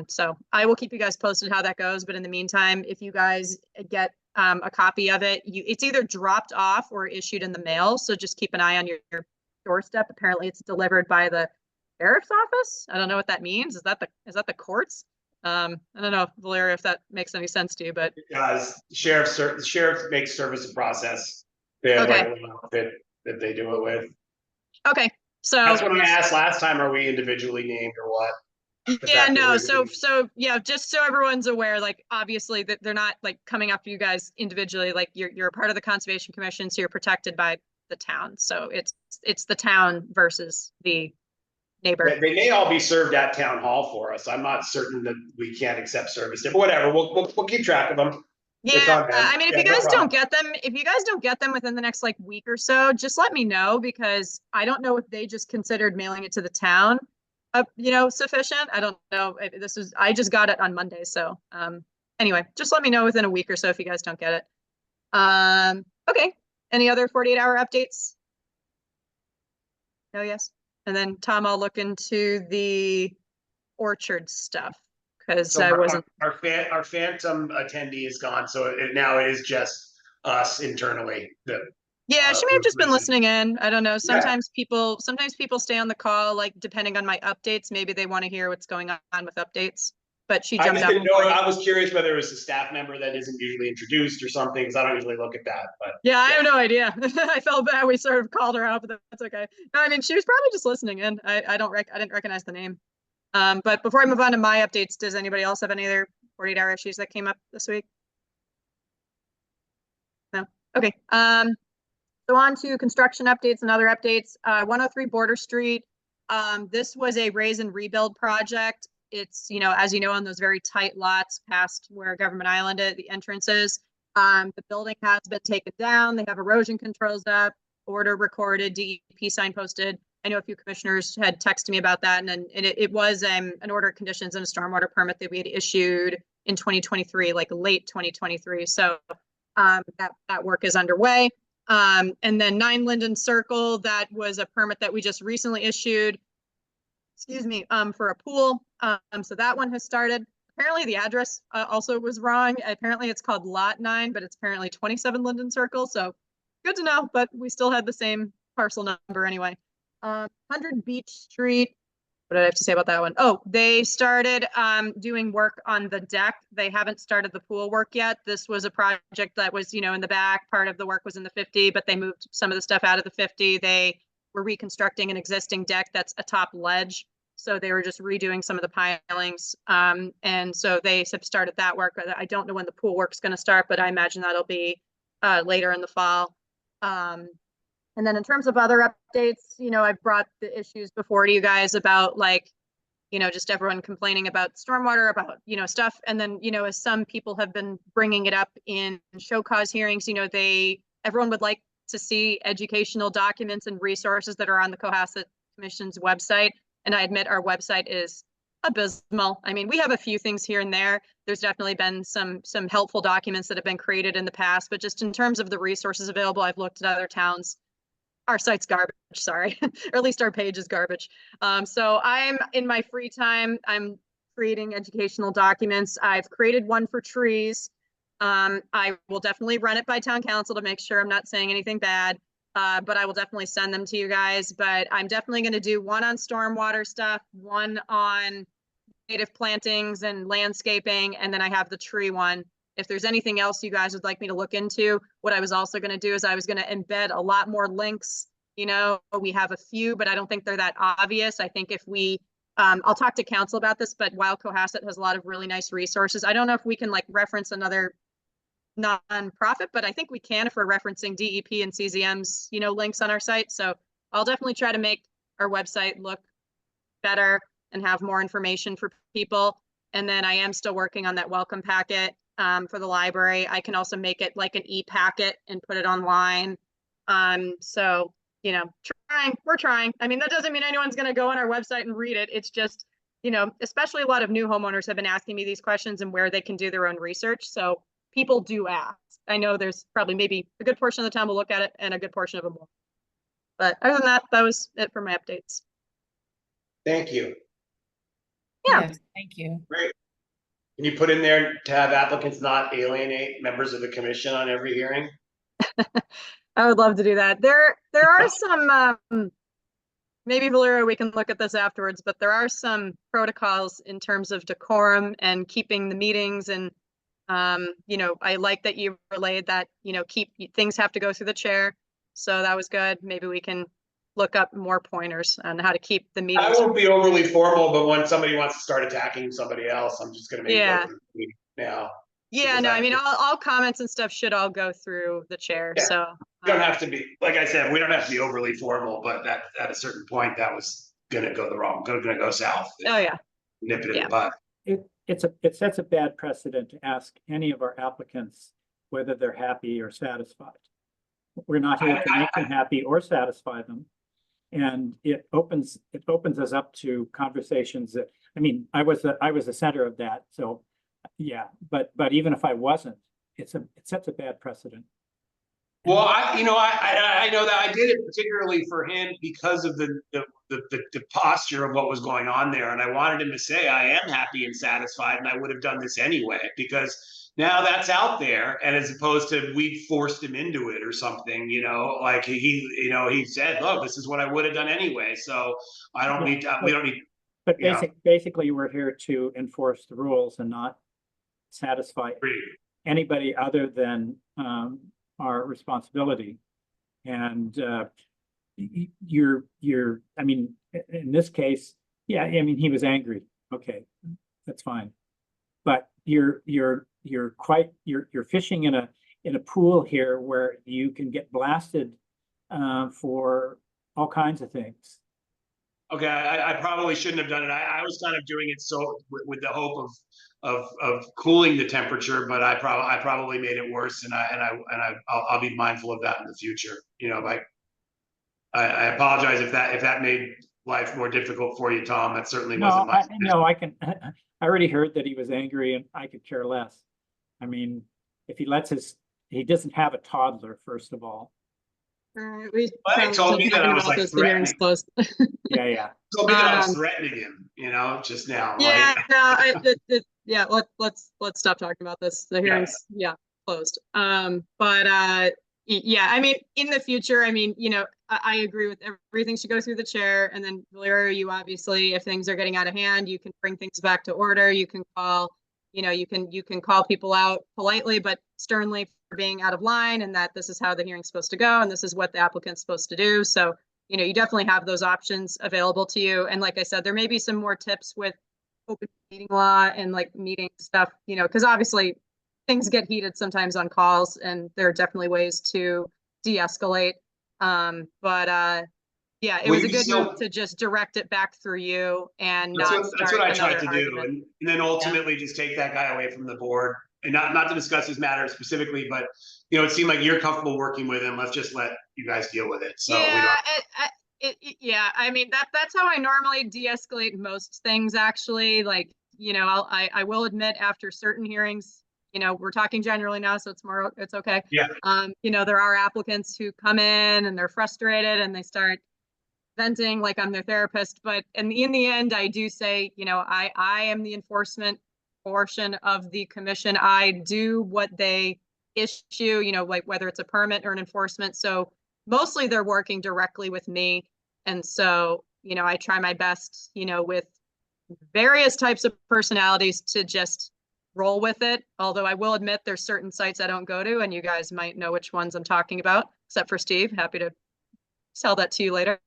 So I will keep you guys posted how that goes, but in the meantime, if you guys get a copy of it, it's either dropped off or issued in the mail, so just keep an eye on your doorstep. Apparently it's delivered by the sheriff's office. I don't know what that means. Is that the courts? I don't know, Valeria, if that makes any sense to you, but Guys, the sheriff makes service a process. They have like an outfit that they do it with. okay. So That's what I asked last time. Are we individually named or what? yeah, no, So so yeah, just so everyone's aware, like obviously that they're not like coming after you guys individually, like you're a part of the Conservation Commission, so you're protected by the town. So it's the town versus the neighbor. they may all be served at town hall for us. I'm not certain that we can't accept service there, but whatever. We'll keep track of them. It's Yeah, on them. I mean, if Yeah, you no guys problem. don't get them within the next like week or so, just let me know, because I don't know if they just considered mailing it to the town, you know, sufficient. I don't know. I just got it on Monday. So, anyway, just let me know within a week or so if you guys don't get it. Okay. Any other 48-hour updates? No, yes. And then Tom, I'll look into the orchard stuff because So I wasn't. our phantom attendee is gone, so now it is just us internally. Yeah, she may have just been listening. listening in. I don't know. Sometimes people stay on the call, like depending on my updates, maybe they want to hear what's going on with updates. But she I jumped just up. didn't know. I was curious whether it was a staff member that isn't usually introduced or something, because I don't usually look at that. But Yeah, I have no idea. I felt bad. We sort of called her out, but that's okay. No, I mean, she was probably just listening in. I didn't recognize the name. But before I move on to my updates, does anybody else have any other 48-hour issues that came up this week? No. Okay. So on to construction updates and other updates. 103 Border Street. This was a raise and rebuild project. It's, you know, as you know, on those very tight lots past where Government Island, the entrance is. The building has been taken down. They have erosion controls up, order recorded, DEP sign posted. I know a few commissioners had texted me about that, and it was an order of conditions and a stormwater permit that we had issued in 2023, like late 2023. So that work is underway. And then 9 Linden Circle, that was a permit that we just recently issued, excuse me, for a pool. So that one has started. Apparently the address also was wrong. Apparently it's called Lot 9, but it's apparently 27 Linden Circle. So good to know, but we still had the same parcel number anyway. 100 Beach Street. What did I have to say about that one? Oh, they started doing work on the deck. They haven't started the pool work yet. This was a project that was, you know, in the back. Part of the work was in the 50, but they moved some of the stuff out of the 50. They were reconstructing an existing deck that's a top ledge. So they were just redoing some of the pilings. And so they have started that work. I don't know when the pool work's going to start, but I imagine that'll be later in the fall. And then in terms of other updates, you know, I've brought the issues before to you guys about like, you know, just everyone complaining about stormwater, about, you know, stuff. And then, you know, as some people have been bringing it up in show cause hearings, you know, everyone would like to see educational documents and resources that are on the Cohasset Commission's website. And I admit our website is abysmal. I mean, we have a few things here and there. There's definitely been some helpful documents that have been created in the past, but just in terms of the resources available, I've looked at other towns. Our site's garbage, sorry, or at least our page is garbage. So I'm in my free time, I'm creating educational documents. I've created one for trees. I will definitely run it by town council to make sure I'm not saying anything bad, but I will definitely send them to you guys. But I'm definitely going to do one on stormwater stuff, one on native plantings and landscaping, and then I have the tree one. If there's anything else you guys would like me to look into, what I was also going to do is I was going to embed a lot more links. You know, we have a few, but I don't think they're that obvious. I think if we, I'll talk to council about this, but while Cohasset has a lot of really nice resources, I don't know if we can like reference another nonprofit, but I think we can if we're referencing DEP and CZM's, you know, links on our site. So I'll definitely try to make our website look better and have more information for people. And then I am still working on that welcome packet. for the library. I can also make it like an e-packet and put it online. So, you know, we're trying. I mean, that doesn't mean anyone's going to go on our website and read it. It's just, you know, especially a lot of new homeowners have been asking me these questions and where they can do their own research. So people do ask. I know there's probably maybe a good portion of the town will look at it and a good portion of them won't. But other than that, that was it for my updates. Thank you. Yeah. Yes, thank you. Great. Can you put in there to have applicants not alienate members of the commission on every hearing? I would love to do that. There are some, maybe Valeria, we can look at this afterwards, but there are some protocols in terms of decorum and keeping the meetings. And, you know, I like that you relayed that, you know, things have to go through the chair. So that was good. Maybe we can look up more pointers on how to keep the I meetings. won't be overly formal, but when somebody wants to start attacking somebody else, I'm just gonna make Yeah. it now. Yeah, no, I mean, all comments and stuff should all go through the chair. Yeah. So We don't have to be, like I said, we don't have to be overly formal, but that at a certain point, that was gonna go gonna go south. oh yeah, Nip it in Yeah. the bud. It sets a bad precedent to ask any of our applicants whether they're happy or satisfied. We're not here to make them happy or satisfy them. And it opens us up to conversations that, I mean, I was the center of that, so yeah, but even if I wasn't, it sets a bad precedent. Well, I know that I did it particularly for him because of the posture of what was going on there. And I wanted him to say, I am happy and satisfied, and I would have done this anyway, because now that's out there. And as opposed to we forced him into it or something, you know, like he said, look, this is what I would have done anyway. So I don't need to, we don't need. But Yeah. basically, we're here to enforce the rules and not satisfy anybody other than our responsibility. And I mean, in this case, yeah, I mean, he was angry. Okay, that's fine. But you're fishing in a pool here where you can get blasted for all kinds of things. Okay, I probably shouldn't have done it. I was kind of doing it so with the hope of cooling the temperature, but I probably made it worse, and I'll be mindful of that in the future. You know, like I apologize if that made life more difficult for you, Tom. That certainly wasn't my. I already heard that he was angry, and I could care less. I mean, if he doesn't have a toddler, first of all. we told me that I was like threatening. closed. Yeah. Told me that I was threatening him, you know, just now. Yeah, Like, no, yeah. Let's stop talking about this. The hearing's closed. Yeah, I mean, in the future, I mean, you know, I agree with everything should go through the chair, and then Valeria, you obviously, if things are getting out of hand, you can bring things back to order. You can call, you know, you can call people out politely but sternly for being out of line, and that this is how the hearing's supposed to go, and this is what the applicant's supposed to do. So, you know, you definitely have those options available to you. And like I said, there may be some more tips with open meeting law and like meeting stuff, you know, because obviously things get heated sometimes on calls, and there are definitely ways to de-escalate. Yeah, it was a good move to just direct it back through you and that's what I tried to do, argument. and then ultimately just take that guy away from the board, and not to discuss his matter specifically, but you know, it seemed like you're comfortable working with him. Let's just let you guys deal with it. So yeah, I mean that's how I normally de-escalate most things. Actually, like, you know, I will admit after certain hearings, you know, we're talking generally now, so it's okay. Yeah. You know, there are applicants who come in and they're frustrated and they start venting like I'm their therapist. But in the end, I do say, you know, I am the enforcement portion of the commission. I do what they issue, you know, like whether it's a permit or an enforcement. So mostly they're working directly with me. And so, you know, I try my best, you know, with various types of personalities to just roll with it. Although I will admit there's certain sites I don't go to, and you guys might know which ones I'm talking about, except for Steve. Happy to sell that to you later.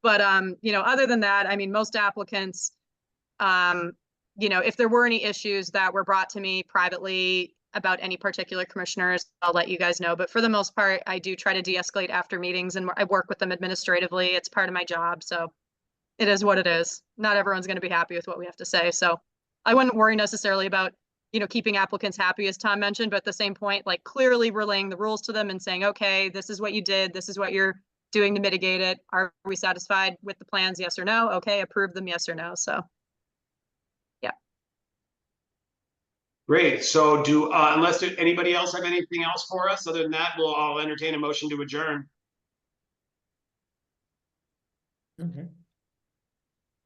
But, you know, other than that, I mean, most applicants, you know, if there were any issues that were brought to me privately about any particular commissioners, I'll let you guys know. But for the most part, I do try to de-escalate after meetings, and I work with them administratively. It's part of my job. So it is what it is. Not everyone's going to be happy with what we have to say. So I wouldn't worry necessarily about keeping applicants happy, as Tom mentioned, but at the same point, like clearly relaying the rules to them and saying, okay, this is what you did, this is what you're doing to mitigate it. Are we satisfied with the plans? Yes or no? Okay, approve them, yes or no. So. Great. So unless anybody else have anything else for us, other than that, I'll entertain a motion to adjourn. Okay.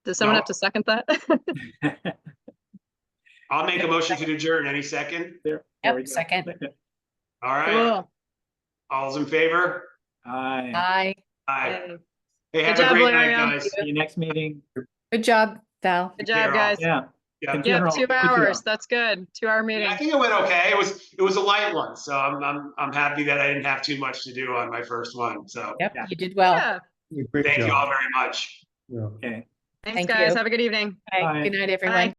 Does someone No. have to second that? I'll make a motion to adjourn. Any second? There Yep, we go. second. All right. Cool. All's in favor? Aye. Aye. Aye. Hey, have Good a job, great night, Gloria. guys. See you next meeting. Good job, Val. Good Take care, job, all. guys. Yeah. Yeah. In Yep, general, 2 good job. hours. That's good. 2-hour meeting. I think it went okay. It was a light one, so I'm happy that I didn't have too much to do on my first one. So Yep, Yeah. you did well. Yeah. Great thank you job. all very much. Yeah. Okay. Thanks, Thank guys. you. Have a good evening. Bye. Bye. Good night, everyone.